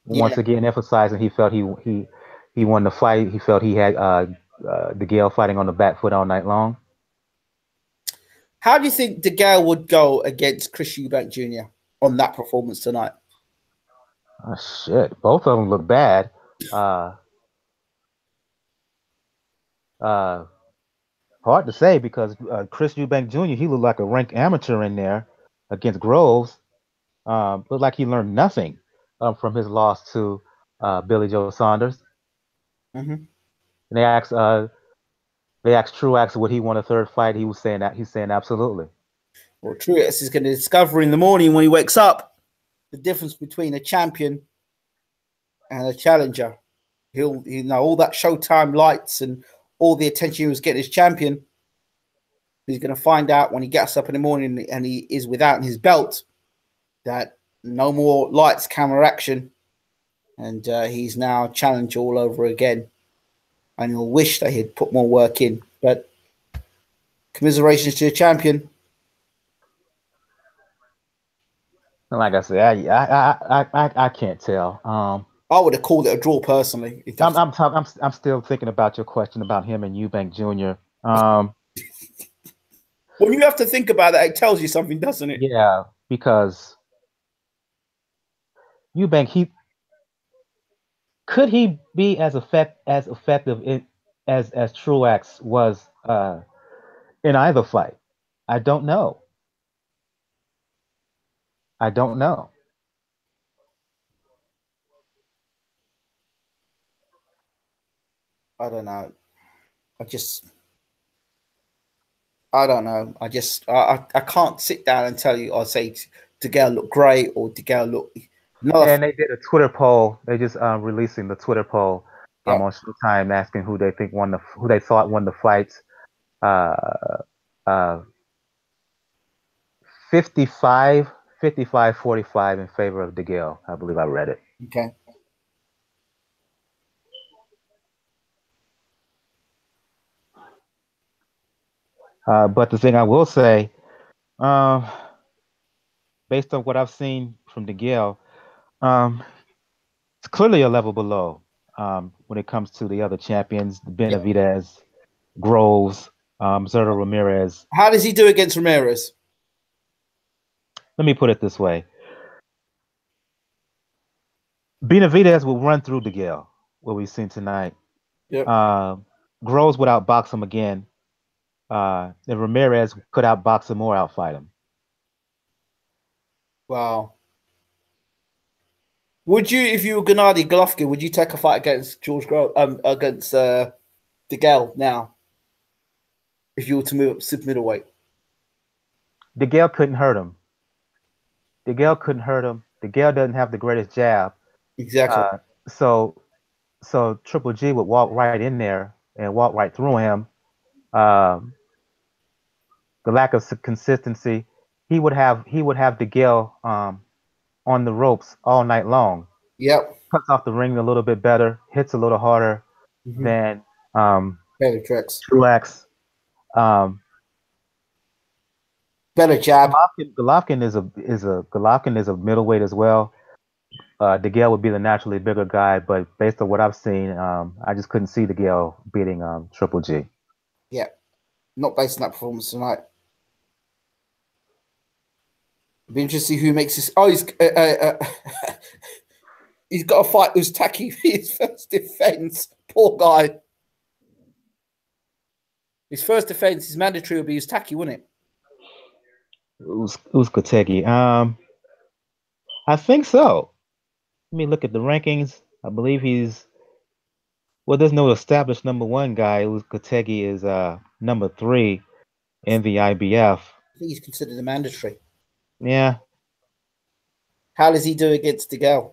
Yeah. Once again, emphasizing he felt he won the fight. He felt he had Degale fighting on the back foot all night long. How do you think Degale would go against Chris Eubank Jr. on that performance tonight? Oh, shit, both of them look bad. Hard to say because Chris Eubank Jr. he looked like a ranked amateur in there against Groves. Looked like he learned nothing from his loss to Billy Joe Saunders. Mm-hmm. And they asked Truax would he want a third fight. He was saying that he's saying absolutely. Well, Truax is going to discover in the morning when he wakes up the difference between a champion and a challenger. He'll know all that Showtime lights and all the attention he was getting as champion. He's going to find out when he gets up in the morning and he is without his belt that no more lights, camera, action, and he's now challenged all over again. And he'll wish that he'd put more work in. But commiserations to the champion. Like I said, I can't tell. I would have called it a draw personally. I'm still thinking about your question about him and Eubank Jr. When you have to think about that, it tells you something, doesn't it? Yeah, because Eubank, could he be as effective as Truax was in either fight? I don't know. I don't know. I don't know. I don't know. I can't sit down and tell you or say Degale look great or Degale look. And they did a Twitter poll. They just releasing the Twitter poll on Showtime asking who they thought won the fights. 55-45 in favor of Degale. I believe I read it. Okay. But the thing I will say, based on what I've seen from Degale, it's clearly a level below when it comes to the other champions, Benavidez, Groves, Zerto Ramirez. How does he do against Ramirez? Let me put it this way. Benavidez will run through Degale, what we've seen tonight. Yep. Groves would outbox him again. And Ramirez could outbox him or outfight him. Wow. Would you, if you were Gennady Golovkin, would you take a fight against against Degale now? If you were to move up super middleweight? Degale couldn't hurt him. Degale doesn't have the greatest jab. Exactly. So Triple G would walk right in there and walk right through him. The lack of consistency, he would have Degale on the ropes all night long. Yep. Cuts off the ring a little bit better, hits a little harder than Truax. Better jab. Golovkin is a middleweight as well. Degale would be the naturally bigger guy, but based on what I've seen, I just couldn't see Degale beating Triple G. Yeah, not based on that performance tonight. It'd be interesting to see who makes this. Oh, he's got a fight with Taki for his first defense. Poor guy. His first defense, his mandatory would be Taki, wouldn't it? Uzkotegi. I think so. Let me look at the rankings. I believe there's no established number one guy. Uzkotegi is number 3 in the IBF. I think he's considered a mandatory. Yeah. How does he do against Degale?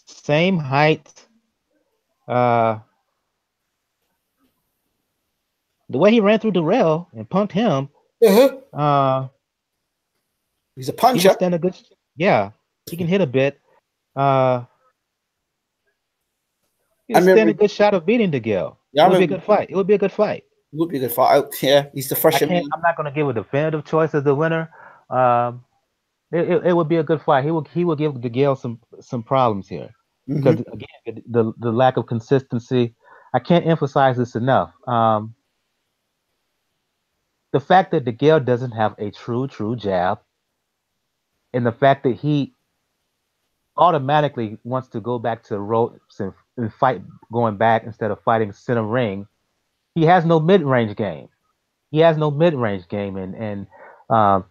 Same height. Uh, the way he ran through Darrell and punked him, uh, He's a he would puncher. stand a good. Yeah, he can hit a bit. Uh, he I would stand remember. a good shot of beating DeGale. Yeah, It I would be a remember. good fight. It would be a good fight. It would be a good fight. Oh, yeah, he's the fresher man. I'm not going to give a definitive choice as the winner. Um, it would be a good fight. He would give DeGale some problems here because Mm-hmm. again the lack of consistency. I can't emphasize this enough. The fact that DeGale doesn't have a true jab, and the fact that he automatically wants to go back to the ropes and fight going back instead of fighting center ring. He has no mid range game. He has no mid range game, and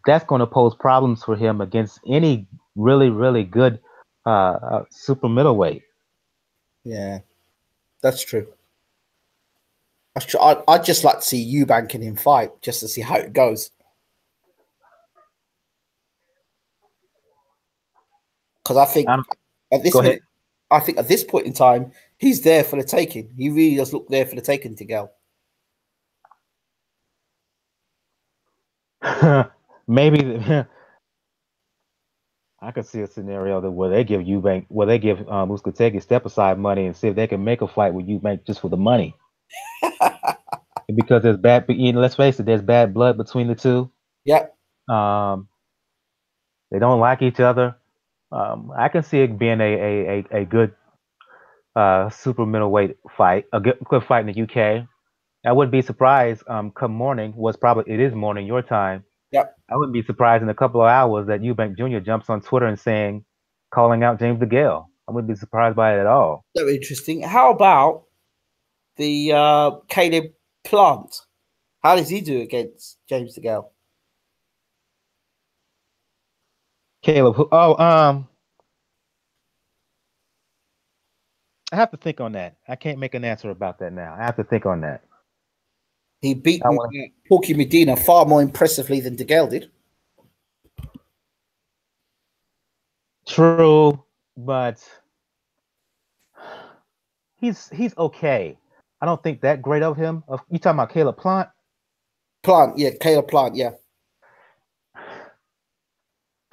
that's going to pose problems for him against any really good super middleweight. Yeah, that's true. That's true. I'd just like to see Eubank and him fight just to see how it goes. Because I think at this Go ahead. minute, I think at this point in time, he's there for the taking. He really does look there for the taking, Degale. Maybe I could see a scenario that where they give Eubank, where they give Muskategi step aside money and see if they can make a fight with Eubank just for the money. Because there's bad, let's face it, there's bad blood between the two. Yeah. Um, they don't like each other. I can see it being a good super middleweight fight, a good fight in the UK. I wouldn't be surprised. Come morning it is morning your time. Yep. I wouldn't be surprised in a couple of hours that Eubank Jr. jumps on Twitter and calling out James DeGale. I wouldn't be surprised by it at all. Very interesting. How about the Caleb Plant? How does he do against James DeGale? Caleb, I have to think on that. I can't make an answer about that now. I have to think on that. He beat Porky Medina far more impressively than DeGale did. True, but he's okay. I don't think that great of him. You talking about Caleb Plant? Plant, yeah, Caleb Plant, yeah.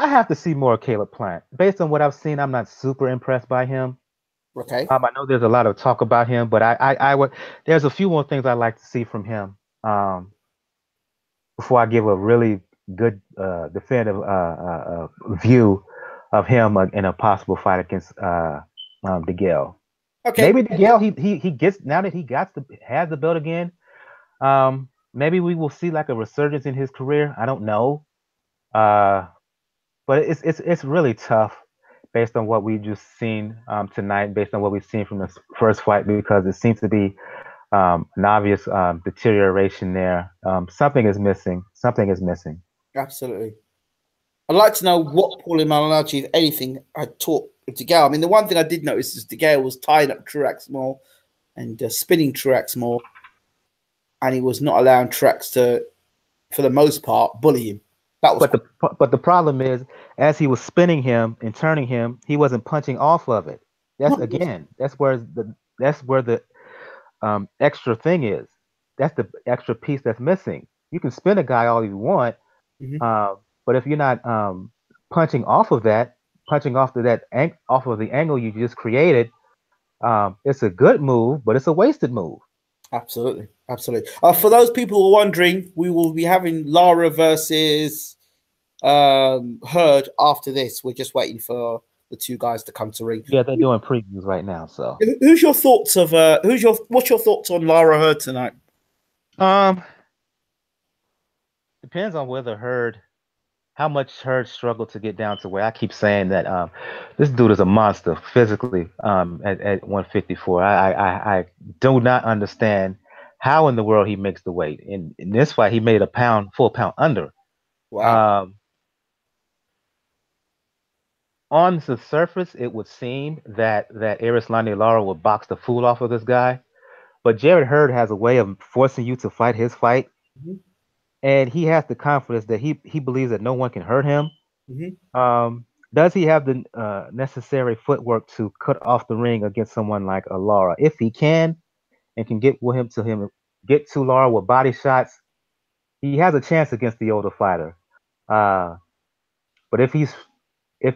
I have to see more of Caleb Plant. Based on what I've seen, I'm not super impressed by him. Okay. I know there's a lot of talk about him, but I would. There's a few more things I'd like to see from him before I give a really good definitive view of him in a possible fight against DeGale. Okay. Maybe DeGale he gets now that he has the belt again. Maybe we will see like a resurgence in his career. I don't know. But it's really tough based on what we've just seen tonight, based on what we've seen from the first fight, because it seems to be an obvious deterioration there. Something is missing. Something is missing. Absolutely. I'd like to know what Paulie Malignaggi, if anything, had taught DeGale. I mean, the one thing I did notice is DeGale was tying up Truax more and spinning Truax more, and he was not allowing Truax to, for the most part, bully him. But the problem is, as he was spinning him and turning him, he wasn't punching off of it. That's where the extra thing is. That's the extra piece that's missing. You can spin a guy all you want, but if you're not punching off of that, off of the angle you just created, it's a good move, but it's a wasted move. Absolutely. For those people who are wondering, we will be having Lara versus Hurd after this. We're just waiting for the two guys to come to ring. Yeah, they're doing previews right now. So, who's your thoughts of what's your thoughts on Lara Hurd tonight? Depends on how much Hurd struggled to get down to where I keep saying that this dude is a monster physically at 154. I do not understand how in the world he makes the weight. In this fight, he made full pound under. Wow. On the surface, it would seem that Erislandy Lara would box the fool off of this guy. But Jared Hurd has a way of forcing you to fight his fight, Mhm. and he has the confidence that he believes that no one can hurt him. Mhm. Does he have the necessary footwork to cut off the ring against someone like a Lara? If he can and can get to Lara with body shots, he has a chance against the older fighter. Uh, but if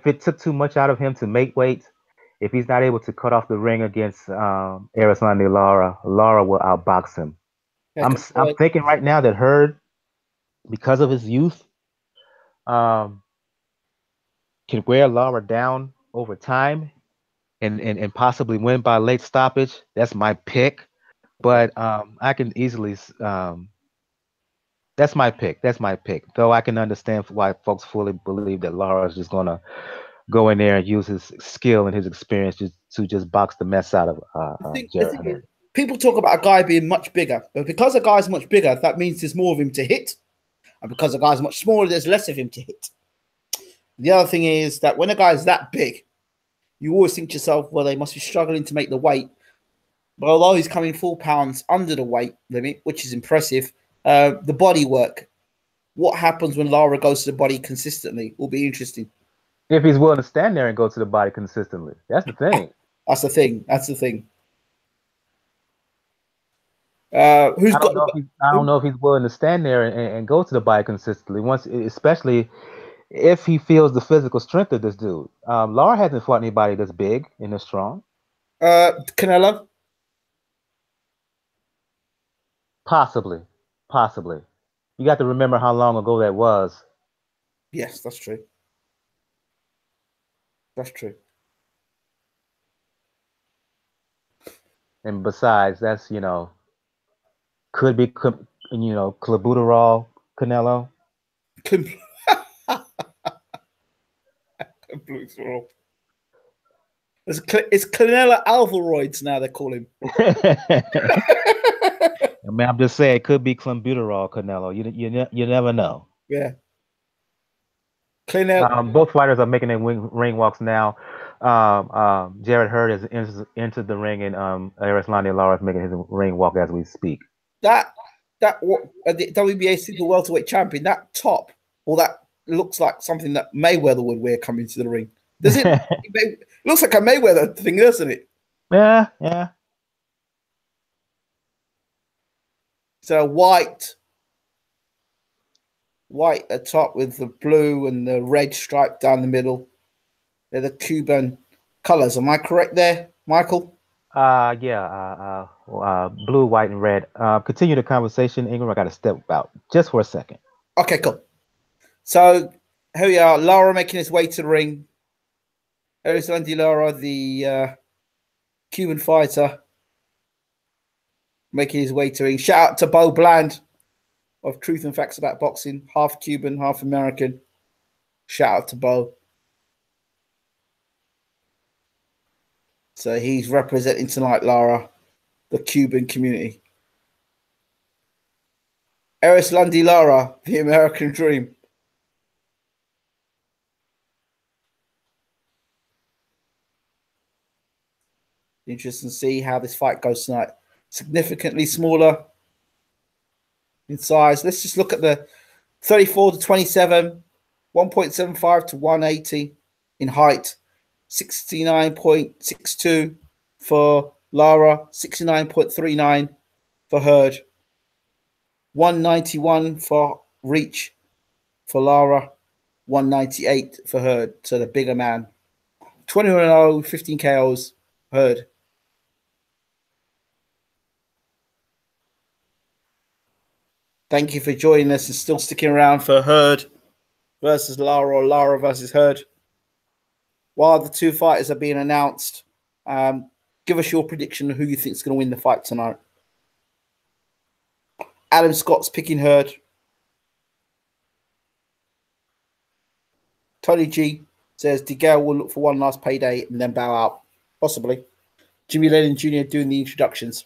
it took too much out of him to make weight, if he's not able to cut off the ring against Arislandi Lara, Lara will outbox him. Yeah, I'm thinking right now that Hurd, because of his youth, um, can wear Lara down over time and possibly win by late stoppage. That's my pick. okay. But I can easily that's my pick. That's my pick. Though I can understand why folks fully believe that Lara is just gonna go in there and use his skill and his experience to just box the mess out of The Jared thing is, Hurd. people talk about a guy being much bigger, but because a guy's much bigger, that means there's more of him to hit, and because a guy's much smaller, there's less of him to hit. The other thing is that when a guy's that big, you always think to yourself, well, they must be struggling to make the weight. But although he's coming 4 pounds under the weight limit, which is impressive, the body work, what happens when Lara goes to the body consistently will be interesting. If he's willing to stand there and go to the body consistently, that's the thing. That's the thing. That's the thing. Who's got the? I don't know if he's willing to stand there and go to the body consistently. Once, especially if he feels the physical strength of this dude. Lara hasn't fought anybody that's big and this strong. Canelo. Possibly, possibly. You got to remember how long ago that was. Yes, that's true. That's true. And besides, that's could be clenbuterol, Canelo. It's Canelo Alvaroids now. They call him. I mean, I'm just saying, it could be clenbuterol, Canelo. You never know. Yeah. Canelo. Both fighters are making their ring walks now. Jared Hurd has entered the ring, and Arislandi Lara is making his ring walk as we speak. That what the WBA super welterweight champion, that top, or that looks like something that Mayweather would wear coming to the ring. Does it? It looks like a Mayweather thing, doesn't it? Yeah, yeah. So white at top with the blue and the red stripe down the middle. They're the Cuban colors. Am I correct there, Michael? Yeah. Blue, white, and red. Continue the conversation, Ingram. I got to step out just for a second. Okay, cool. So here we are. Lara making his way to the ring. Arislandi Lara, the Cuban fighter, making his way to ring. Shout out to Bo Bland of Truth and Facts About Boxing, half Cuban, half American. Shout out to Bo. So he's representing tonight, Lara, the Cuban community. Arislandi Lara, the American dream. Interesting to see how this fight goes tonight. Significantly smaller in size. Let's just look at the 34 to 27, 1.75 to 180 in height, 69.62 for Lara, 69.39 for Hurd, 191 for reach for Lara, 198 for Hurd. So the bigger man. 21-0, 15 KOs, Hurd. Thank you for joining us and still sticking around for Hurd versus Lara or Lara versus Hurd. While the two fighters are being announced, give us your prediction of who you think is going to win the fight tonight. Adam Scott's picking Hurd. Tony G says Degale will look for one last payday and then bow out. Possibly. Jimmy Lennon Jr. doing the introductions.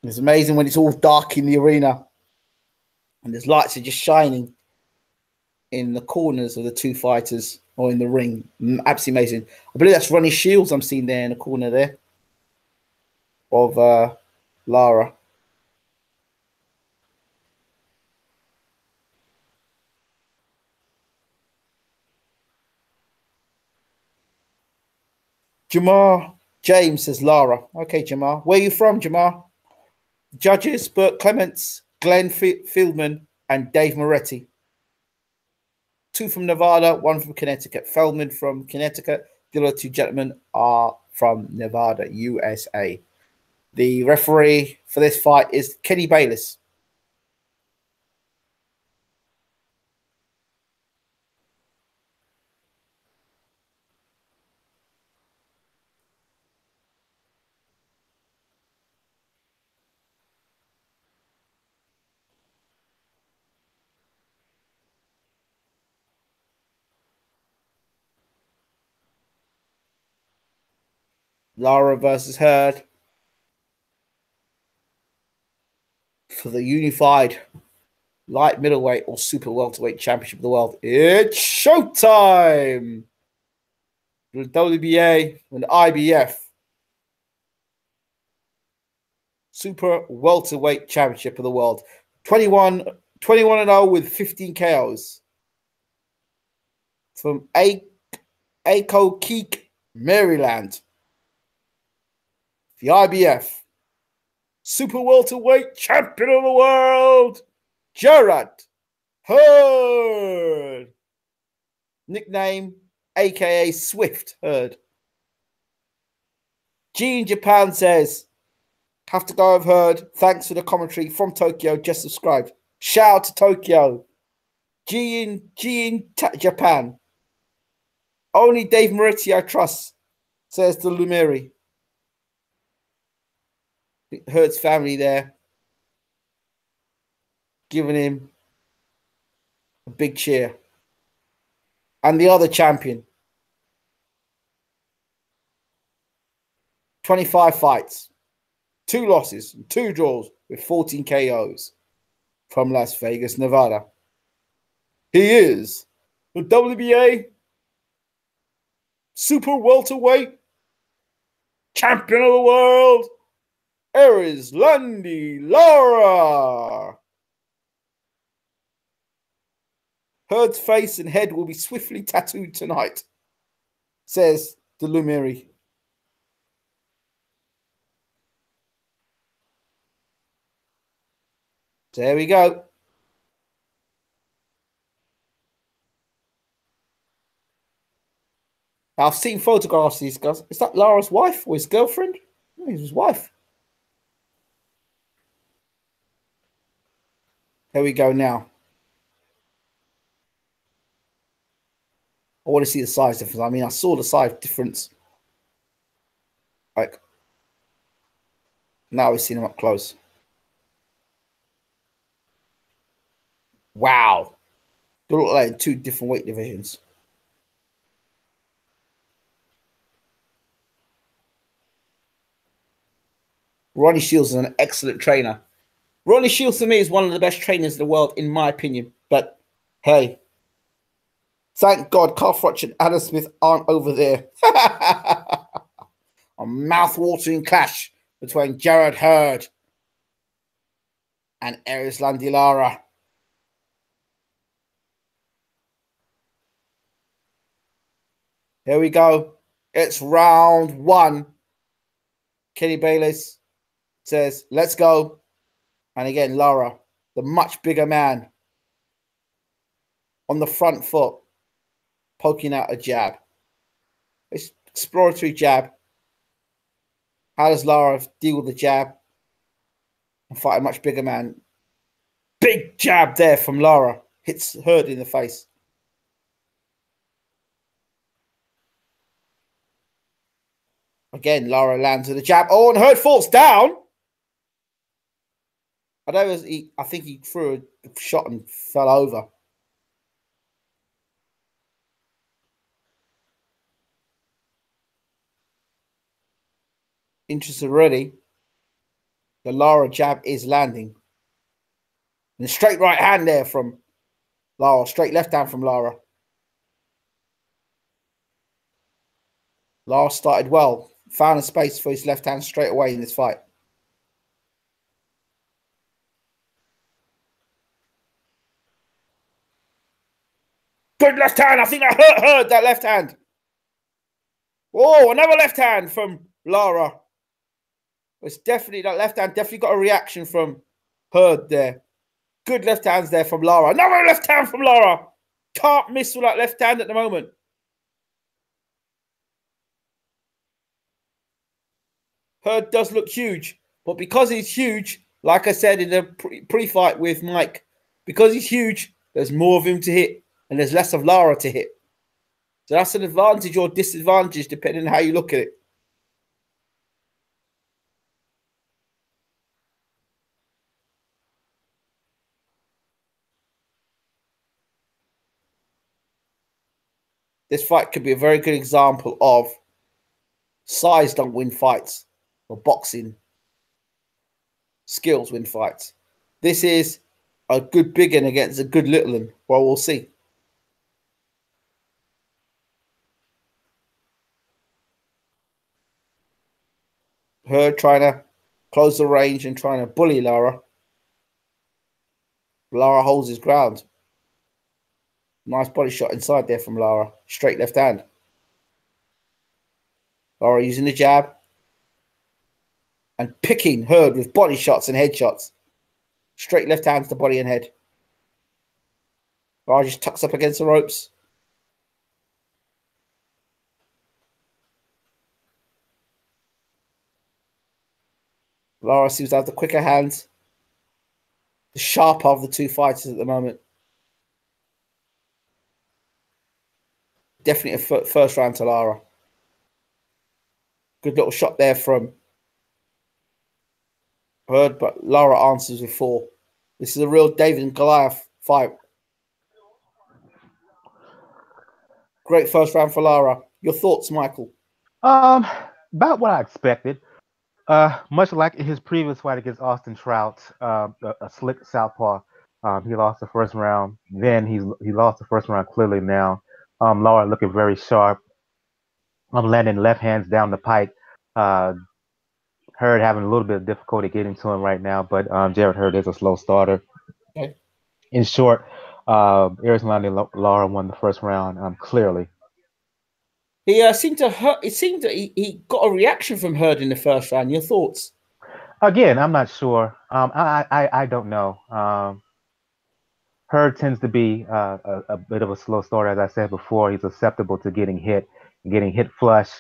It's amazing when it's all dark in the arena and there's lights are just shining. in the corners of the two fighters or in the ring. Absolutely amazing. I believe that's Ronnie Shields I'm seeing there in the corner there of Lara. Jamar James says Lara. Okay, Jamar. Where are you from, Jamar? Judges, Burt Clements, Glenn Fieldman, and Dave Moretti. 2 from Nevada, 1 from Connecticut. Feldman from Connecticut. The other 2 gentlemen are from Nevada, USA. The referee for this fight is Kenny Bayless. Lara versus Hurd for the unified light middleweight or super welterweight championship of the world. It's showtime! The WBA and the IBF super welterweight championship of the world. 21-0 with 15 KOs. From Keek, Maryland. The IBF super welterweight champion of the world, Gerard Hurd. Nickname, aka Swift Hurd. G in Japan says, have to go with Hurd. Thanks for the commentary from Tokyo. Just subscribed. Shout out to Tokyo. G in Japan. Only Dave Moretti I trust, says the Lumeri. Hurd's family there, giving him a big cheer. And the other champion, 25 fights, 2 losses, 2 draws with 14 KOs from Las Vegas, Nevada. He is the WBA super welterweight champion of the world, Erislandy Lara. Hurd's face and head will be swiftly tattooed tonight, says the Lumeri. There we go. I've seen photographs of these guys. Is that Lara's wife or his girlfriend? No, he's his wife. Here we go now. I want to see the size difference. I mean, I saw the size difference. Like, now we've seen them up close. Wow. They look like 2 different weight divisions. Ronnie Shields is an excellent trainer. Ronnie Shields, to me, is one of the best trainers in the world, in my opinion. But, hey, thank God Carl Froch and Adam Smith aren't over there. A mouth-watering clash between Gerard Hurd and Erislandy Lara. Here we go. It's round 1. Kenny Bayless says, let's go. And again, Lara, the much bigger man, on the front foot, poking out a jab. It's exploratory jab. How does Lara deal with the jab and fight a much bigger man? Big jab there from Lara. Hits Hurd in the face. Again, Lara lands with a jab. Oh, and Hurd falls down. I think he threw a shot and fell over. Interested already. The Lara jab is landing. And a straight right hand there from Lara, straight left hand from Lara. Lara started well. Found a space for his left hand straight away in this fight. Good left hand. I think that hurt that left hand. Oh, another left hand from Lara. It's definitely, that left hand definitely got a reaction from Hurd there. Good left hands there from Lara. Another left hand from Lara. Can't miss with that left hand at the moment. Hurd does look huge, but because he's huge, like I said in the pre-fight with Mike, because he's huge, there's more of him to hit and there's less of Lara to hit. So that's an advantage or disadvantage depending on how you look at it. This fight could be a very good example of size don't win fights, or boxing skills win fights. This is a good big one against a good little one. Well, we'll see. Hurd trying to close the range and trying to bully Lara. Lara holds his ground. Nice body shot inside there from Lara. Straight left hand. Lara using the jab. And picking Hurd with body shots and head shots. Straight left hands to body and head. Lara just tucks up against the ropes. Lara seems to have the quicker hands. The sharper of the two fighters at the moment. Definitely a first round to Lara. Good little shot there from Hurd, but Lara answers with 4. This is a real David and Goliath fight. Great first round for Lara. Your thoughts, Michael? About what I expected. Much like his previous fight against Austin Trout, a slick southpaw. He lost the first round. Then he lost the first round clearly now. Lara looking very sharp. Landing left hands down the pipe. Hurd having a little bit of difficulty getting to him right now, but Jarrett Hurd is a slow starter. Okay. In short, Arizona Lara won the first round clearly. He seemed to hurt. It seemed that he got a reaction from Hurd in the first round. Your thoughts? Again, I'm not sure. I don't know. Hurd tends to be a bit of a slow starter, as I said before. He's susceptible to getting hit flush.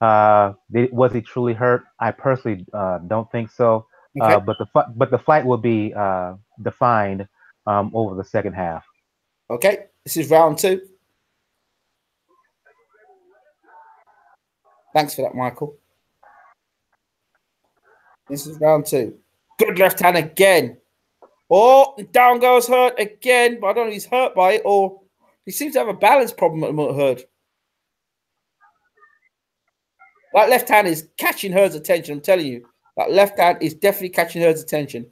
Was he truly hurt? I personally don't think so. Okay. But the fight will be defined over the second half. Okay, this is round 2. Thanks for that, Michael. This is round 2. Good left hand again. Oh, down goes Hurd again, but I don't know if he's hurt by it or he seems to have a balance problem at the moment, Hurd. That left hand is catching Hurd's attention, I'm telling you. That left hand is definitely catching Hurd's attention.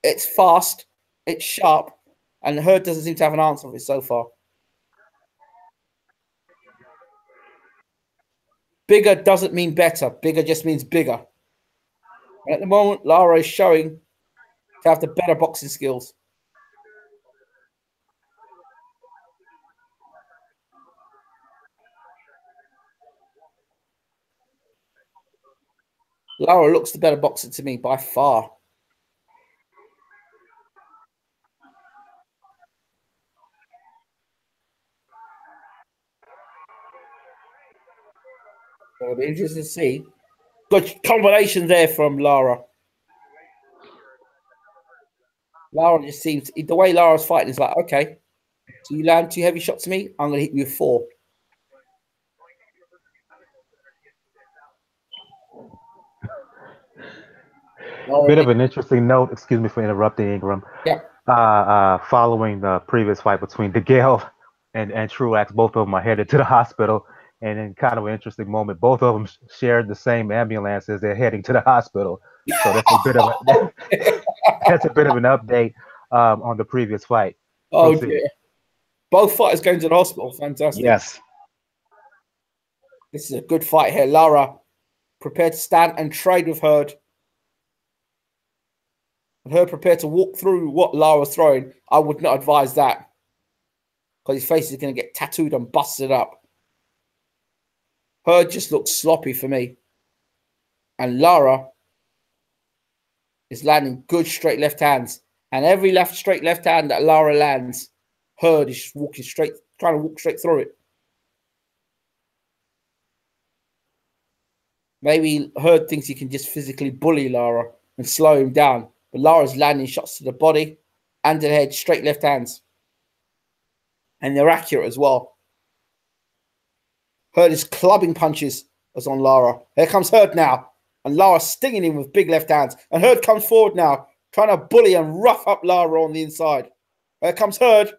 It's fast, it's sharp, and Hurd doesn't seem to have an answer for it so far. Bigger doesn't mean better. Bigger just means bigger. And at the moment, Lara is showing to have the better boxing skills. Lara looks the better boxer to me by far. It'll be interesting to see. Good combination there from Lara. Lara just seems, the way Lara's fighting is like, okay, so you land 2 heavy shots to me, I'm going to hit you with 4. Bit of an interesting note, excuse me for interrupting, Ingram. Yeah. Following the previous fight between Degale and Truax, both of them are headed to the hospital. And in kind of an interesting moment, both of them shared the same ambulance as they're heading to the hospital. So that's a bit of an update on the previous fight. Oh, Proceed. dear. Both fighters going to the hospital. Fantastic. Yes. This is a good fight here. Lara prepared to stand and trade with Hurd. And Hurd prepared to walk through what Lara's throwing. I would not advise that. Because his face is going to get tattooed and busted up. Hurd just looks sloppy for me. And Lara is landing good straight left hands. And every straight left hand that Lara lands, Hurd is just walking straight, trying to walk straight through it. Maybe Hurd thinks he can just physically bully Lara and slow him down. But Lara's landing shots to the body and to the head, straight left hands. And they're accurate as well. Hurd is clubbing punches as on Lara. Here comes Hurd now. And Lara stinging him with big left hands. And Hurd comes forward now, trying to bully and rough up Lara on the inside. Here comes Hurd.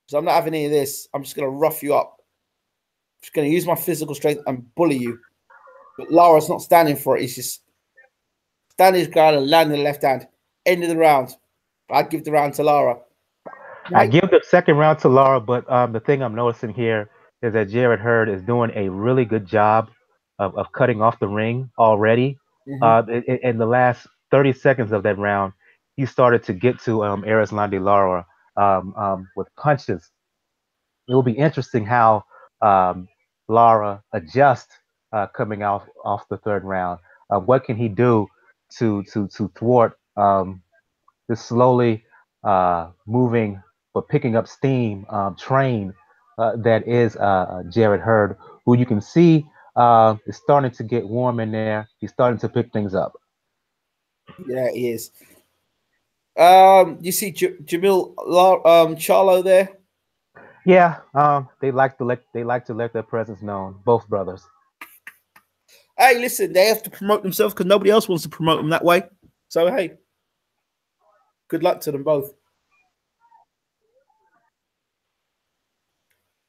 So I'm not having any of this. I'm just going to rough you up. I'm just going to use my physical strength and bully you. But Lara's not standing for it. He's just standing his ground and landing the left hand. End of the round. I'd give the round to Lara. I give the second round to Lara, but the thing I'm noticing here is that Jarrett Hurd is doing a really good job of cutting off the ring already. In the last 30 seconds of that round, he started to get to Arislandi Lara with punches. It will be interesting how Lara adjusts coming off the third round. What can he do to thwart this slowly moving but picking up steam train that is Jarrett Hurd, who you can see is starting to get warm in there. He's starting to pick things up. Yeah, he is. You see Jamil Charlo there? Yeah, they like to let their presence known. Both brothers. Hey, listen, they have to promote themselves because nobody else wants to promote them that way. So hey, good luck to them both.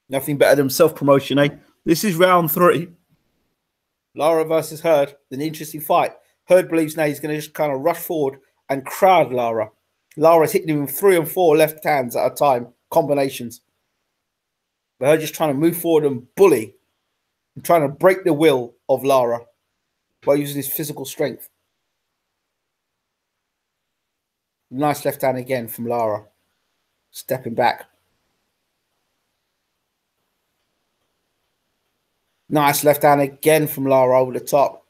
Nothing better than self-promotion, eh? This is round 3. Lara versus Hurd. An interesting fight. Hurd believes now he's going to just kind of rush forward and crowd Lara. Lara's hitting him with 3 and 4 left hands at a time, combinations. But Hurd just trying to move forward and bully and trying to break the will of Lara by using his physical strength. Nice left hand again from Lara. Stepping back. Nice left hand again from Lara over the top.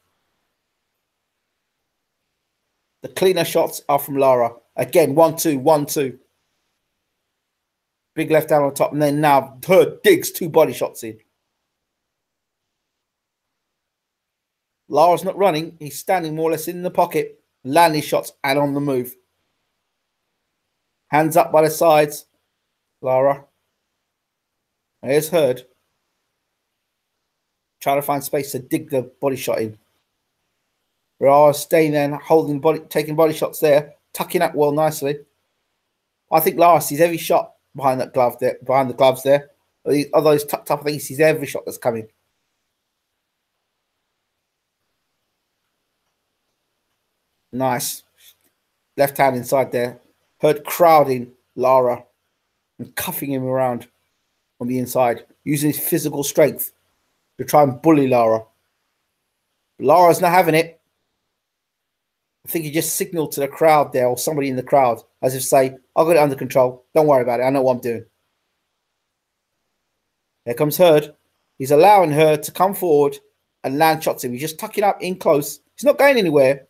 The cleaner shots are from Lara. Again, 1-2, 1-2. Big left hand on top. And then now Hurd digs 2 body shots in. Lara's not running. He's standing more or less in the pocket, landing shots and on the move. Hands up by the sides. Lara. Here's Hurd. Trying to find space to dig the body shot in. Lara staying there and holding body, taking body shots there, tucking up well nicely. I think Lara sees every shot behind that glove there, behind the gloves there. Although he's tucked up, I think he sees every shot that's coming. Nice. Left hand inside there. Hurd crowding Lara and cuffing him around on the inside, using his physical strength to try and bully Lara. Lara's not having it. I think he just signaled to the crowd there, or somebody in the crowd, as if say, I've got it under control. Don't worry about it. I know what I'm doing. Here comes Hurd. He's allowing Hurd to come forward and land shots him. He's just tucking up in close. He's not going anywhere.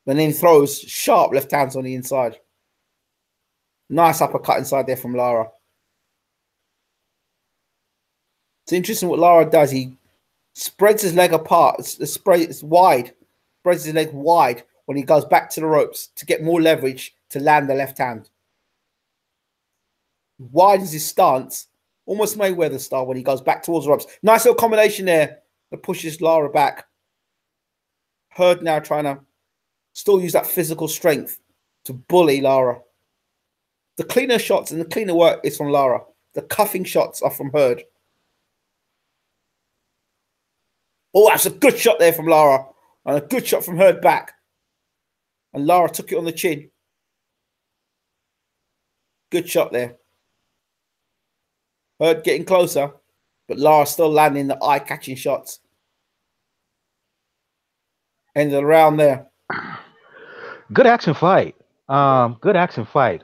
And then he throws sharp left hands on the inside. Nice uppercut inside there from Lara. It's interesting what Lara does. He spreads his leg apart. It's wide. Spreads his leg wide when he goes back to the ropes to get more leverage to land the left hand. Widens his stance. Almost Mayweather style when he goes back towards the ropes. Nice little combination there that pushes Lara back. Hurd now trying to still use that physical strength to bully Lara. The cleaner shots and the cleaner work is from Lara. The cuffing shots are from Hurd. Oh, that's a good shot there from Lara. And a good shot from Hurd back. And Lara took it on the chin. Good shot there. Hurd getting closer, but Lara still landing the eye-catching shots. End of the round there. Good action fight. Good action fight.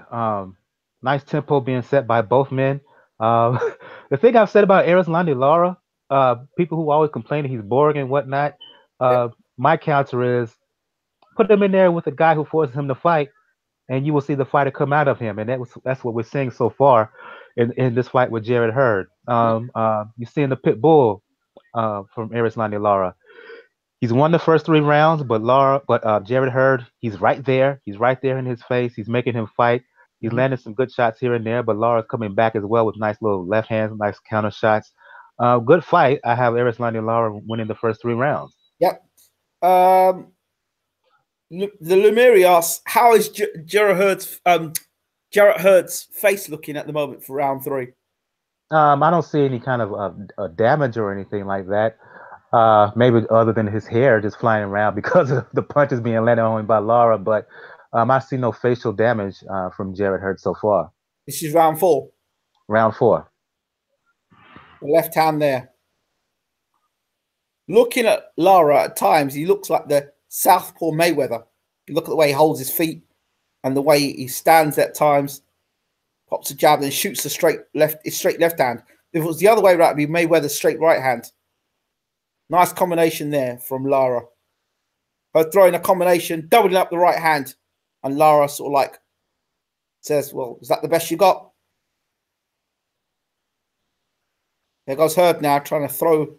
Nice tempo being set by both men. The thing I've said about Erislandy Lara, people who always complain that he's boring and whatnot, my counter is put him in there with a guy who forces him to fight, and you will see the fighter come out of him. And that's what we're seeing so far in this fight with Jarrett Hurd. You're seeing the pit bull from Erislandy Lara. He's won the first 3 rounds, but Jarrett Hurd, he's right there. He's right there in his face. He's making him fight. He's landing some good shots here and there, but Lara's coming back as well with nice little left hands, nice counter shots. Good fight. I have Erislandy Lara winning the first 3 rounds. Yep. The Lumiri asks, how is Jarrett Hurd's face looking at the moment for round 3? I don't see any kind of damage or anything like that. Maybe other than his hair just flying around because of the punches being landed on him by Lara, but I see no facial damage from Jarrett Hurd so far. This is round 4. Round 4. The left hand there. Looking at Lara at times, he looks like the Southpaw Mayweather. You look at the way he holds his feet and the way he stands at times, pops a jab and shoots the straight left hand. If it was the other way around, it'd be Mayweather's straight right hand. Nice combination there from Lara. Her throwing a combination, doubling up the right hand. And Lara sort of like says, well, is that the best you got? There goes Hurd now trying to throw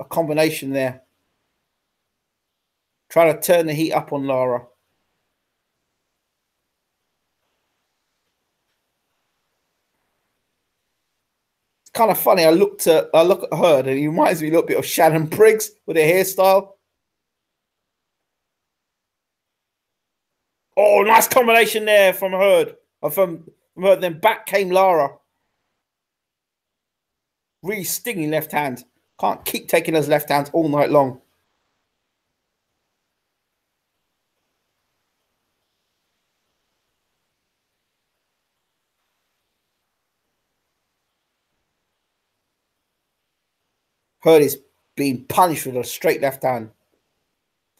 a combination there. Trying to turn the heat up on Lara. It's kind of funny. I look at Hurd and he reminds me a little bit of Shannon Briggs with her hairstyle. Oh, nice combination there from Hurd. From Hurd. Then back came Lara. Really stinging left hand. Can't keep taking those left hands all night long. Hurd is being punished with a straight left hand.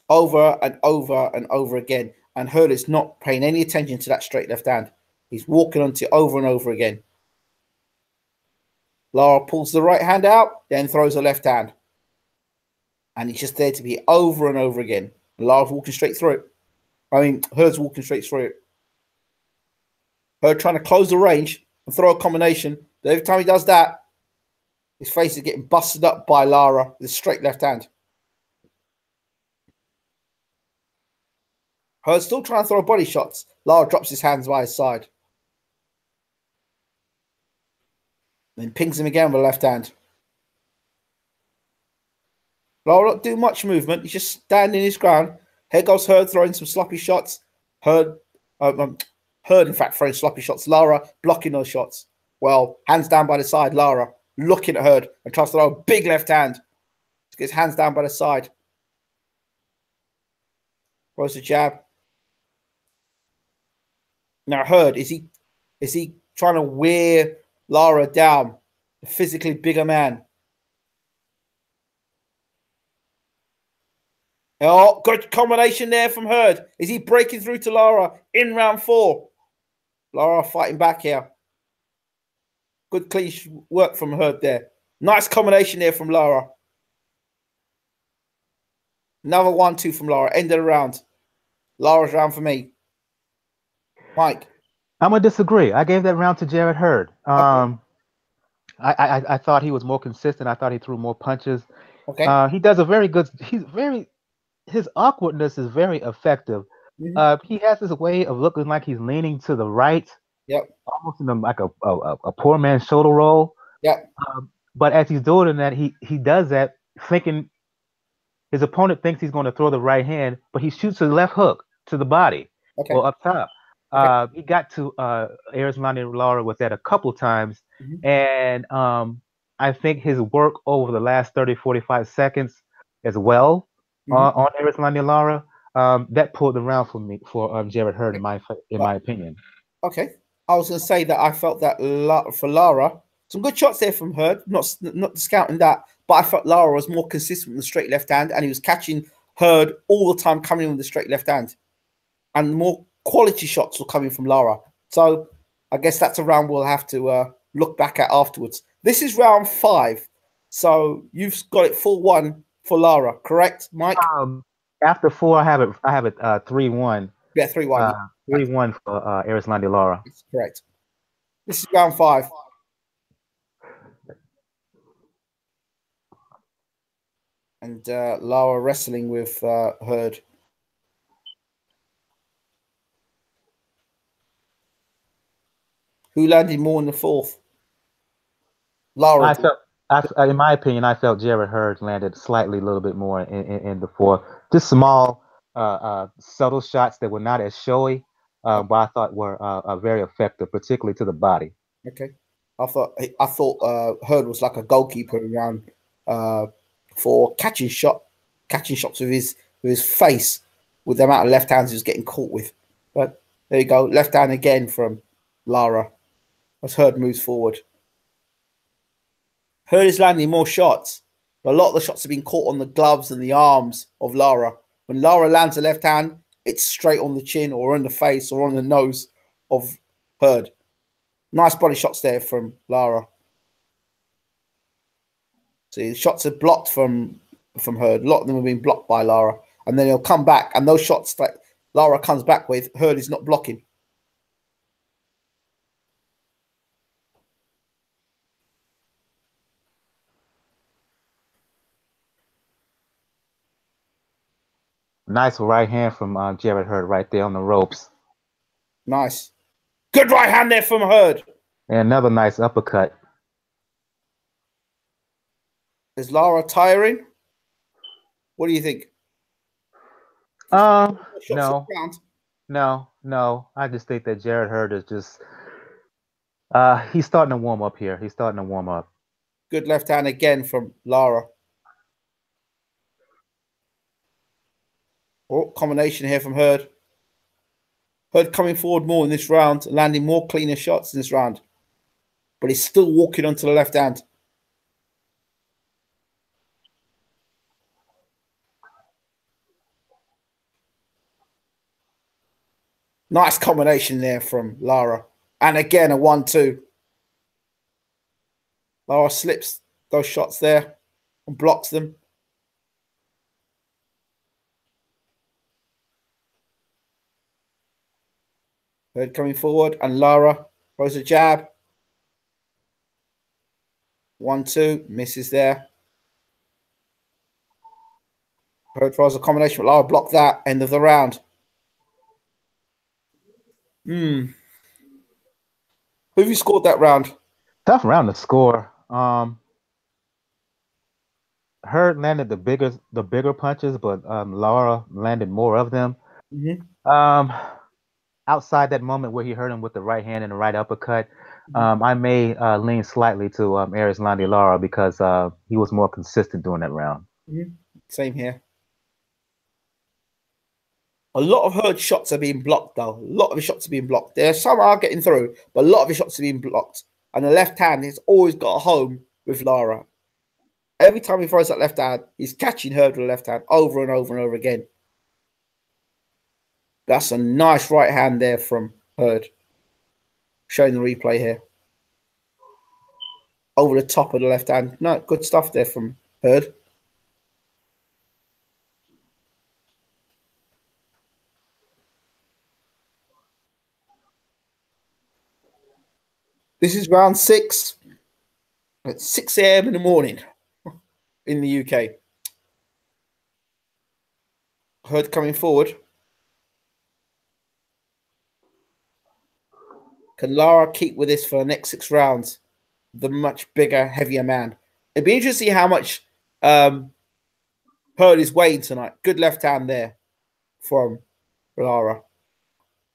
Over and over and over again. And Hurd is not paying any attention to that straight left hand. He's walking onto it over and over again. Lara pulls the right hand out, then throws the left hand. And he's just there to be over and over again. Lara's walking straight through it. Hurd's walking straight through it. Hurd trying to close the range and throw a combination. But every time he does that, his face is getting busted up by Lara with a straight left hand. Hurd's still trying to throw body shots. Lara drops his hands by his side. Then pings him again with a left hand. Lara not doing much movement. He's just standing his ground. Here goes Hurd throwing some sloppy shots. Hurd, in fact, throwing sloppy shots. Lara blocking those shots. Well, hands down by the side. Lara looking at Hurd and tries to throw a big left hand. Just gets hands down by the side. Throws the jab. Now Hurd, is he trying to wear Lara down? The physically bigger man. Oh, good combination there from Hurd. Is he breaking through to Lara in round 4? Lara fighting back here. Good clean work from Hurd there. Nice combination there from Lara. Another 1-2 from Lara. End of the round. Lara's round for me. Mike. I'm going to disagree. I gave that round to Jarrett Hurd. Okay. I thought he was more consistent. I thought he threw more punches. Okay. He does a very good. His awkwardness is very effective. Mm-hmm. He has this way of looking like he's leaning to the right. Yep. Almost in like a poor man's shoulder roll. Yep. But as he's doing that, he does that thinking his opponent thinks he's going to throw the right hand, but he shoots a left hook to the body or up top. Okay. He got to Erislandy Lara with that a couple times. Mm-hmm. And I think his work over the last 30, 45 seconds as well on Erislandy Lara, that pulled the round for me for Jarrett Hurd in my opinion. Okay. I was going to say that I felt that for Lara, some good shots there from Hurd, not discounting that, but I felt Lara was more consistent with the straight left hand, and he was catching Hurd all the time coming in with the straight left hand, and more quality shots were coming from Lara. So I guess that's a round we'll have to look back at afterwards. This is round 5, so you've got it 4-1 for Lara, correct, Mike? After 4, I have it 3-1. Yeah, 3-1. 3-1 for Arislandi Lara. That's correct. This is round 5. And Lara wrestling with Hurd. Who landed more in the 4th? Lara. In my opinion, I felt Jared Hurd landed slightly a little bit more in the 4th. Just small, subtle shots that were not as showy, but I thought were very effective, particularly to the body. Okay, I thought Hurd was like a goalkeeper around for catching shots with his face, with the amount of left hands he was getting caught with. But there you go, left hand again from Lara as Hurd moves forward. Hurd is landing more shots, but a lot of the shots have been caught on the gloves and the arms of Lara. When Lara lands a left hand, it's straight on the chin or on the face or on the nose of Hurd. Nice body shots there from Lara. See, the shots are blocked from Hurd. A lot of them have been blocked by Lara. And then he'll come back, and those shots that Lara comes back with, Hurd is not blocking. Nice right hand from Jared Hurd right there on the ropes. Nice. Good right hand there from Hurd. And another nice uppercut. Is Lara tiring? What do you think? No. I just think that Jared Hurd is just he's starting to warm up here. He's starting to warm up. Good left hand again from Lara. Oh, combination here from Hurd. Hurd coming forward more in this round, landing more cleaner shots in this round. But he's still walking onto the left hand. Nice combination there from Lara. And again, a 1-2. Lara slips those shots there and blocks them. Hurd coming forward, and Lara throws a jab. 1-2, misses there. Hurd throws a combination, but Lara blocked that. End of the round. Who have you scored that round? Tough round to score. Hurd landed the bigger punches, but Lara landed more of them. Outside that moment where he hurt him with the right hand and the right uppercut, I may lean slightly to Arislandi Lara because he was more consistent during that round. Same here. A lot of Hurd shots are being blocked, though. A lot of his shots are being blocked. Some are getting through, but a lot of his shots are being blocked. And the left hand has always got a home with Lara. Every time he throws that left hand, he's catching Hurd with the left hand over and over and over again. That's a nice right hand there from Hurd. Showing the replay here. Over the top of the left hand. No, good stuff there from Hurd. This is round 6 at 6 a.m. in the morning in the UK. Hurd coming forward. Can Lara keep with this for the next 6 rounds? The much bigger, heavier man. It'd be interesting to see how much Hurd is weighing tonight. Good left hand there from Lara.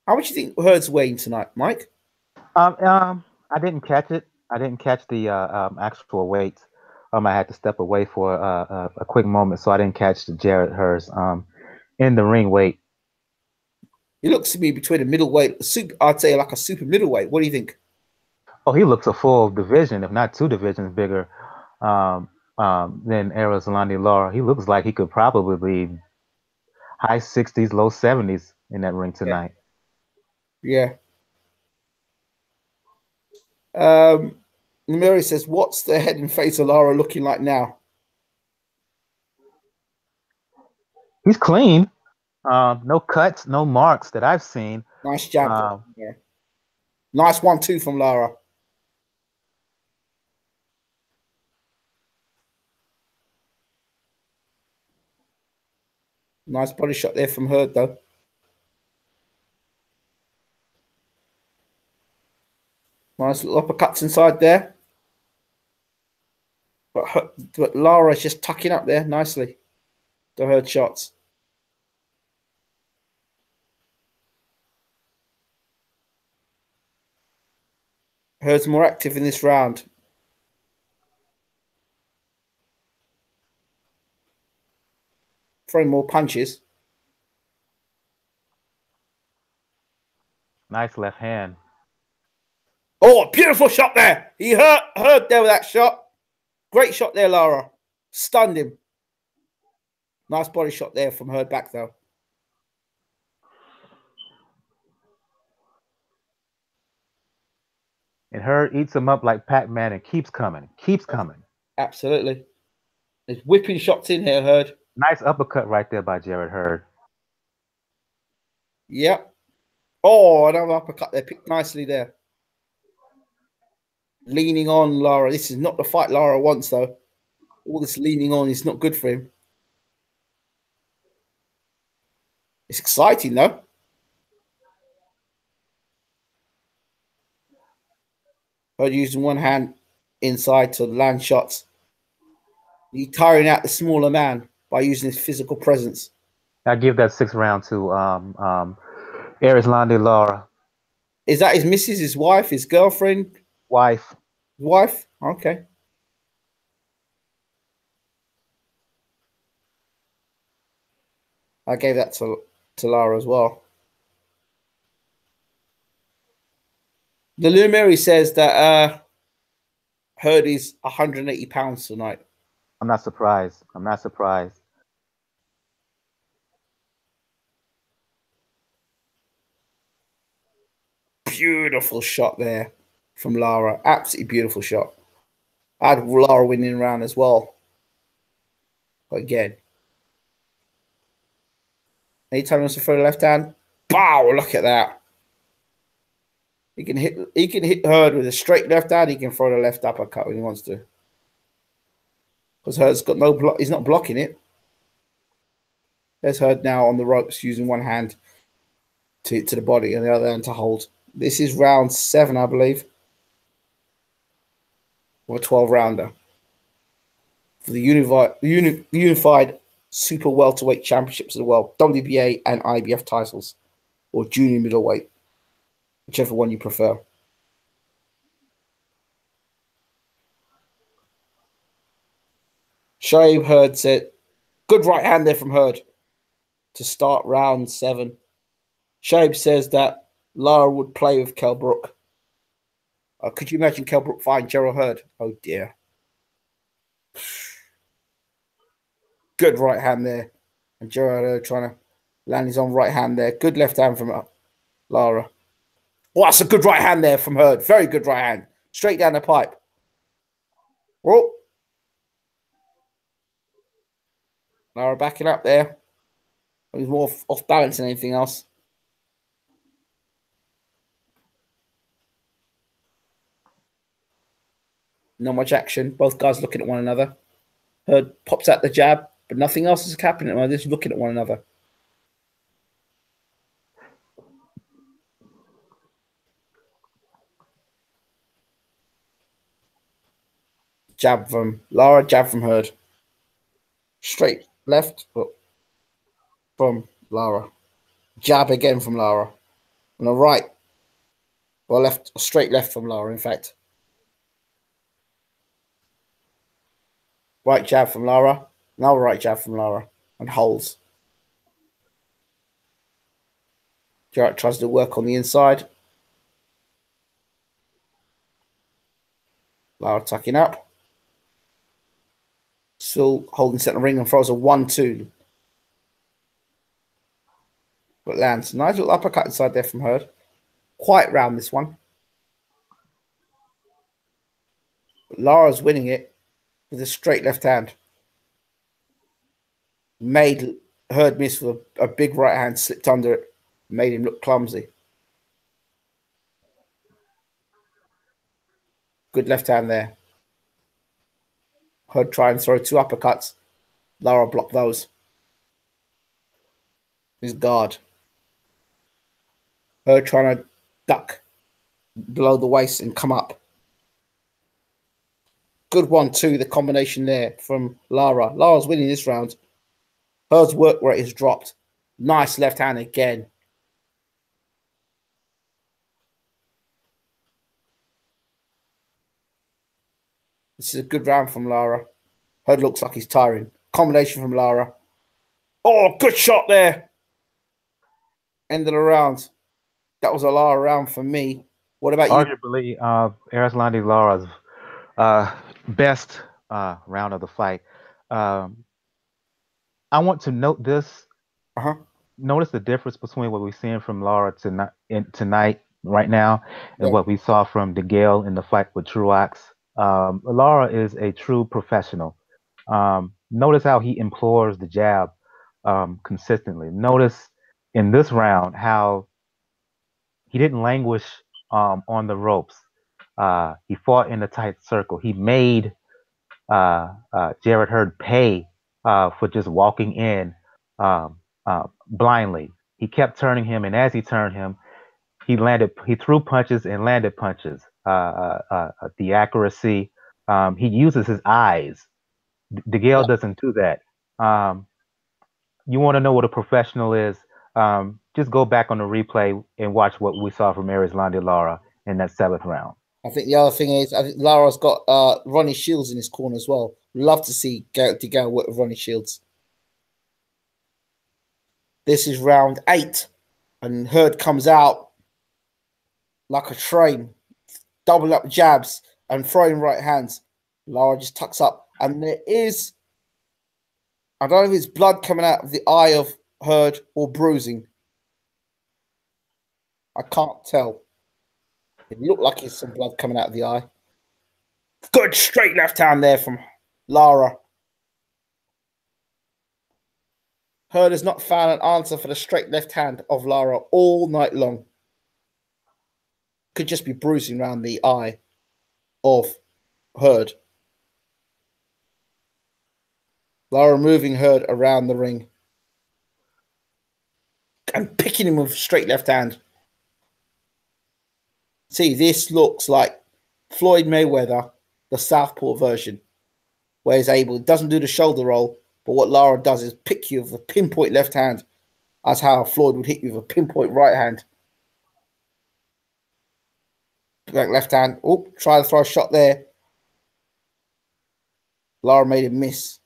How much do you think Hurd's weighing tonight, Mike? I didn't catch it. I didn't catch the actual weight. I had to step away for a quick moment, so I didn't catch the Jared Hurd's in the ring weight. He looks to me between a middleweight, I'd say like a super middleweight. What do you think? Oh, he looks a full division, if not 2 divisions bigger um, than Erislandy Lara. He looks like he could probably be high 60s, low 70s in that ring tonight. Yeah. Mary says, what's the head and face of Lara looking like now? He's clean. No cuts, no marks that I've seen. Nice jab. Yeah. Nice 1-2 from Lara. Nice body shot there from Hurd, though. Nice little uppercuts inside there. But Lara's just tucking up there nicely. The Hurd shots. Hurd's more active in this round. Throwing more punches. Nice left hand. Oh, beautiful shot there. He Hurd there with that shot. Great shot there, Lara. Stunned him. Nice body shot there from Hurd back, though. And Hurd eats him up like Pac-Man and keeps coming. Keeps coming. Absolutely. There's whipping shots in here, Hurd. Nice uppercut right there by Jarrett Hurd. Yep. Oh, another uppercut there. Picked nicely there. Leaning on Lara. This is not the fight Lara wants, though. All this leaning on is not good for him. It's exciting, though. Hurd using one hand inside to land shots. He's tiring out the smaller man by using his physical presence. I give that 6th round to Erislandy Lara. Is that his missus, his wife, his girlfriend? Wife. Wife? Okay. I gave that to Lara as well. The Lumeri says that Hurd is 180 pounds tonight. I'm not surprised. I'm not surprised. Beautiful shot there from Lara. Absolutely beautiful shot. I had Lara winning round as well. But again. Anytime he wants to throw the left hand. Bow! Look at that. He can hit Hurd with a straight left hand. He can throw the left uppercut when he wants to. Because Hurd's got no block. He's not blocking it. There's Hurd now on the ropes using one hand to the body and the other hand to hold. This is round 7, I believe. Or a 12-rounder. For the unified super welterweight championships of the world. WBA and IBF titles. Or junior middleweight. Whichever one you prefer. Shoaib Hurd said, good right hand there from Hurd to start round 7. Shoaib says that Lara would play with Kell Brook. Could you imagine Kell Brook fighting Gerald Hurd? Oh, dear. Good right hand there. And Gerald Hurd trying to land his own right hand there. Good left hand from Lara. Oh, that's a good right hand there from Hurd. Very good right hand. Straight down the pipe. Oh. Lara backing up there. He's more off balance than anything else. Not much action. Both guys looking at one another. Hurd pops out the jab, but nothing else is happening. They're just looking at one another. Jab from Lara, jab from Hurd. Straight left from Lara. Jab again from Lara. And a right. Or left, straight left from Lara, in fact. Right jab from Lara. Another right jab from Lara. And holds. Jarrett tries to work on the inside. Lara tucking up. Still holding set in the ring and throws a 1-2. But lands. Nice little uppercut inside there from Hurd. Quite round this one. But Lara's winning it with a straight left hand. Made Hurd miss with a big right hand, slipped under it, made him look clumsy. Good left hand there. Hurd try and throw 2 uppercuts. Lara blocked those. His guard. Hurd trying to duck below the waist and come up. Good 1-2, the combination there from Lara. Lara's winning this round. Hurd's work rate has dropped. Nice left hand again. This is a good round from Lara. Hurd looks like he's tiring. Combination from Lara. Oh, good shot there. End of the round. That was a Lara round for me. What about you? Arguably, Erislandy Lara's best round of the fight. I want to note this. Notice the difference between what we're seeing from Lara tonight, right now, and what we saw from Degale in the fight with Truax. Lara is a true professional. Notice how he implores the jab consistently. Notice in this round how he didn't languish on the ropes. He fought in a tight circle. He made Jarrett Hurd pay for just walking in blindly. He kept turning him, and as he turned him, he threw punches and landed punches. The accuracy, he uses his eyes. Degale doesn't do that. You want to know what a professional is? Just go back on the replay and watch what we saw from Erislandy Lara in that 7th round. I think the other thing is, I think Lara's got Ronnie Shields in his corner as well. Love to see Degale work with Ronnie Shields. This is round 8, and Hurd comes out like a train, double up jabs and throwing right hands. Lara just tucks up, and there is, I don't know if it's blood coming out of the eye of Hurd or bruising. I can't tell. It looked like there's some blood coming out of the eye. Good straight left hand there from Lara. Hurd has not found an answer for the straight left hand of Lara all night long. Could just be bruising around the eye of Hurd. Lara moving Hurd around the ring and picking him with straight left hand. See, this looks like Floyd Mayweather, the southpaw version, where he's able, doesn't do the shoulder roll, but what Lara does is pick you with a pinpoint left hand. That's how Floyd would hit you with a pinpoint right hand. Back left hand. Oh, try to throw a shot there. Lara made him miss.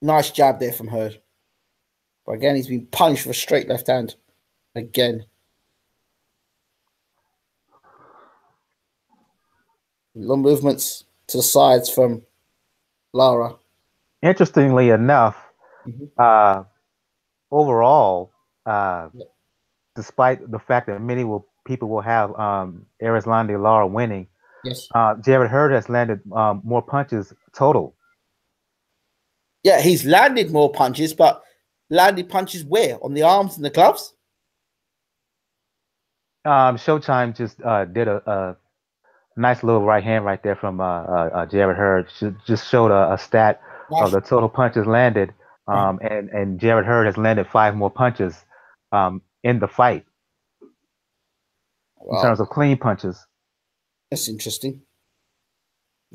Nice jab there from Hurd. But again, he's been punished with a straight left hand. Again. Long movements to the sides from Lara. Interestingly enough, overall, despite the fact that many people will have Erislandy Lara winning, Jarrett Hurd has landed more punches total. Yeah, he's landed more punches, but landed punches where? On the arms and the gloves? Showtime just did a nice little right hand right there from Jarrett Hurd. Just showed a stat of the total punches landed, and Jarrett Hurd has landed 5 more punches in the fight in terms of clean punches. That's interesting.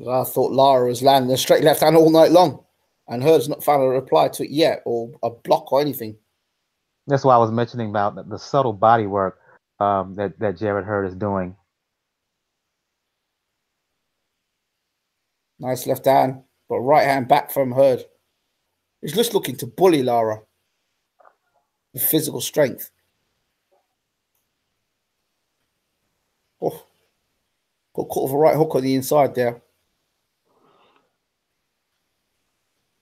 I thought Lara was landing a straight left hand all night long, and Hurd's not found a reply to it yet, or a block or anything. That's why I was mentioning about the subtle body work that Jarrett Hurd is doing. Nice left hand. But right hand back from Hurd. He's just looking to bully Lara with physical strength. Oh, got caught with a right hook on the inside there.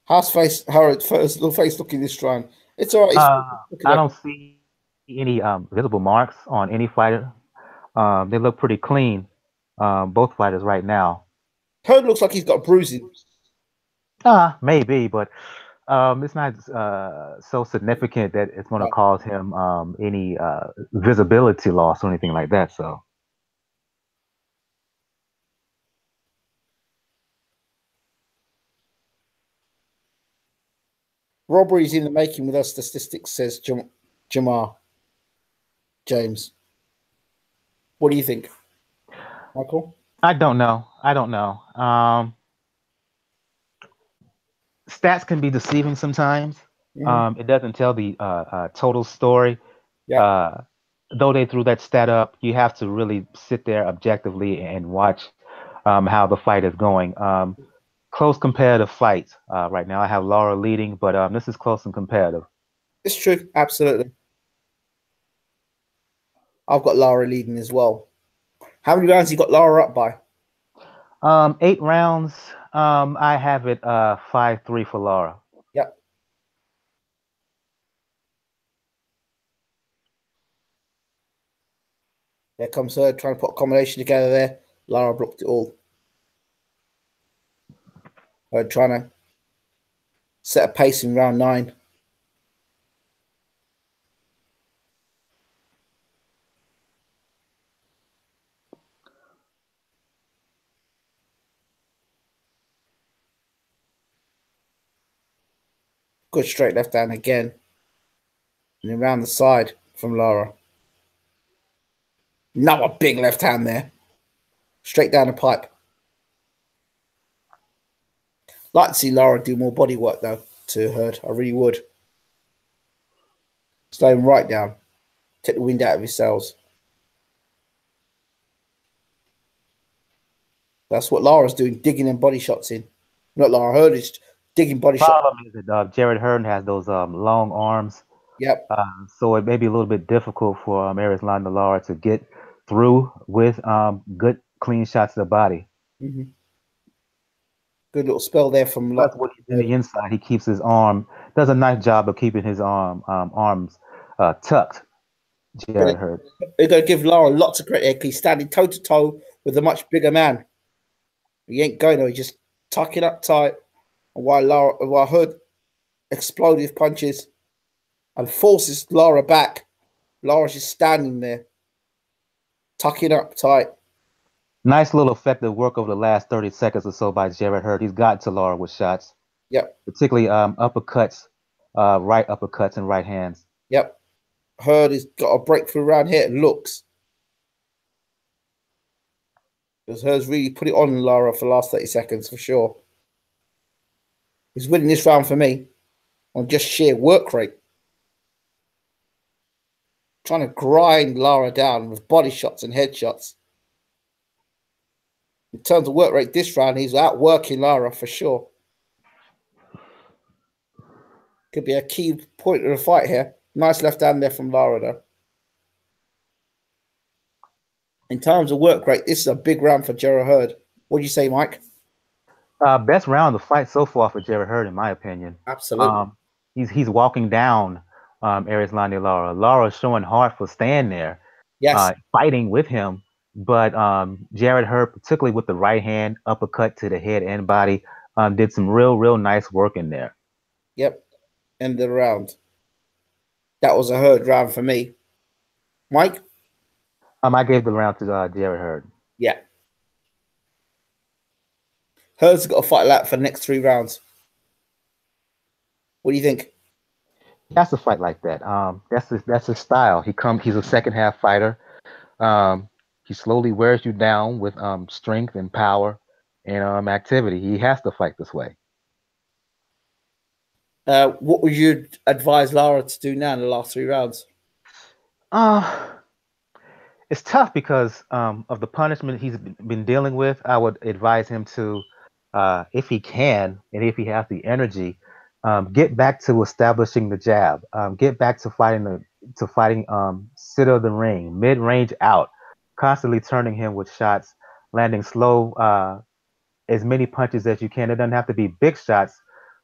How's Hurd face looking this round? It's all right. I don't see any visible marks on any fighter. They look pretty clean, both fighters right now. Hurd looks like he's got bruising. Maybe, but it's not so significant that it's going to cause him any visibility loss or anything like that. So, Robbery's in the making with us, statistics, says Jamar James. What do you think, Michael? I don't know. Stats can be deceiving sometimes. It doesn't tell the total story. Yeah. Though they threw that stat up, you have to really sit there objectively and watch how the fight is going. Close competitive fight right now. I have Lara leading, but this is close and competitive. It's true, absolutely. I've got Lara leading as well. How many rounds you got Lara up by? 8 rounds. I have it 5-3 for Lara. Yep. There comes her trying to put a combination together there. Lara blocked it all. Her trying to set a pace in round 9. Good straight left hand again. And then round the side from Lara. Now a big left hand there. Straight down the pipe. Like to see Lara do more body work though to Hurd. I really would. Slow him right down. Take the wind out of his sails. That's what Lara's doing, digging them body shots in. Not Lara, Hurd is digging body shots. Problem is that Jared Hurd has those long arms. Yep. So it may be a little bit difficult for Erislandy Lara to get through with good, clean shots to the body. Mm-hmm. Good little spell there from. That's what he's in the inside. He keeps his arm. Does a nice job of keeping his arms tucked. Jared Hurd. They're going to give Lara lots of credit. He's standing toe to toe with a much bigger man. He ain't going though. He's just tucking up tight, while Hurd explosive punches and forces Lara back. Lara's just standing there, tucking up tight. Nice little effective work over the last 30 seconds or so by Jared Hurd. He's gotten to Lara with shots. Yep. Particularly uppercuts, right uppercuts and right hands. Yep. Hurd has got a breakthrough round here. It looks. Because Hurd's really put it on Lara for the last 30 seconds for sure. He's winning this round for me on just sheer work rate. Trying to grind Lara down with body shots and headshots. In terms of work rate this round, he's outworking Lara for sure. Could be a key point of the fight here. Nice left hand there from Lara, though. In terms of work rate, this is a big round for Jared Hurd. What do you say, Mike? Best round of the fight so far for Jared Hurd, in my opinion. Absolutely. He's walking down Erislandy Lara. Lara's showing heart for staying there. Yes. Fighting with him. But Jared Hurd, particularly with the right hand uppercut to the head and body, did some real nice work in there. Yep. End of the round. That was a Hurd round for me. Mike? I gave the round to Jared Hurd. Yeah. Hurd's got to fight that for the next 3 rounds. What do you think? He has to fight like that. That's his style. He's a second half fighter. He slowly wears you down with strength and power and activity. He has to fight this way. What would you advise Lara to do now in the last 3 rounds? It's tough because of the punishment he's been dealing with. I would advise him to if he can, and if he has the energy, get back to establishing the jab. Get back to fighting center of the ring, mid range out, constantly turning him with shots, landing slow, as many punches as you can. It doesn't have to be big shots,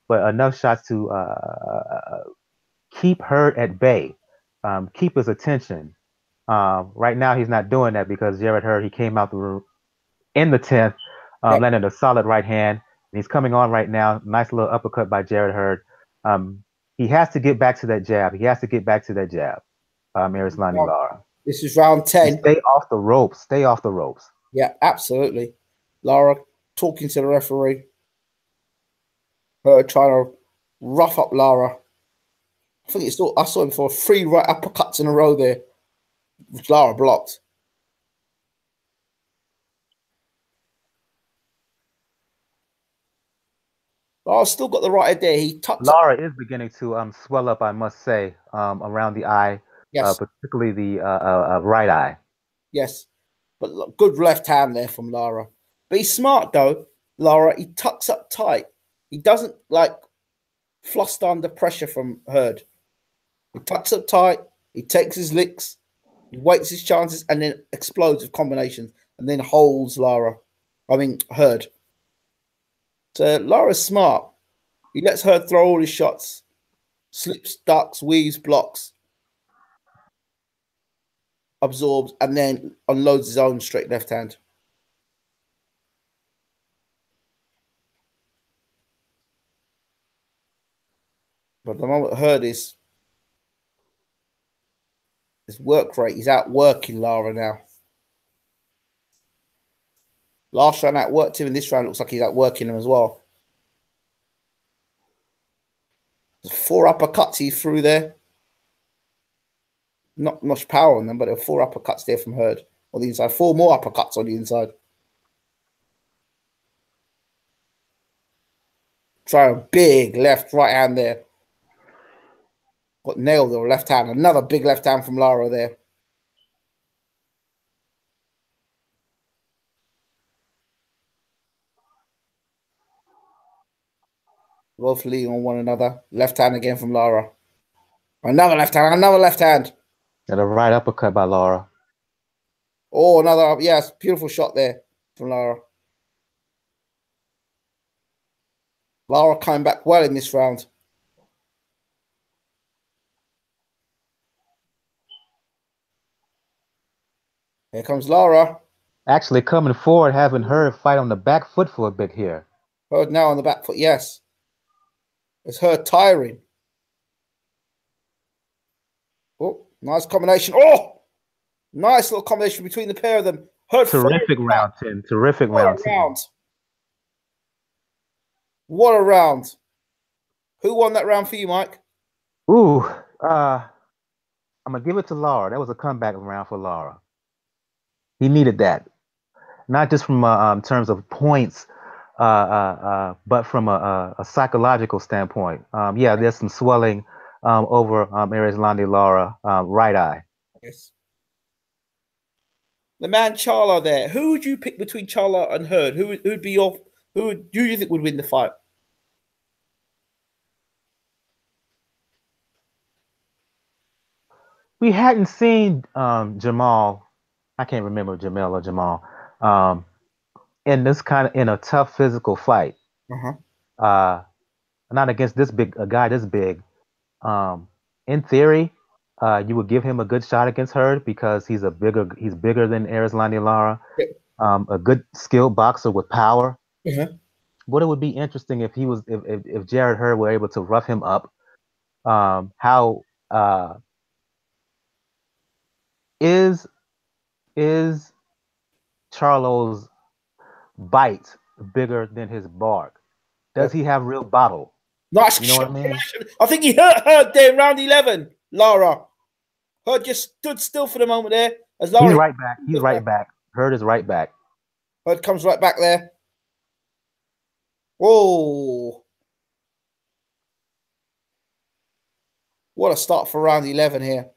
but enough shots to keep Hurd at bay, keep his attention. Right now, he's not doing that because Jared Hurd, he came out the room in the 10th, Yep. landed a solid right hand. And he's coming on right now. Nice little uppercut by Jared Hurd. He has to get back to that jab. He has to get back to that jab, Arislandi Lara. This is round 10. And stay off the ropes. Stay off the ropes. Yeah, absolutely. Lara talking to the referee. Her trying to rough up Lara. I think I saw him for 3 right uppercuts in a row there, which Lara blocked. Lara's still got the right idea. He tucks Lara is beginning to swell up, I must say, around the eye, yes, particularly the right eye. yes. But look, good left hand there from Lara. But he's smart though, Lara. He tucks up tight. He doesn't like fluster under pressure from Hurd. He tucks up tight. He takes his licks. He waits his chances and then explodes with combinations and then holds Hurd. So Lara's smart. He lets Hurd throw all his shots. Slips, ducks, weaves, blocks. Absorbs and then unloads his own straight left hand. But the moment Hurd is his work rate, he's outworking Lara now. Last round outworked him, and this round looks like he's outworking him as well. There's 4 uppercuts he threw there. Not much power on them, but there were 4 uppercuts there from Hurd on the inside. 4 more uppercuts on the inside. Try a big left, right hand there. Got nailed with a left hand. Another big left hand from Lara there. Both leaning on one another. Left hand again from Lara. Another left hand. Another left hand. And a right uppercut by Lara. Oh, another. Yes, beautiful shot there from Lara. Lara coming back well in this round. Here comes Lara. Actually coming forward, having Hurd fight on the back foot for a bit here. Hurd now on the back foot, yes. It's Hurd tiring. Oh, nice combination. Oh, nice little combination between the pair of them. Hurd terrific round 10. Terrific round 10. What a round. Who won that round for you, Mike? Ooh, I'm going to give it to Lara. That was a comeback round for Lara. He needed that. Not just from terms of points, but from a psychological standpoint. Yeah, there's some swelling over Arislandi Lara right eye. Yes. The man Charla there. Who would you pick between Charla and Hurd? Who would be your? Who do you think would win the fight? We hadn't seen Jamal. I can't remember Jamel or Jamal. In this in a tough physical fight. Not against a guy this big. In theory, you would give him a good shot against Hurd because he's bigger than Arislandi Lara. A good skilled boxer with power. But it would be interesting if if Jared Hurd were able to rough him up. How is Charlo's bite bigger than his bark? Does he have real bottle? Nice. You know what I mean? I think he hurt Hurd there in round 11. Lara. Hurd just stood still for the moment there. As Lara, he's right back. He's right back. Hurd is right back. Hurd comes right back there. Whoa. What a start for round 11 here.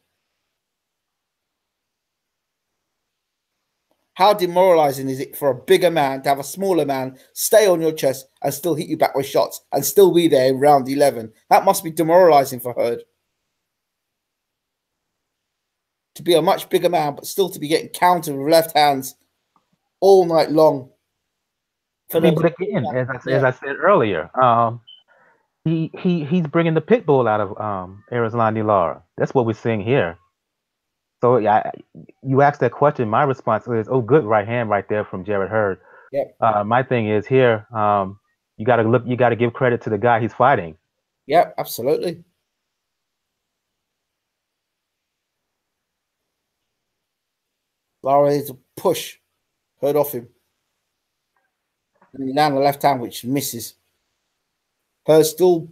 How demoralizing is it for a bigger man to have a smaller man stay on your chest and still hit you back with shots and still be there in round 11? That must be demoralizing for Hurd. To be a much bigger man, but still to be getting countered with left hands all night long. But again, as I said earlier, he's bringing the pit bull out of Erislandy Lara. That's what we're seeing here. So yeah, you asked that question. My response is, oh, good right hand right there from Jarrett Hurd. Yep. My thing is here, you got to give credit to the guy he's fighting. Yep, absolutely. Lara is a push. Hurd off him. And down the left hand, which misses. Hurd still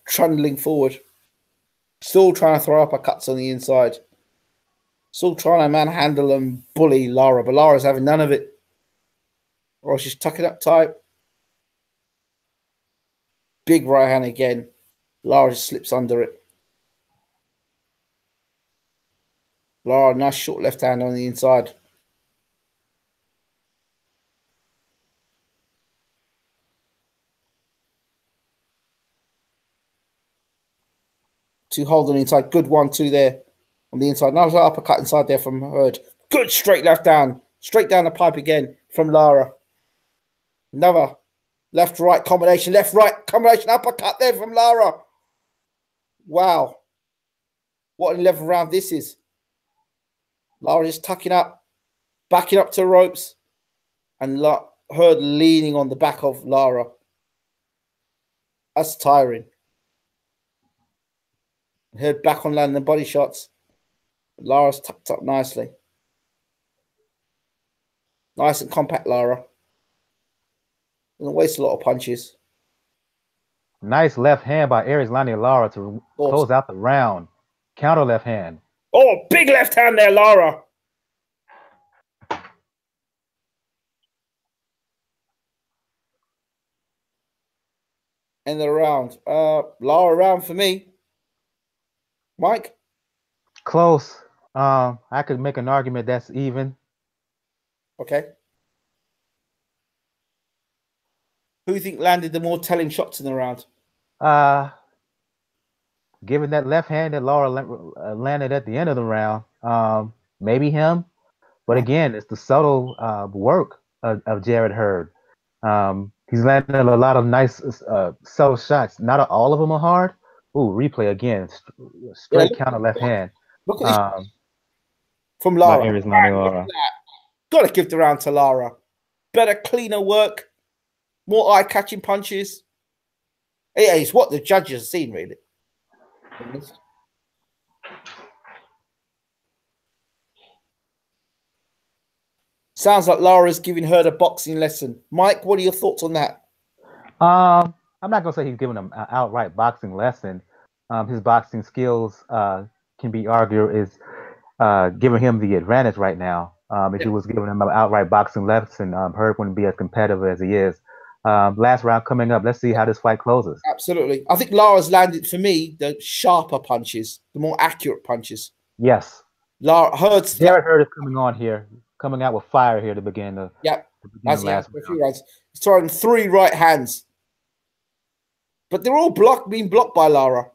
trundling forward. Still trying to throw uppercuts on the inside. Still trying to manhandle and bully Lara, but Lara's having none of it. Or she's tucking up tight. Big right hand again. Lara just slips under it. Lara, nice short left hand on the inside. Two hold on the inside. Good 1-2 there on the inside. Nice uppercut inside there from Hurd. Good straight left down. Straight down the pipe again from Lara. Another left-right combination. Left-right combination. Uppercut there from Lara. Wow. What an 11th round this is. Lara just tucking up. Backing up to the ropes. And Hurd leaning on the back of Lara. That's tiring. Hurd back on landing body shots. Lara's tucked up nicely. Nice and compact, Lara. Doesn't waste a lot of punches. Nice left hand by Erislandy Lara to close out the round. Counter left hand. Oh, big left hand there, Lara. End of the round. Lara round for me. Mike? Close. I could make an argument that's even. Okay. Who do you think landed the more telling shots in the round? Given that left hand that Lara landed at the end of the round, maybe him. But again, it's the subtle work of Jarrett Hurd. He's landed a lot of nice subtle shots. Not all of them are hard. Ooh, replay again. Straight counter left hand. Look at this. From Lara. Lara. Got to give the round to Lara. Better, cleaner work. More eye-catching punches. Yeah, it's what the judges have seen, really. Sounds like Lara's giving her a boxing lesson. Mike, what are your thoughts on that? I'm not going to say he's giving him an outright boxing lesson. His boxing skills can be argued is giving him the advantage right now. If he was giving him an outright boxing lesson, Hurd wouldn't be as competitive as he is. Last round coming up. Let's see how this fight closes. Absolutely. I think Lara's landed, for me, the sharper punches, the more accurate punches. Yes. Hurd's Jarrett Hurd is coming on here, coming out with fire here to begin the last round. He's throwing 3 right hands. But they're all being blocked by Lara.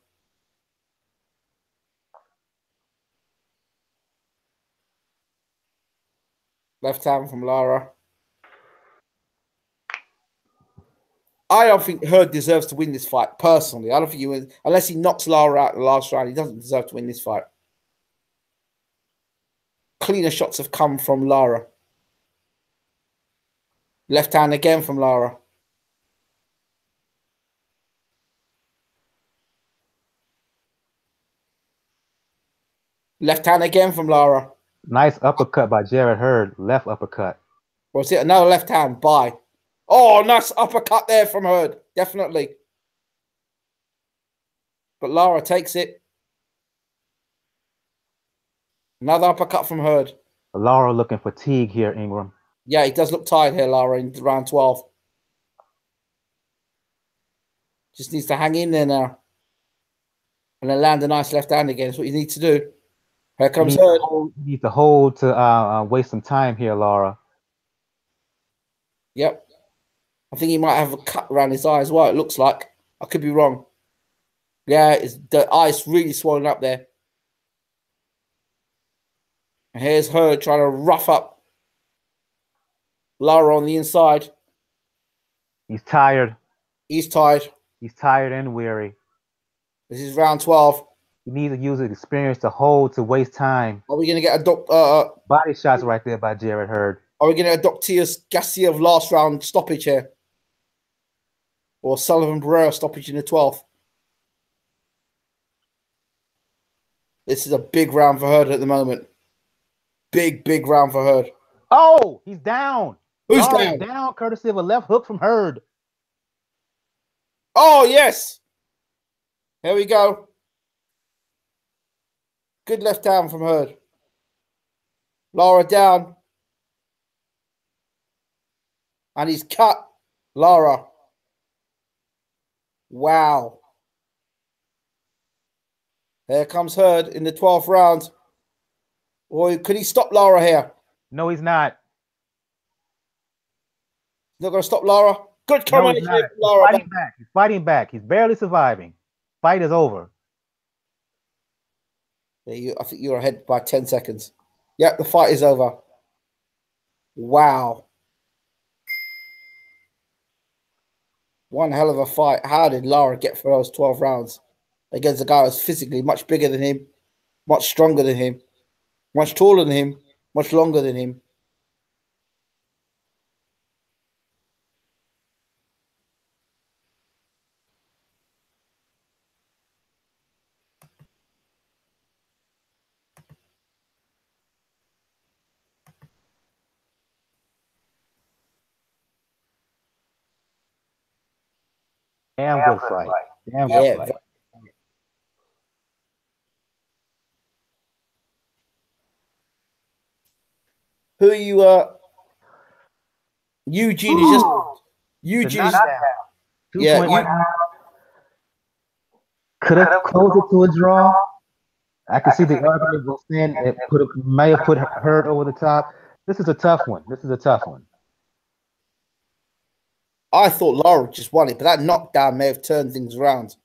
Left hand from Lara. I don't think Hurd deserves to win this fight, personally. I don't think he wins. Unless he knocks Lara out in the last round, he doesn't deserve to win this fight. Cleaner shots have come from Lara. Left hand again from Lara. Left hand again from Lara. Nice uppercut by Jarrett Hurd. Left uppercut. Was it another left hand? Bye. Oh, nice uppercut there from Hurd. Definitely. But Lara takes it. Another uppercut from Hurd. Lara looking fatigued here, Ingram. Yeah, he does look tired here, Lara, in round 12. Just needs to hang in there now. And then land a nice left hand again. That's what you need to do. Here comes Hurd. You need to hold to waste some time here, Lara. Yep. I think he might have a cut around his eye as well. It looks like. I could be wrong. Yeah, the eye's really swollen up there. And here's Hurd trying to rough up Lara on the inside. He's tired. He's tired. He's tired and weary. This is round 12. He needs to use his experience to hold, to waste time. Are we going to get a body shots right there by Jared Hurd? Are we going to adopt Tias Garcia of last round stoppage here? Or Sullivan Barrera stoppage in the 12th? This is a big round for Hurd at the moment. Big round for Hurd. Oh, he's down. Who's Lara down? Down, courtesy of a left hook from Hurd. Oh, yes. Here we go. Good left down from Hurd. Lara down. And he's cut Lara. Wow. Here comes Hurd in the 12th round. Or could he stop Lara here? No, he's not. He's not going to stop Lara. Good combination. No, Lara. He's fighting back. He's fighting back. He's barely surviving. Fight is over. I think you're ahead by 10 seconds. Yep, the fight is over. Wow. One hell of a fight. How did Lara get for those 12 rounds against a guy who's physically much bigger than him, much stronger than him, much taller than him, much longer than him? Damn good fight. Damn good fight. Who are you? Eugene is just Eugene. Yeah, could have closed it to a draw. I can see the argument was in. It may have put Hurd over the top. This is a tough one. I thought Lara just won it, but that knockdown may have turned things around.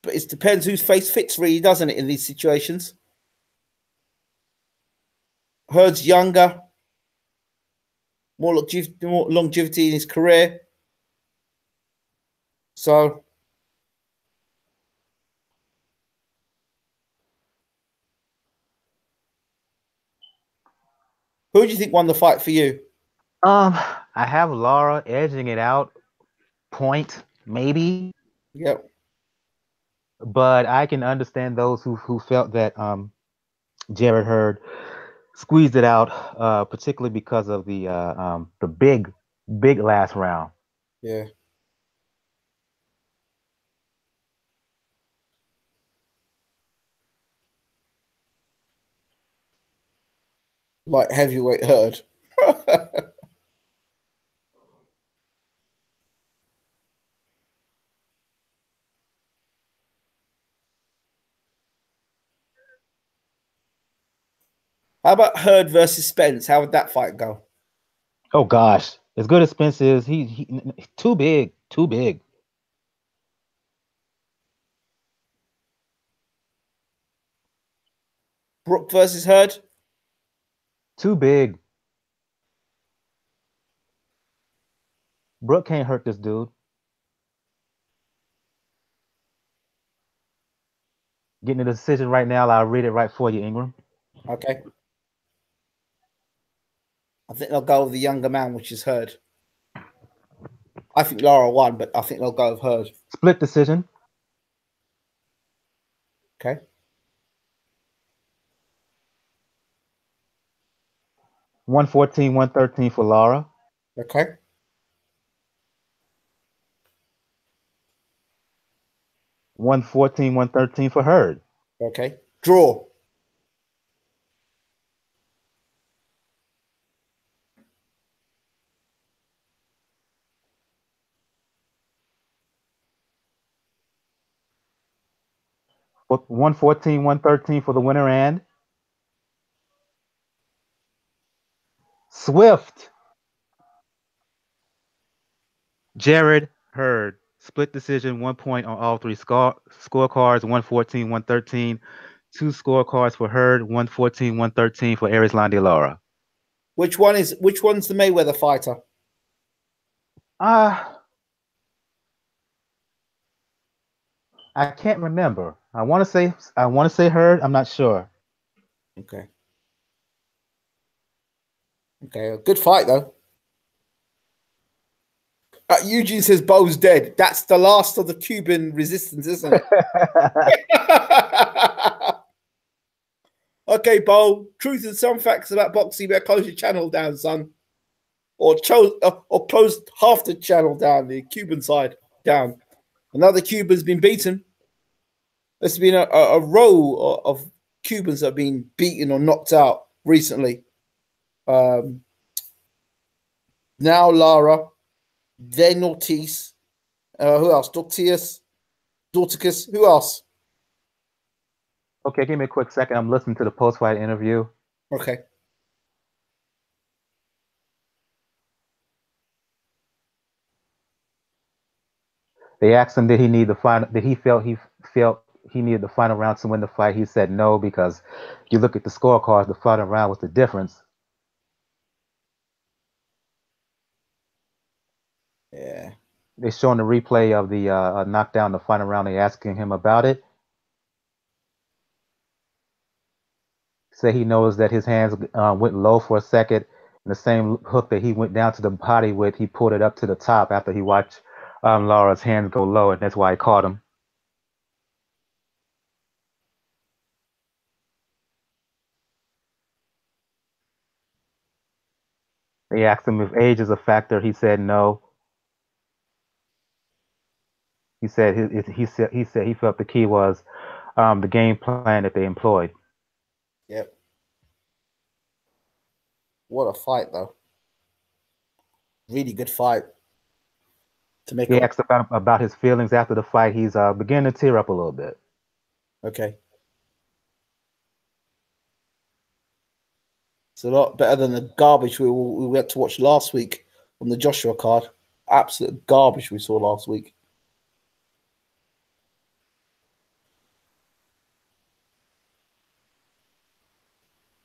But it depends whose face fits, really, doesn't it, in these situations? Hurd's younger, more longevity in his career. So who do you think won the fight for you? I have Lara edging it out, point maybe. Yep. But I can understand those who felt that Jared Hurd squeezed it out, particularly because of the big last round. Yeah. Like heavyweight Hurd. How about Hurd versus Spence? How would that fight go? Oh gosh, as good as Spence is, he too big. Brook versus Hurd? Too big. Brook can't hurt this dude. Getting a decision right now. I'll read it right for you, Ingram. Okay. I think they'll go with the younger man, which is Hurd. I think Lara won, but I think they'll go with Hurd. Split decision. Okay. 114, 113 for Lara. Okay. 114, 113 for Hurd. Okay. Draw. But 114, 113 for the winner and Swift. Jared Hurd. Split decision, 1 point on all three scorecards, 114, 113. 2 scorecards for Hurd, 114, 113 for Erislandy Lara. Which one's the Mayweather fighter? I can't remember. I want to say Hurd. I'm not sure. Okay. Okay, a good fight though. Eugene says Bo's dead. That's the last of the Cuban resistance, isn't it? Okay, Bo. Truth and some facts about boxing. Better close your channel down, son. Or close half the channel down, the Cuban side down. Another Cuban's been beaten. There's been a row of Cubans that have been beaten or knocked out recently. Now Lara, then Ortiz. Who else? Dorticus. Who else? Okay, give me a quick second. I'm listening to the post-fight interview. Okay. They asked him, did he need the final? Did he felt he needed the final round to win the fight? He said no, because if you look at the scorecards, the final round was the difference. Yeah. They're showing the replay of the knockdown, the final round. They're asking him about it. Say he knows that his hands went low for a second. And the same hook that he went down to the body with, he pulled it up to the top after he watched Lara's hands go low, and that's why he caught him. They asked him if age is a factor. He said no. He said he felt the key was the game plan that they employed. Yep. What a fight, though. Really good fight. He asked about his feelings after the fight. He's beginning to tear up a little bit. Okay. It's a lot better than the garbage we had to watch last week on the Joshua card. Absolute garbage we saw last week.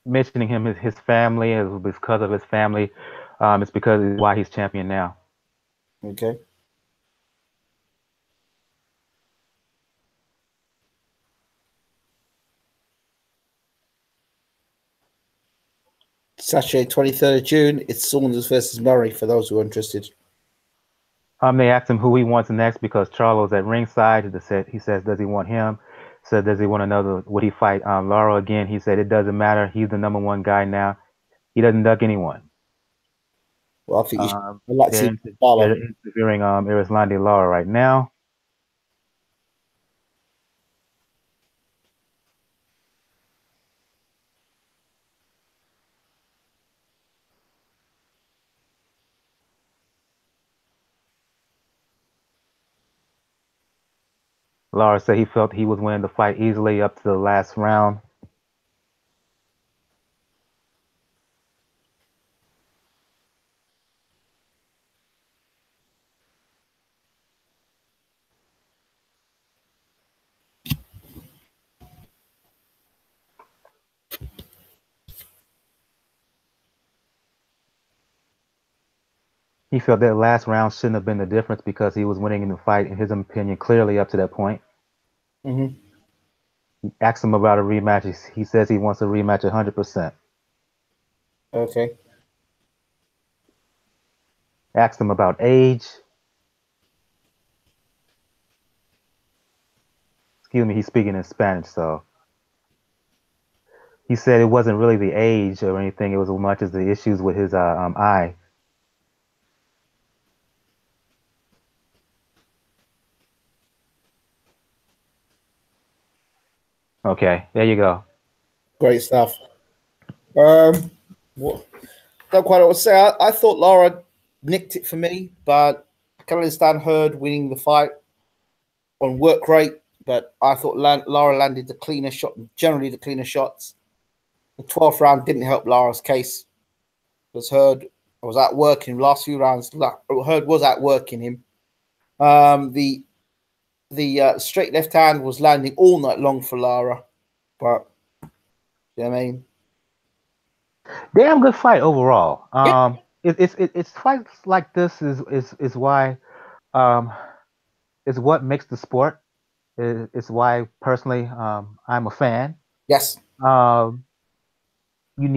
Mentioning him, his family, is because of his family. It's because of why he's champion now. Okay. Saturday, 23rd of June. It's Saunders versus Murray for those who are interested. They asked him who he wants next because Charlo's at ringside. He says, does he want him? Said, does he want another? Would he fight Lara again? He said, it doesn't matter. He's the #1 guy now. He doesn't duck anyone. Well, I think I'd like to see they're interviewing Erislandy Lara right now. Lara said he felt he was winning the fight easily up to the last round. He felt that last round shouldn't have been the difference because he was winning in the fight, in his opinion, clearly up to that point. Mm-hmm. He asked him about a rematch. He says he wants a rematch 100%. Okay. Asked him about age. Excuse me, he's speaking in Spanish, so. He said it wasn't really the age or anything. It was as much as the issues with his eye. Okay, there you go. Great stuff. Don't quite know what to say. I thought Lara nicked it for me, but I can understand Hurd winning the fight on work rate. But I thought Lara landed the cleaner shot, generally the cleaner shots. The 12th round didn't help Lara's case. because Hurd was outworking him last few rounds. Hurd was outworking him. The straight left hand was landing all night long for Lara, but you know what I mean. Damn good fight overall. Yeah. It's fights like this is why is what makes the sport. It's why personally I'm a fan. Yes. Um, we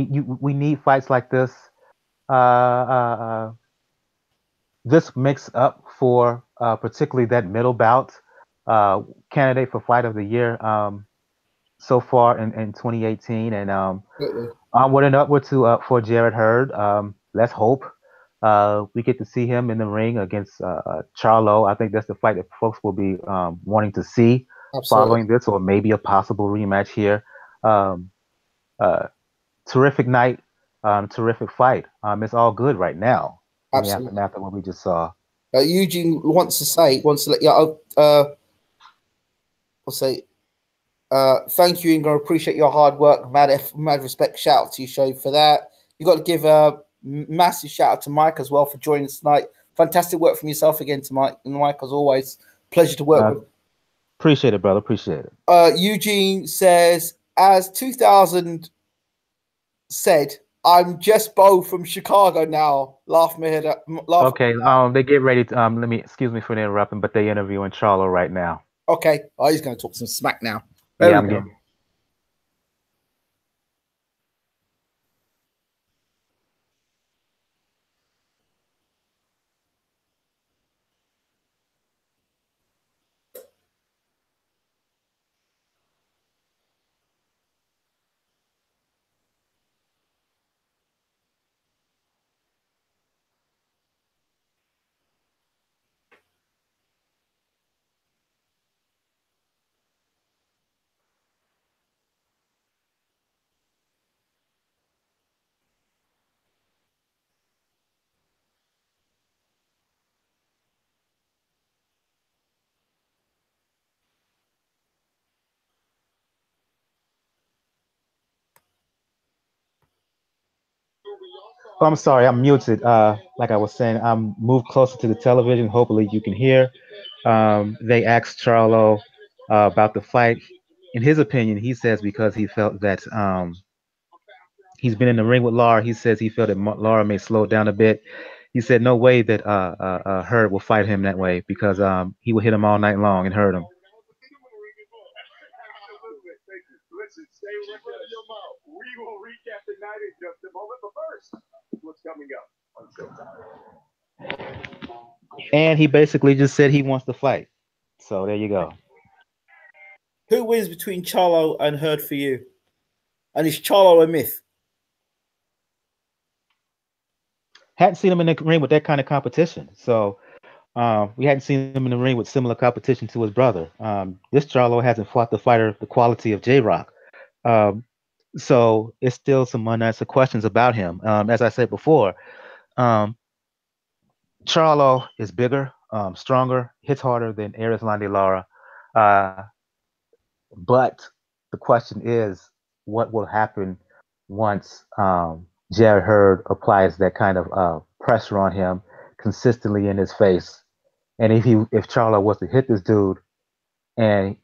need fights like this. This makes up for particularly that middle bout candidate for fight of the year so far in 2018, and onward and upward to for Jared Hurd. Let's hope we get to see him in the ring against Charlo. I think that's the fight that folks will be wanting to see. Absolutely. Following this, or maybe a possible rematch here. Um, Terrific night, terrific fight. It's all good right now in the aftermath of what we just saw. Eugene wants to let you. I'll say. Thank you, Ingo. Appreciate your hard work. Mad respect. Shout out to you, show for that. You got to give a massive shout out to Mike as well for joining us tonight. Fantastic work from yourself again to Mike. And Mike, as always, pleasure to work with. Appreciate it, brother. Appreciate it. Eugene says, as 2000 said, I'm just Bo from Chicago now. Laugh my head up. Okay. They get ready to excuse me for interrupting, but they interviewing Charlo right now. Okay. Oh, he's going to talk some smack now. Yeah, I'm getting. Oh, I'm sorry, I'm muted. Like I was saying, I'm moved closer to the television. Hopefully, you can hear. They asked Charlo about the fight. In his opinion, he says because he felt that he's been in the ring with Lara. He says he felt that Lara may slow it down a bit. He said no way that Hurd will fight him that way because he will hit him all night long and hurt him. Listen, stay right out of your mouth. We will recap the night in just a moment, but first, what's coming up on Showtime? And he basically just said he wants to fight. So there you go. Who wins between Charlo and Hurd for you? And is Charlo a myth? Hadn't seen him in the ring with that kind of competition. So we hadn't seen him in the ring with similar competition to his brother. This Charlo hasn't fought the fighter the quality of J-Rock. So it's still some unanswered questions about him. As I said before, Charlo is bigger, stronger, hits harder than Erislandy Lara. But the question is, what will happen once Jared Hurd applies that kind of pressure on him consistently in his face? And if Charlo was to hit this dude and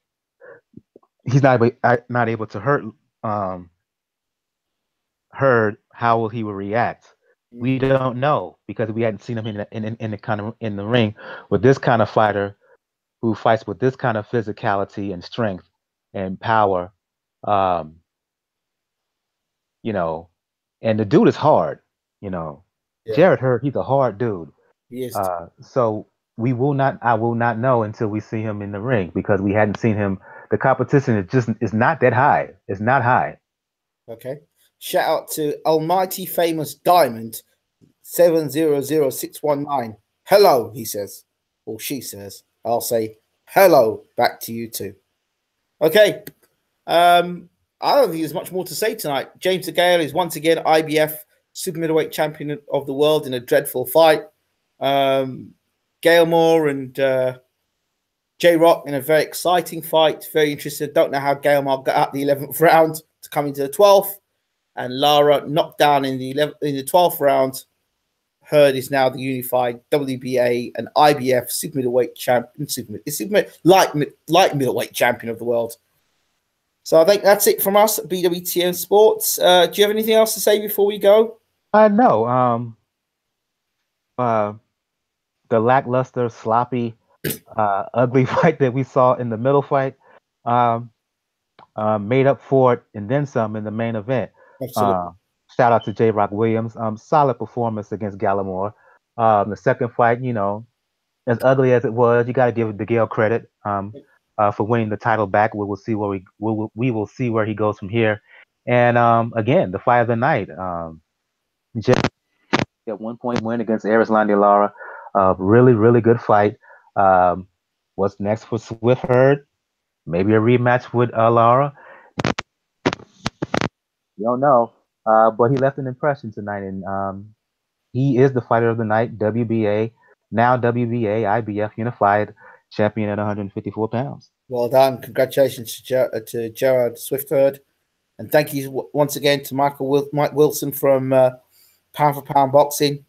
he's not able to hurt Hurd, how will he react? We don't know because we hadn't seen him in the ring with this kind of fighter who fights with this kind of physicality and strength and power. And the dude is hard. Yeah. Jared Hurd, he's a hard dude. He is. So I will not know until we see him in the ring because we hadn't seen him. The competition is not that high. It's not high. Okay. Shout out to Almighty Famous Diamond 700619. Hello, he says. Or she says. I'll say hello back to you too. Okay. I don't think there's much more to say tonight. James Degale is once again IBF super middleweight champion of the world in a dreadful fight. Gallimore and J-Rock in a very exciting fight. Very interested. Don't know how Gallimore got out the 11th round to come into the 12th. and Lara knocked down in the 12th round. Hurd is now the unified WBA and IBF super middleweight champion, light middleweight champion of the world. So I think that's it from us at BWTM Sports. Do you have anything else to say before we go? No. The lackluster, sloppy, ugly fight that we saw in the middle fight made up for it and then some in the main event. Absolutely. Shout out to J. Rock Williams. Solid performance against Gallimore. The second fight, as ugly as it was, you got to give Degale credit for winning the title back. We will see where we will see where he goes from here. And again, the fight of the night, just a 1-point win against Erislandia Lara. Really, really good fight. What's next for Swift Hurd? Maybe a rematch with Lara. You don't know. But he left an impression tonight, and he is the fighter of the night, WBA, now WBA, IBF Unified champion at 154 pounds. Well done. Congratulations to Gerard Swift Hurd. And thank you once again to Mike Wilson from Pound for Pound Boxing.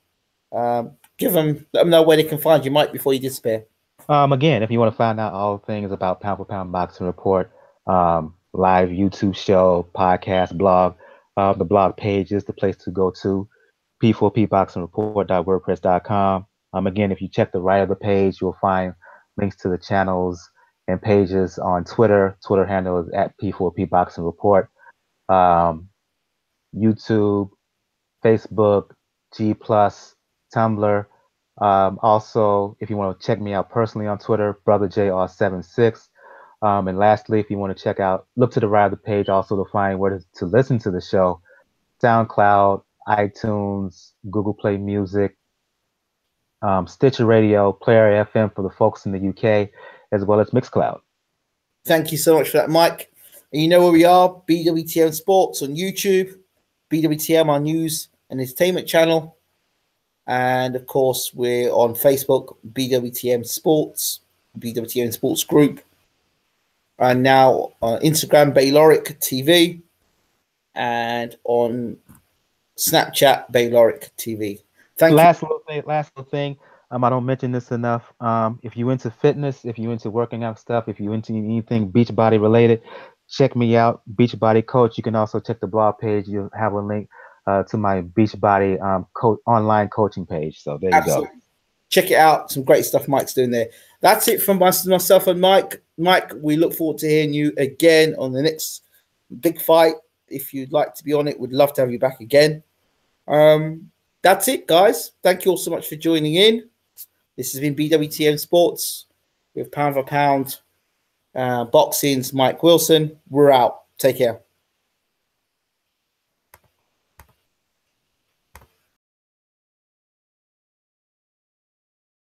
Let them know where they can find you, Mike, before you disappear. Again, if you want to find out all things about Pound for Pound Boxing Report, live YouTube show, podcast, blog, the blog page is the place to go to, p4pboxingreport.wordpress.com. Again, if you check the right of the page, you'll find links to the channels and pages on Twitter. Twitter handle is at p4pboxingreport. YouTube, Facebook, G+, Tumblr. Also, if you want to check me out personally on Twitter, BrotherJR76. And lastly, if you want to look to the right of the page also to find where to listen to the show, SoundCloud, iTunes, Google Play Music, Stitcher Radio, Player FM for the folks in the UK, as well as Mixcloud. Thank you so much for that, Mike. And you know where we are, BWTM Sports on YouTube, BWTM, our news and entertainment channel. And, of course, we're on Facebook, BWTM Sports, BWTM Sports Group. And now on Instagram, Bayloric TV. And on Snapchat, Bayloric TV. Last little thing. I don't mention this enough. If you're into fitness, if you're into working out stuff, if you're into anything Beachbody related, check me out, Beachbody Coach. You can also check the blog page. You'll have a link to my Beachbody online coaching page. So there you go. Check it out. Some great stuff Mike's doing there. That's it from myself and Mike. Mike, we look forward to hearing you again on the next big fight. If you'd like to be on it, we'd love to have you back again. That's it, guys. Thank you all so much for joining in. This has been BWTM Sports with Pound for Pound Boxing's Mike Wilson. We're out. Take care.